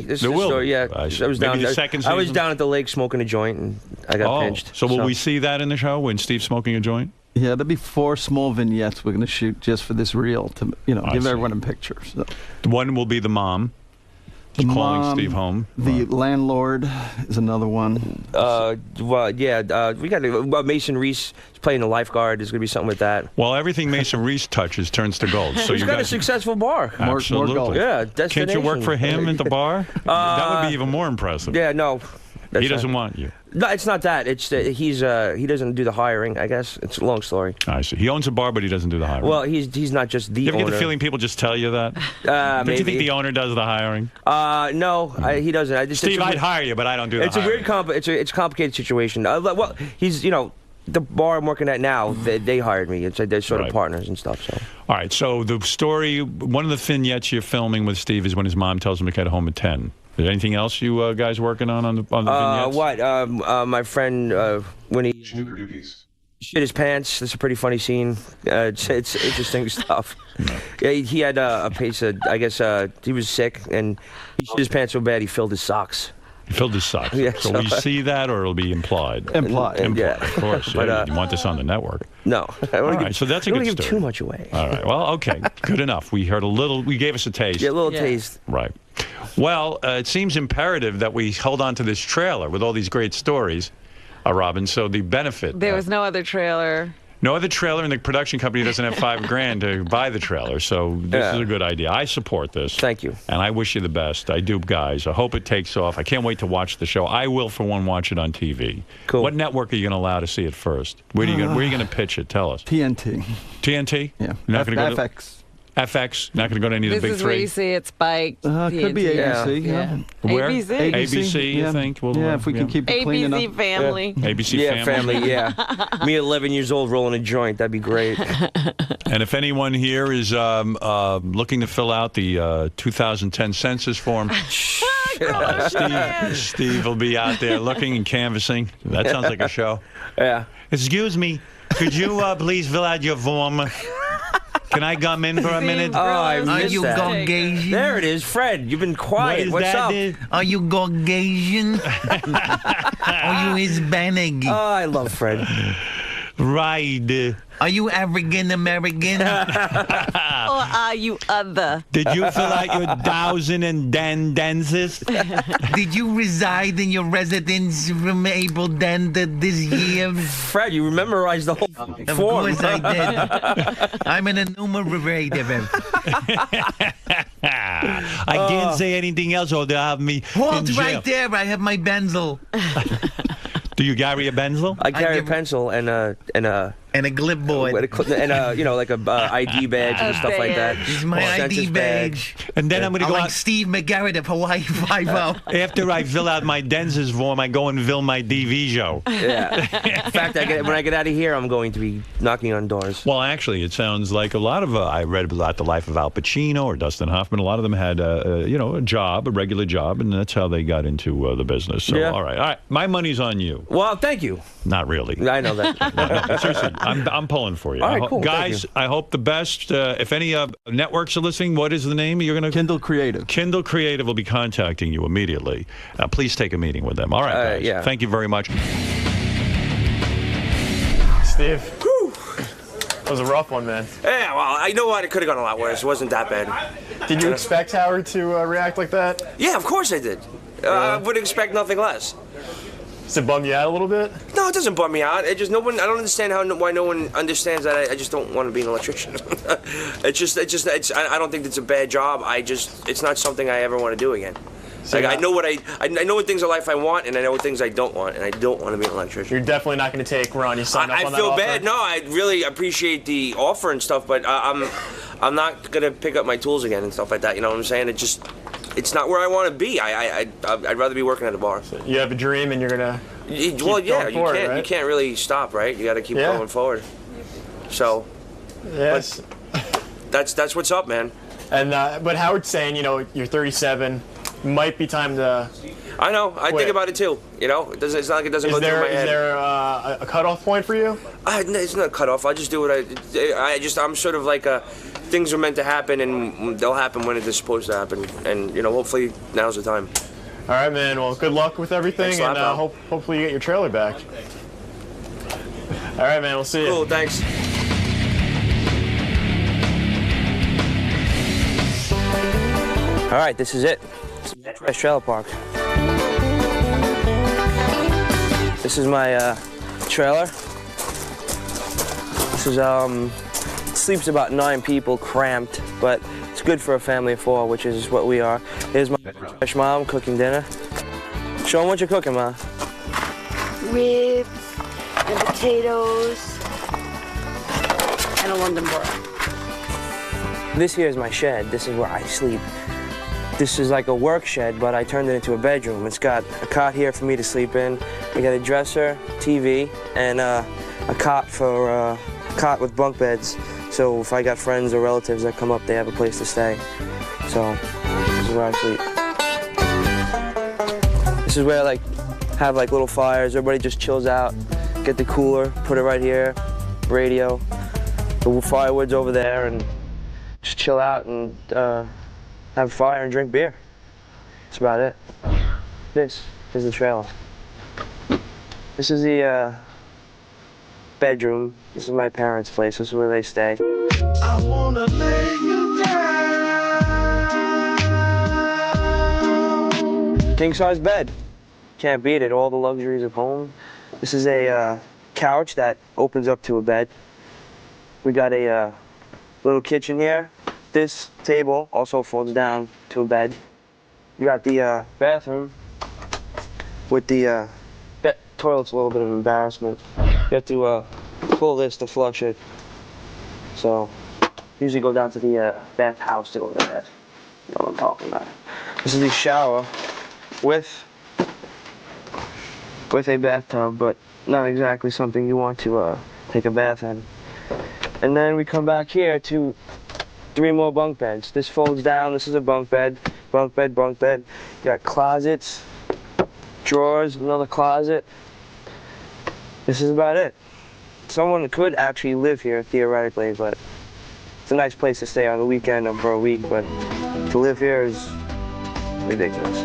There will be. Yeah. I was down. Maybe the second I was season? down at the lake smoking a joint, and I got pinched. So will we see that in the show when Steve's smoking a joint? Yeah, there'll be 4 small vignettes we're going to shoot just for this reel to, give everyone a picture. So. One will be the mom. The calling mom, Steve home. The landlord is another one. We got Mason Reese is playing the lifeguard. There's going to be something with that. Well, everything Mason Reese touches turns to gold. So he's got a successful bar. Absolutely. More gold. Yeah, Can't destination. you work for him at the bar? That would be even more impressive. Yeah, no. He doesn't want you. No, it's not that. It's that he doesn't do the hiring. I guess it's a long story. I see. He owns a bar, but he doesn't do the hiring. Well, he's not just the You ever owner. get the feeling people just tell you that? Don't you think the owner does the hiring? No, he doesn't. Steve, I'd hire you, but I don't do the It's hiring. a weird it's a complicated situation. Well, he's the bar I'm working at now. They hired me. It's like they're sort of partners and stuff. So. All right. So the story, one of the vignettes you're filming with Steve is when his mom tells him to get home at 10. Is there anything else you guys working on the vignettes? My friend when he. Snooker dookies. shit his pants. This is a pretty funny scene. It's interesting stuff. Yeah, he had a case of, I guess he was sick, and he shit his pants so bad he filled his socks. He filled his socks. Yeah, so will you see that, or it'll be implied? Implied. Yeah. Of course. But, Yeah, you want this on the network. No. All right, so that's a good give story. too much away. All right. Well, okay. Good enough. We heard a little. We gave us a taste. Yeah, a little taste. Right. Well, it seems imperative that we hold on to this trailer with all these great stories, Robin. So the benefit. There was no other trailer. No other trailer, and the production company doesn't have $5,000 to buy the trailer. So this is a good idea. I support this. Thank you. And I wish you the best. I do, guys. I hope it takes off. I can't wait to watch the show. I will, for one, watch it on TV. Cool. What network are you going to allow to see it first? Where are you going to pitch it? Tell us. TNT. TNT? Yeah. You're not going to go to FX. FX? Not going to go to any of the This big is where three? you see it spiked. Could be ABC. Yeah. Where? ABC. ABC, you think? Well, yeah, if we can keep it clean enough. ABC Family. ABC Family, yeah. Me 11 years old rolling a joint. That'd be great. And if anyone here is looking to fill out the 2010 census form, Steve will be out there looking and canvassing. That sounds like a show. Yeah. Excuse me, could you please fill out your form? Can I come in for a minute? Oh, I Are missed you that. Caucasian? There it is, Fred. You've been quiet. What What's is up? that? Are you Caucasian? Are you Hispanic? Oh, I love Fred. Right. Are you African American? Or are you other? Did you fill out your thousand and then census? Did you reside in your residence from April 10th to this year? Fred, you memorized the whole Of form. course I did. I'm an enumerator. I can't say anything else or they'll have me in Hold jail. right there. I have my Benzel. Do you carry a pencil? I carry a pencil and a clipboard and like a ID badge and stuff like that. This is my ID badge. And then I'm going to go like out. Steve McGarrett of Hawaii Five-0. After I fill out my census form, I go and fill my DV show. Yeah. In fact, when I get out of here, I'm going to be knocking on doors. Well, actually, it sounds like a lot of. I read about the life of Al Pacino or Dustin Hoffman. A lot of them had, a job, a regular job, and that's how they got into the business. So, Yeah. all right. My money's on you. Well, thank you. Not really. I know that. No, seriously, I'm pulling for you. All right, cool. Guys, I hope the best. If any networks are listening, what is the name? You're going to Kindle Creative. Kindle Creative will be contacting you immediately. Please take a meeting with them. All right, guys. Yeah. Thank you very much. Steve. That was a rough one, man. Yeah, well, I know what. It could have gone a lot worse. It wasn't that bad. Did you expect Howard to react like that? Yeah, of course I did. I would expect nothing less. Does it bum you out a little bit? No, it doesn't bum me out. It just I don't understand why no one understands that. I just don't want to be an electrician. I don't think it's a bad job. It's not something I ever want to do again. Like, I know what things in life I want, and I know what things I don't want, and I don't want to be an electrician. You're definitely not going to take Ron. You signed up on that I feel offer? bad. No, I really appreciate the offer and stuff, but I'm not gonna pick up my tools again and stuff like that. You know what I'm saying? It's not where I want to be. I'd rather be working at a bar. So you have a dream, and you're gonna. You can't really stop, right? You got to keep going forward. So. Yes. That's what's up, man. And but Howard's saying, you're 37. Might be time to. I know. I think about it too. It's not like it doesn't go through my head. Is there a cutoff point for you? It's not a cutoff. I just do what I'm sort of like things are meant to happen, and they'll happen when it is supposed to happen. And hopefully now's the time. All right, man. Well, good luck with everything, Thanks a lot, and pal. hopefully you get your trailer back. All right, man. We'll see you. Cool. Thanks. All right, this is it. It's trailer park. This is my trailer. This is sleeps about 9 people, cramped, but it's good for a family of 4, which is what we are. Here's my fresh mom cooking dinner. Show them what you're cooking, Ma. Ribs and potatoes and a London borough. This here is my shed. This is where I sleep. This is like a work shed, but I turned it into a bedroom. It's got a cot here for me to sleep in. We got a dresser, TV, and a cot with bunk beds. So if I got friends or relatives that come up, they have a place to stay. So this is where I sleep. This is where I have little fires. Everybody just chills out. get the cooler, put it right here, radio, the firewood's over there, and just chill out and have a fire and drink beer. That's about it. This is the trailer. This is the bedroom. This is my parents' place. This is where they stay. I wanna lay you down. King-size bed. Can't beat it. All the luxuries of home. This is a couch that opens up to a bed. We got a little kitchen here. This table also folds down to a bed. You got the bathroom with the toilet's a little bit of an embarrassment. You have to pull this to flush it. So usually go down to the bath house to go to that. You know what I'm talking about. This is the shower with a bathtub, but not exactly something you want to take a bath in. And then we come back here to 3 more bunk beds. This folds down. This is a bunk bed, bunk bed, bunk bed. You got closets, drawers, another closet. This is about it. Someone could actually live here theoretically, but it's a nice place to stay on the weekend or for a week, but to live here is ridiculous.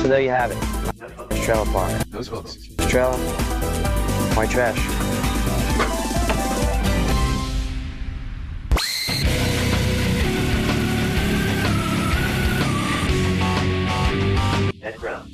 So there you have it. Trailer park. Trailer, my trash. Ed Brown.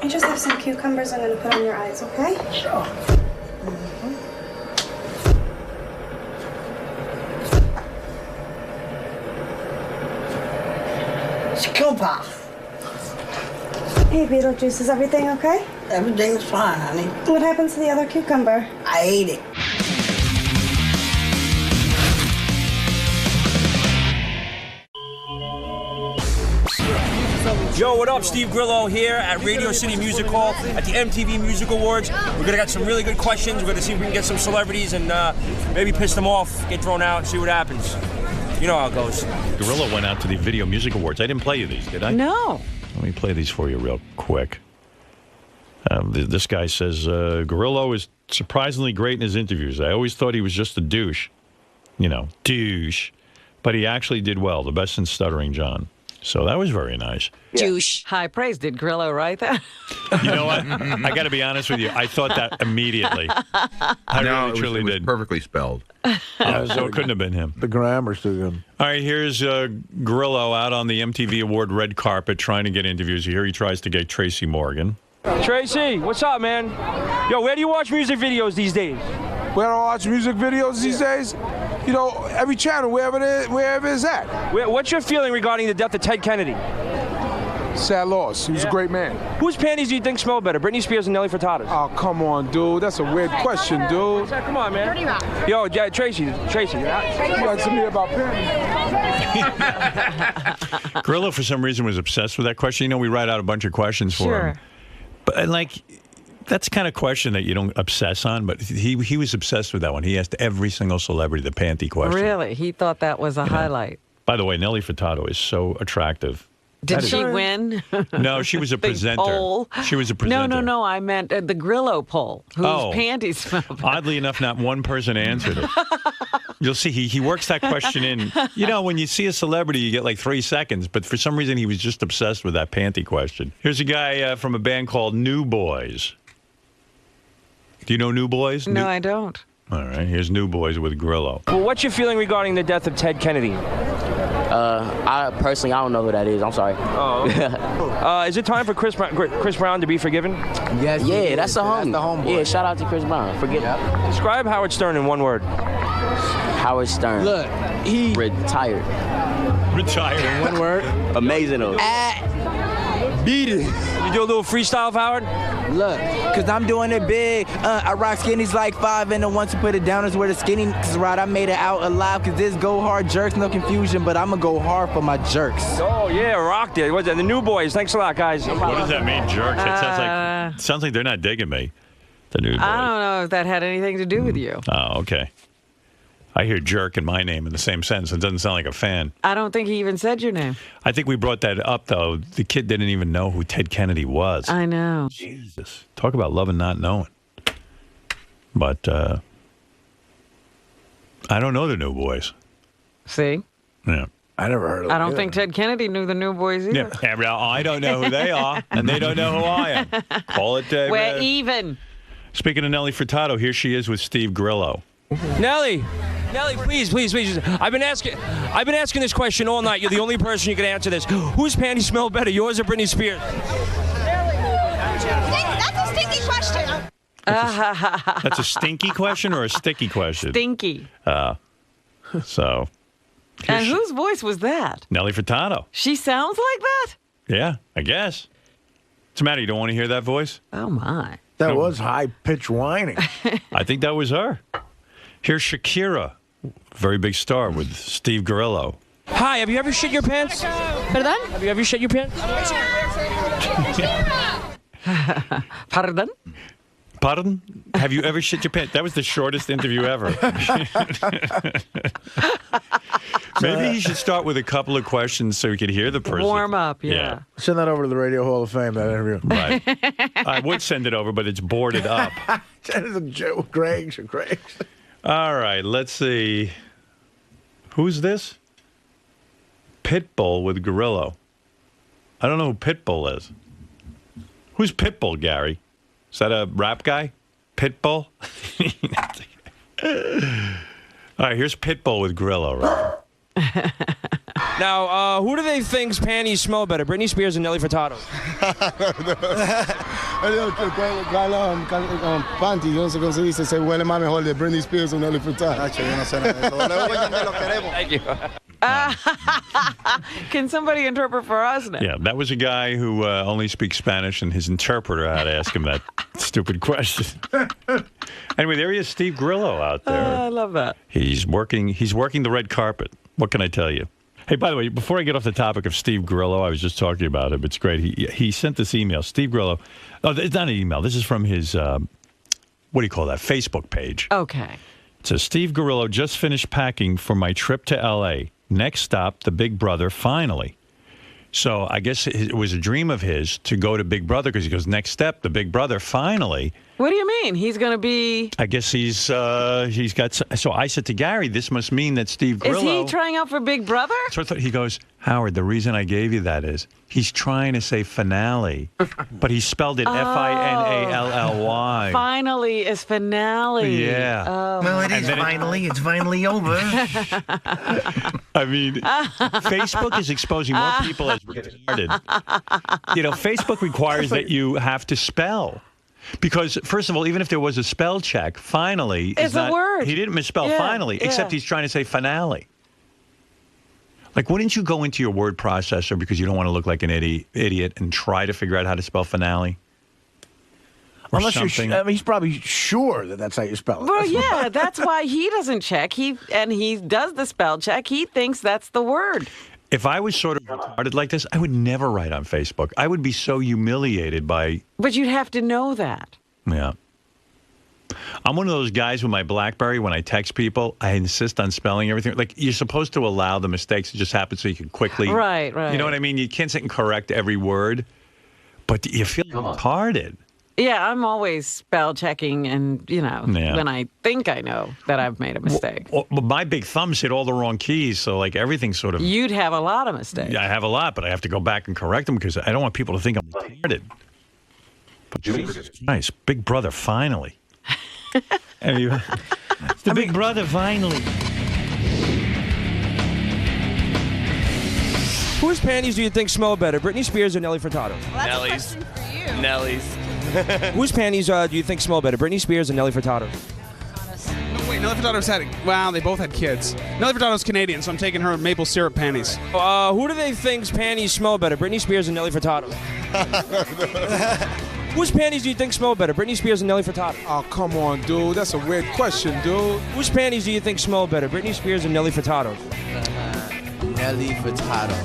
I just have some cucumbers I'm going to put on your eyes, okay? Sure. Cucumber. Hey, Beetlejuice, is everything okay? Everything's fine, honey. What happened to the other cucumber? I ate it. Yo, what up? Steve Grillo here at Radio City Music Hall at the MTV Music Awards. We're gonna get some really good questions. We're gonna see if we can get some celebrities and maybe piss them off, get thrown out, and see what happens. You know how it goes. Grillo went out to the Video Music Awards. I didn't play you these, did I? No. Let me play these for you real quick. This guy says, Grillo is surprisingly great in his interviews. I always thought he was just a douche. You know, douche. But he actually did well, the best in Stuttering John. So that was very nice. Douche. High praise. Did Grillo write that? You know what? I got to be honest with you. I thought that immediately. I really, truly did. Perfectly spelled. So it couldn't have been him. The grammar's too good. All right, here's Grillo out on the MTV Award red carpet trying to get interviews. Here he tries to get Tracy Morgan. Tracy, what's up, man? Yo, where do you watch music videos these days? Where do I watch music videos these days? You know, every channel, wherever it's at. What's your feeling regarding the death of Ted Kennedy? Sad loss. He was a great man. Whose panties do you think smell better, Britney Spears and Nelly Furtado's? Oh, come on, dude. That's a weird question, dude. Come on, man. Yo, Tracy. You got to me about panties. Grillo, for some reason, was obsessed with that question. You know, we write out a bunch of questions for him. But, like, that's the kind of question that you don't obsess on, but he was obsessed with that one. He asked every single celebrity the panty question. Really? He thought that was a highlight. By the way, Nelly Furtado is so attractive. Did she win? No, she was a presenter. Poll? She was a presenter. No. I meant the Grillo poll. Whose panties smell better? Oddly enough, not one person answered it. You'll see, he works that question in. You know, when you see a celebrity, you get like 3 seconds, but for some reason, he was just obsessed with that panty question. Here's a guy from a band called New Boys. Do you know New Boys? No, I don't. All right, here's New Boys with Grillo. Well, what's your feeling regarding the death of Ted Kennedy? I personally, I don't know who that is. I'm sorry. Oh. Is it time for Chris Brown to be forgiven? Yes. Yeah, that's a homie. That's the homeboy. Yeah, shout out to Chris Brown. Forget it. Describe Howard Stern in one word. Howard Stern. Look, he retired. Retired. In one word. Amazing. Beat it. You do a little freestyle, Howard? Look, because I'm doing it big. I rock skinnies like 5, and the ones who put it down is where the skinnies ride. I made it out alive because this go hard jerks, no confusion, but I'm going to go hard for my jerks. Oh, yeah, rocked it. What's that? The New Boys. Thanks a lot, guys. What does that mean, jerks? It sounds like they're not digging me. The New Boys. I don't know if that had anything to do with you. Oh, okay. I hear jerk and my name in the same sentence. It doesn't sound like a fan. I don't think he even said your name. I think we brought that up, though. The kid didn't even know who Ted Kennedy was. I know. Jesus. Talk about love and not knowing. But I don't know the New Boys. See? Yeah. I never heard of them. I don't think Ted Kennedy knew the New Boys either. Yeah. I don't know who they are, and they don't know who I am. Call it David. We're even. Speaking of Nelly Furtado, here she is with Steve Grillo. Nelly, please. I've been asking this question all night. You're the only person who can answer this. Whose panties smell better, yours or Britney Spears? That's a stinky question. That's a stinky question or a sticky question? Stinky. So. And whose voice was that? Nelly Furtado. She sounds like that? Yeah, I guess. What's the matter? You don't want to hear that voice? Oh, my. That was high-pitched whining. I think that was her. Here's Shakira, very big star, with Steve Grillo. Hi, have you ever shit your pants? Pardon? Have you ever shit your pants? Pardon? Pardon? Have you ever shit your pants? That was the shortest interview ever. Maybe he should start with a couple of questions so we could hear the person. Warm up, yeah. Send that over to the Radio Hall of Fame, that interview. Right. I would send it over, but it's boarded up. That is a joke. Greg's. All right, let's see. Who's this? Pitbull with Grillo. I don't know who Pitbull is. Who's Pitbull, Gary? Is that a rap guy? Pitbull? All right, here's Pitbull with Grillo, right? Now, who do they think's panties smell better, Britney Spears and Nelly Furtado? Panty, yo no sé cómo se dice, se huele más mejor de Britney Spears o Nelly Furtado. Thank you. Can somebody interpret for us now? Yeah, that was a guy who only speaks Spanish, and his interpreter had to ask him that stupid question. Anyway, there he is, Steve Grillo out there. I love that. He's working the red carpet. What can I tell you? Hey, by the way, before I get off the topic of Steve Grillo, I was just talking about him. It's great. He sent this email. Steve Grillo. Oh, it's not an email. This is from his, what do you call that, Facebook page. Okay. It says, Steve Grillo just finished packing for my trip to L.A. Next stop, the Big Brother, finally. So I guess it was a dream of his to go to Big Brother because he goes, next step, the Big Brother, finally. What do you mean? He's going to be... I guess he's got... So I said to Gary, this must mean that Steve Grillo... Is he trying out for Big Brother? So I thought, he goes, Howard, the reason I gave you that is he's trying to say finale, but he spelled it Finally. Finally is finale. Yeah. Oh. Well, it is finally. It's finally over. I mean, Facebook is exposing more people as retarded. You know, Facebook requires that you have to spell. Because, first of all, even if there was a spell check, finally it's a word. He didn't misspell finally, except he's trying to say finale. Like, wouldn't you go into your word processor because you don't want to look like an idiot and try to figure out how to spell finale? Or Unless something? you're, I mean, he's probably sure that that's how you spell it. Well, yeah, that's why he doesn't check. He does the spell check. He thinks that's the word. If I was sort of retarded like this, I would never write on Facebook. I would be so humiliated by... But you'd have to know that. Yeah. I'm one of those guys with my BlackBerry, when I text people, I insist on spelling everything. Like, you're supposed to allow the mistakes to just happen so you can quickly... Right. You know what I mean? You can't sit and correct every word, but you feel retarded. Yeah, I'm always spell checking and, when I think I know that I've made a mistake. Well, my big thumbs hit all the wrong keys, so like everything's sort of... You'd have a lot of mistakes. Yeah, I have a lot, but I have to go back and correct them because I don't want people to think I'm retarded. But Jesus Christ, Big Brother, finally. It's the Big Brother, finally. Whose panties do you think smell better, Britney Spears or Nelly Furtado? Nelly's. Nelly's. Whose panties do you think smell better, Britney Spears or Nelly Furtado? No, wait, Nelly Furtado's they both had kids. Nelly Furtado's Canadian, so I'm taking her maple syrup panties. Who do they think's panties smell better, Britney Spears or Nelly Furtado? Whose panties do you think smell better, Britney Spears or Nelly Furtado? Oh, come on, dude. That's a weird question, dude. Whose panties do you think smell better, Britney Spears or Nelly Furtado? Nelly Furtado.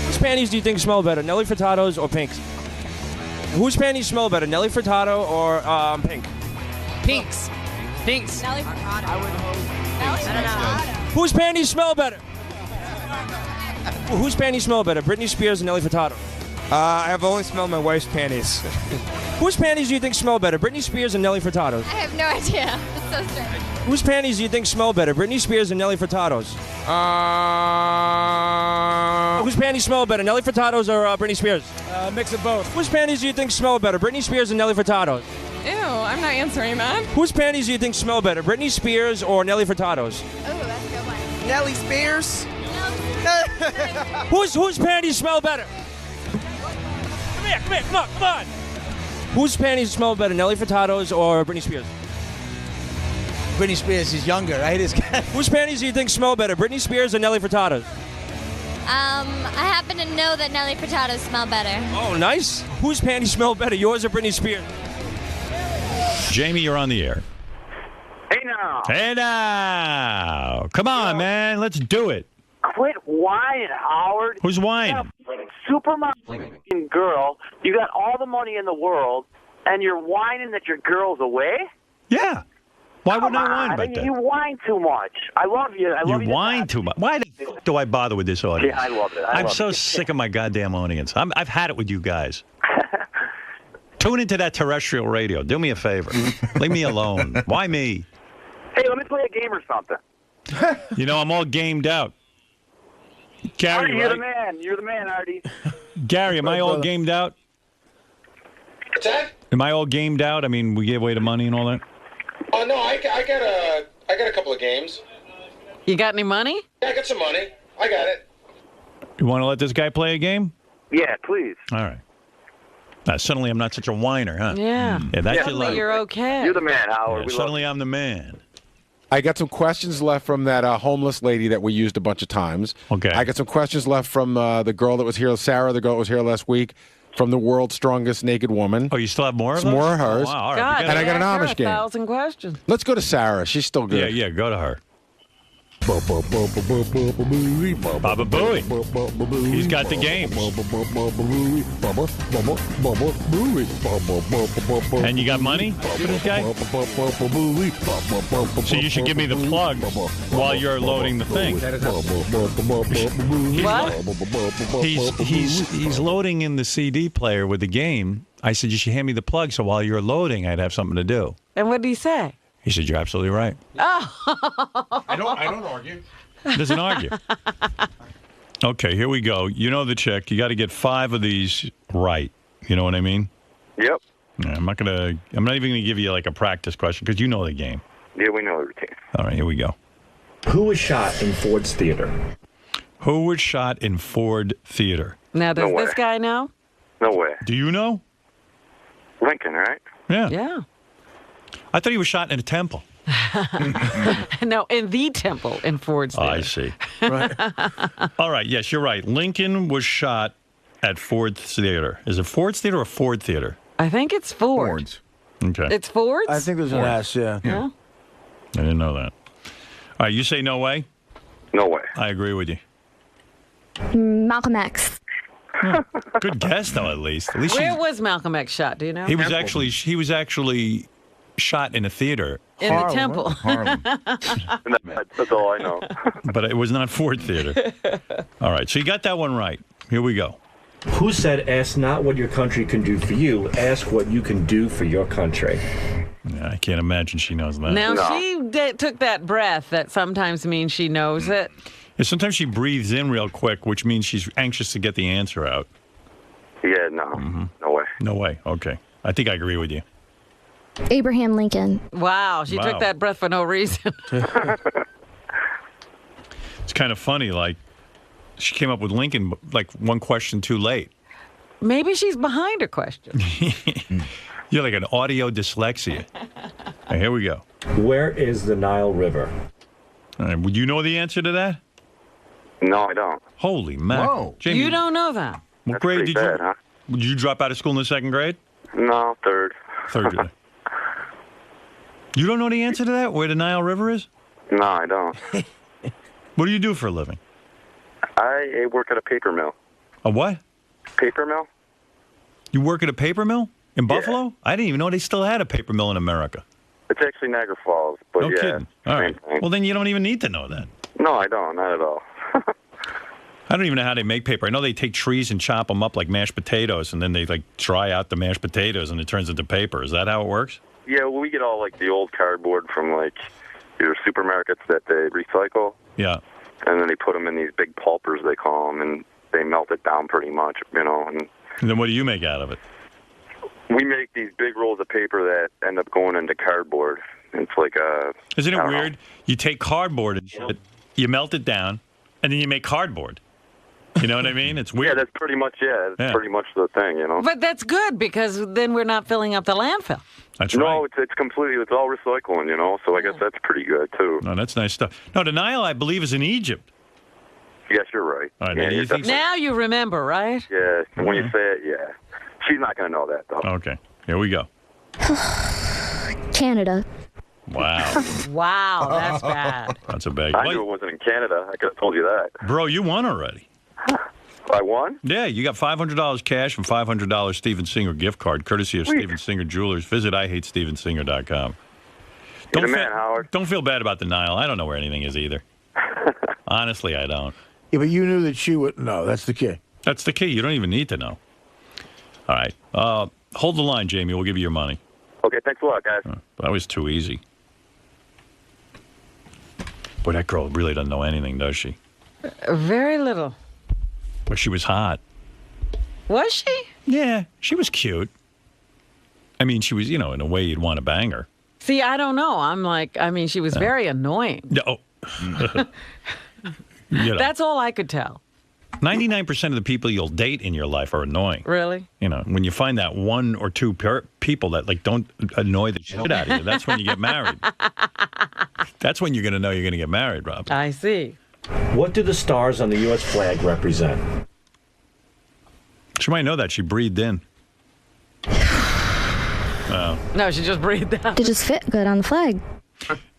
Whose panties do you think smell better, Nelly Furtado's or Pink's? Whose panties smell better, Nelly Furtado or Pink? Pinks. Pinks. Nelly Furtado. I would hope. Nelly Furtado. Whose panties smell better? Whose panties smell better, Britney Spears or Nelly Furtado? I have only smelled my wife's panties. Whose panties do you think smell better, Britney Spears or Nelly Furtado's? I have no idea. It's so strange. Whose panties do you think smell better, Britney Spears or Nelly Furtado's? Whose panties smell better, Nelly Furtado's or Britney Spears? Mix of both. Whose panties do you think smell better, Britney Spears or Nelly Furtado's? Ew, I'm not answering that. Whose panties do you think smell better, Britney Spears or Nelly Furtado's? Oh, that's a good one. Nelly Spears. Whose panties smell better? Come on. Whose panties smell better, Nelly Furtado's or Britney Spears? Britney Spears is younger, right? Whose panties do you think smell better, Britney Spears or Nelly Furtado's? I happen to know that Nelly Furtado smell better. Oh, nice. Whose panties smell better, yours or Britney Spears? Jamie, you're on the air. Hey now. Hey now. Come on, man. Let's do it. Quit whining, Howard. Who's whining? Supermodel girl. You got all the money in the world, and you're whining that your girl's away? Yeah. Why wouldn't I whine about that? You whine too much. I love you. You whine too much. Why the f- do I bother with this audience? Yeah, I love it. I'm so sick of my goddamn audience. I've had it with you guys. Tune into that terrestrial radio. Do me a favor. Leave me alone. Why me? Hey, let me play a game or something. You know, I'm all gamed out. Gary, Artie, you're right? the man. You're the man, Artie. Gary, am I all gamed out? What's that? Am I all gamed out? I mean, we gave away the money and all that? Oh, no, I got a couple of games. You got any money? Yeah, I got some money. I got it. You want to let this guy play a game? Yeah, please. All right. Suddenly I'm not such a whiner, huh? Yeah. Yeah, that's Suddenly you're okay. You're the man, Howard. Yeah, suddenly I'm the man. I got some questions left from that homeless lady that we used a bunch of times. Okay. I got some questions left from the girl that was here, Sara, the girl that was here last week, from the world's strongest naked woman. Oh, you still have more of Some those? more of hers. Oh, wow. All right. God, And I got an Amish game. 1,000 questions. Let's go to Sara. She's still good. Yeah, go to her. Baba Booey. He's got the games. And you got money for this guy? So you should give me the plug while you're loading the thing. He's loading in the CD player with the game. I said, you should hand me the plug so while you're loading, I'd have something to do. And what did he say? He said, you're absolutely right. Oh. I don't argue. Doesn't argue. Okay, here we go. You know the trick. You got to get 5 of these right. You know what I mean? Yep. Yeah, I'm not even gonna give you like a practice question because you know the game. Yeah, we know the routine. All right, here we go. Who was shot in Ford's Theater? Who was shot in Ford Theater? Now, does this guy know? No way. Do you know? Lincoln, right? Yeah. Yeah. I thought he was shot in a temple. No, in the temple in Ford's Theater. I see. Right. All right. Yes, you're right. Lincoln was shot at Ford's Theater. Is it Ford's Theater or Ford Theater? I think it's Ford. Ford's. Okay. It's Ford's? I think there's an S, yeah. Yeah. I didn't know that. All right. You say no way? No way. I agree with you. Malcolm X. Good guess, though. At least. Where was Malcolm X shot? Do you know? He was actually shot in a theater. In the temple. That's all I know. But it was not Ford Theater. All right, so you got that one right. Here we go. Who said, ask not what your country can do for you, ask what you can do for your country? Yeah, I can't imagine she knows that. Now, she took that breath that sometimes means she knows it. Yeah, sometimes she breathes in real quick, which means she's anxious to get the answer out. Yeah, no. No way. No way. Okay. I think I agree with you. Abraham Lincoln. Wow, she took that breath for no reason. It's kind of funny, like, she came up with Lincoln, like, one question too late. Maybe she's behind her question. You're like an audio dyslexia. Right, here we go. Where is the Nile River? All right, would you know the answer to that? No, I don't. Holy mackerel. Jamie, You don't know that. what grade pretty did you? bad, huh? Did you drop out of school in the 2nd grade? No, third. Third grade. You don't know the answer to that? Where the Nile River is? No, I don't. What do you do for a living? I work at a paper mill. A what? Paper mill? You work at a paper mill in Buffalo? I didn't even know they still had a paper mill in America. It's actually Niagara Falls, but No yeah. kidding. All right. Well, then you don't even need to know that. No, I don't. Not at all. I don't even know how they make paper. I know they take trees and chop them up like mashed potatoes, and then they like dry out the mashed potatoes, and it turns into paper. Is that how it works? Yeah, well, we get all like the old cardboard from like your supermarkets that they recycle. Yeah. And then they put them in these big pulpers, they call them, and they melt it down pretty much, you know. And then what do you make out of it? we make these big rolls of paper that end up going into cardboard. It's like a... Isn't it weird? You take cardboard and shit, you melt it down, and then you make cardboard. You know what I mean? It's weird. Yeah, that's pretty much, that's pretty much the thing, you know? But that's good, because then we're not filling up the landfill. That's No, it's completely, it's all recycling, you know? So I guess that's pretty good, too. No, that's nice stuff. No, the Nile, I believe, is in Egypt. Yes, you're right. All right, yeah, you think Now you remember, right? Yeah, when you say it, yeah. She's not going to know that, though. Okay, here we go. Canada. Wow. Wow, that's bad. That's a big... I knew it wasn't in Canada. I could have told you that. Bro, you won already. I won? Yeah, you got $500 cash and $500 Steven Singer gift card, courtesy of Steven Singer Jewelers. Visit IHateStevenSinger.com. You're the man, Howard. Don't feel bad about the Nile. I don't know where anything is either. Honestly, I don't. Yeah, but you knew that she would. No, that's the key. That's the key. You don't even need to know. All right. Hold the line, Jamie. We'll give you your money. Okay, thanks a lot, guys. That was too easy. Boy, that girl really doesn't know anything, does she? Very little. But she was hot. Was she? Yeah, she was cute. I mean, she was, in a way you'd want to bang her. See, I don't know. She was very annoying. No. That's all I could tell. 99% of the people you'll date in your life are annoying. Really? When you find that one or two people that don't annoy the shit out of you, that's when you get married. That's when you're going to know you're going to get married, Rob. I see. What do the stars on the U.S. flag represent? She might know that. She breathed in. No, she just breathed out. They just fit good on the flag.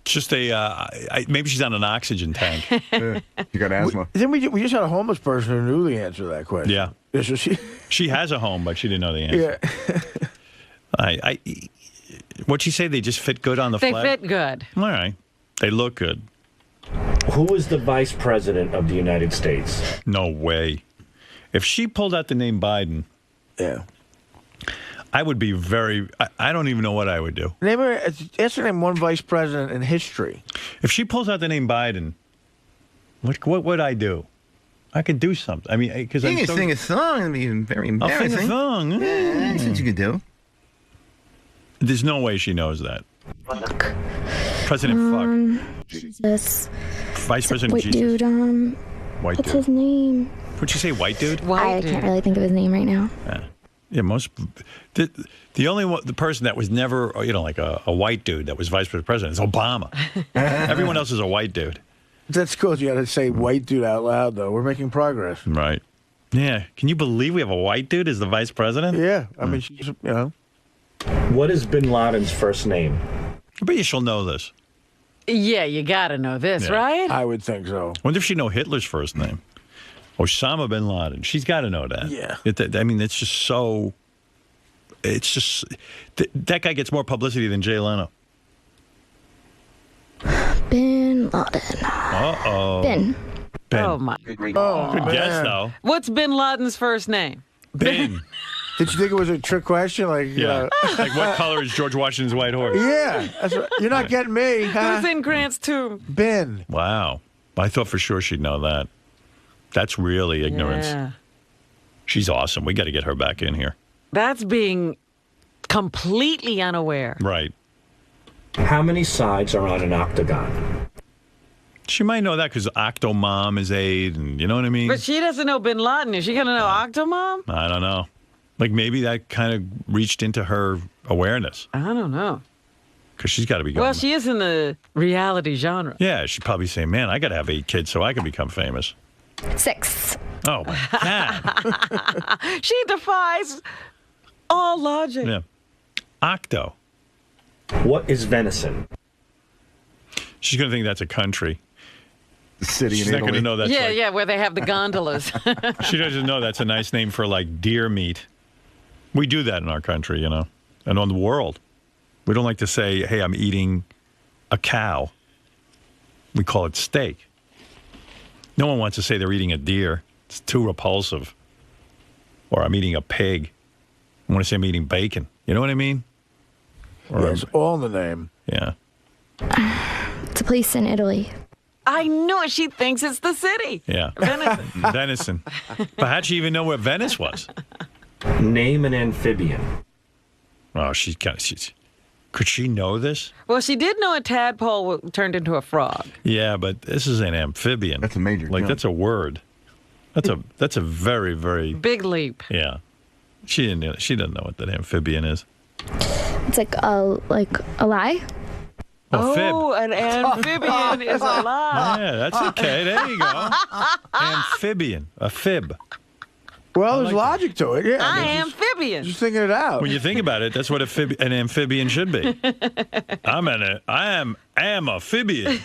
Just maybe she's on an oxygen tank. You got asthma. We just had a homeless person who knew the answer to that question. Yeah. So she has a home, but she didn't know the answer. Yeah. What'd she say? They just fit good on the They flag? fit good. All right. They look good. Who is the vice president of the United States? No way. If she pulled out the name Biden, I would be I don't even know what I would do. Name one vice president in history. If she pulls out the name Biden, what would I do? I could do something. I mean, because you can sing a song and be very embarrassing. I'll sing a song. Yeah, that's what you could do. There's no way she knows that. President Fuck. Jesus. Vice President White Jesus. dude, White what's dude. his name? Would you say white dude? I can't really think of his name right now. Yeah, the only the person that was never, like a white dude that was vice president is Obama. Everyone else is a white dude. That's cool. You got to say white dude out loud, though. We're making progress. Right. Yeah. Can you believe we have a white dude as the vice president? Yeah. I mean, she's, What is Bin Laden's first name? I bet you she'll know this. Yeah, you got to know this, Yeah. right? I would think so. Wonder if she know Hitler's first name. Osama bin Laden. She's got to know that. Yeah. It's just so... It's just... that guy gets more publicity than Jay Leno. Bin Laden. Uh-oh. Bin. Oh, my. Good guess, though. What's Bin Laden's first name? Bin. Did you think it was a trick question? Yeah. Like, what color is George Washington's white horse? Yeah. That's right. You're not getting me. Who's in Grant's tomb? Ben. Wow. I thought for sure she'd know that. That's really ignorance. Yeah. She's awesome. We got to get her back in here. That's being completely unaware. Right. How many sides are on an octagon? She might know that because Octomom is 8, and you know what I mean? But she doesn't know Bin Laden. Is she going to know Octomom? I don't know. Like maybe that kind of reached into her awareness. I don't know. Because she's got to be going. Well, she is in the reality genre. Yeah, she'd probably say, man, I got to have 8 kids so I can become famous. 6. Oh, my God. She defies all logic. Yeah. Octo. What is venison? She's going to think that's a country. The city She's in not Italy. going to know that's Yeah, where they have the gondolas. She doesn't know that's a nice name for, like, deer meat. We do that in our country, you know, and on the world. We don't like to say, hey, I'm eating a cow. We call it steak. No one wants to say they're eating a deer. It's too repulsive. Or I'm eating a pig. I want to say I'm eating bacon. You know what I mean? Or Yes, all in the name. Yeah. It's a place in Italy. I know it. She thinks it's the city. Yeah. Venison. Venison. But how'd she even know where Venice was? Name an amphibian. Oh, could she know this? Well, she did know a tadpole turned into a frog. Yeah, but this is an amphibian. That's a major. Like, that's a word. That's a very, very big leap. Yeah. She doesn't know what that amphibian is. It's like a lie. Oh, an amphibian is a lie. Yeah, that's okay. There you go. Amphibian. A fib. Well, there's logic to it. Yeah. I am amphibian. Just thinking it out. When you think about it, that's what an amphibian should be. I am amphibian.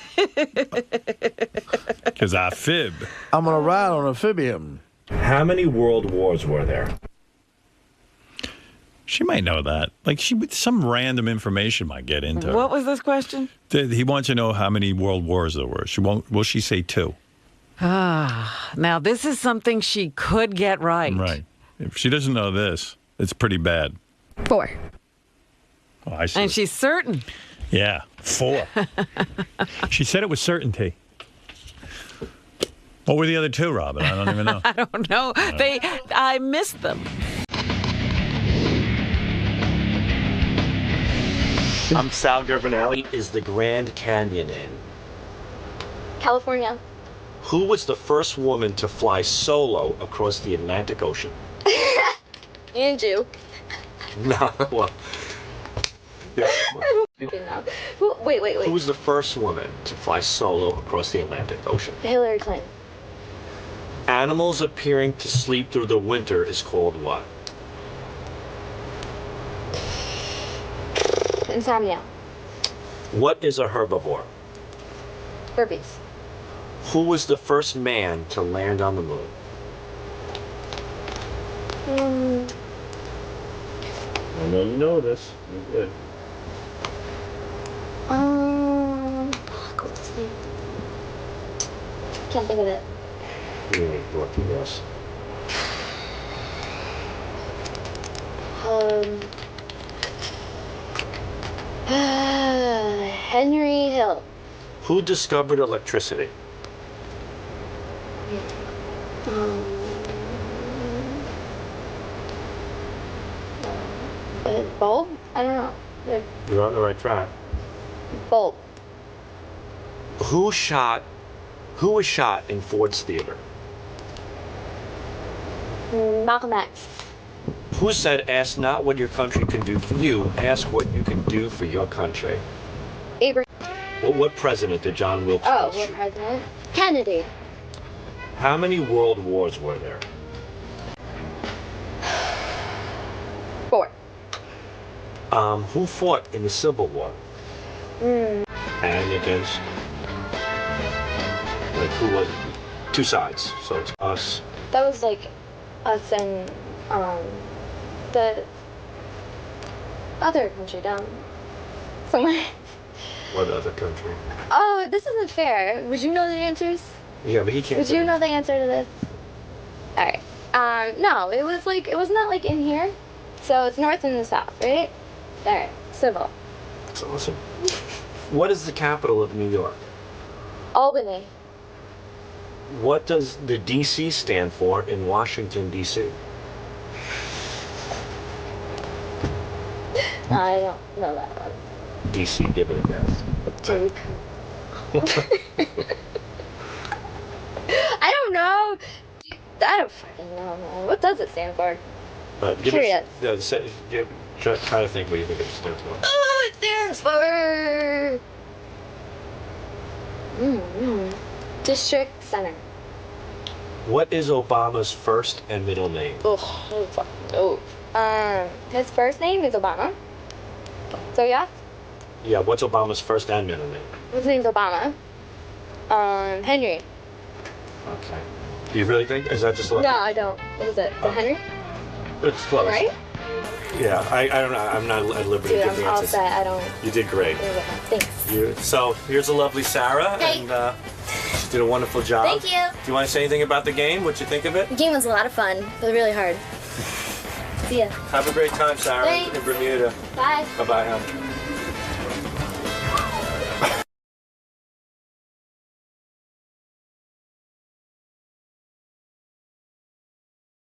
Because I fib. I'm going to ride on an amphibian. How many world wars were there? She might know that. Like, some random information might get into her. What was this question? He wants to know how many world wars there were. Will she say 2? Now, this is something she could get right. Right. If she doesn't know this, it's pretty bad. 4. Oh, I see. And she's certain. Yeah, 4. She said it with certainty. What were the other 2, Robin? I don't even know. I don't know. I missed them. Sal Gervinelli. Is the Grand Canyon in? California. Who was the first woman to fly solo across the Atlantic Ocean? Andrew. No, well. Yeah. Wait. Who was the first woman to fly solo across the Atlantic Ocean? Hillary Clinton. Animals appearing to sleep through the winter is called what? Insomnia. What is a herbivore? Herpes. Who was the first man to land on the moon? I know you know this. You're good. What's his name? Can't think of it. What do you guess? Henry Hill. Who discovered electricity? Bulb? I don't know. You're on the right track. Bulb. Who was shot in Ford's Theater? Malcolm X. Who said, ask not what your country can do for you, ask what you can do for your country? Abraham. Well, what president did John Wilkes Booth What shoot? president? Kennedy. How many world wars were there? 4. Who fought in the Civil War? And against, like, who was it? 2 sides, so it's us. That was like us and the other country down somewhere. What other country? Oh, this isn't fair. Would you know the answers? Yeah, but he can't. Would you know the answer to this? All right. No, it was not like in here. So it's north and the south, right? All right. Civil. That's awesome. What is the capital of New York? Albany. What does the D.C. stand for in Washington, D.C.? I don't know that one. DC, give it a guess. Duke. I don't know. I don't fucking know, man. What does it stand for? Curious. Try to think what you think it stands for. Oh, it stands for... District Center. What is Obama's first and middle name? His first name is Obama. So yeah? Yeah, what's Obama's first and middle name? His name's Obama. Henry. Okay. Do you really think? Is that just like... No, I don't. What is it? The Henry? It's close. Right? Yeah, I don't know. I'm not at liberty Dude, to give the I'm all answers. set. I don't... You did great. Thanks. So here's a lovely Sara, Hey. and she did a wonderful job. Thank you. Do you want to say anything about the game? What'd you think of it? The game was a lot of fun, but really hard. See ya. Have a great time, Sara, Thanks. in Bermuda. Bye. Bye-bye, hon.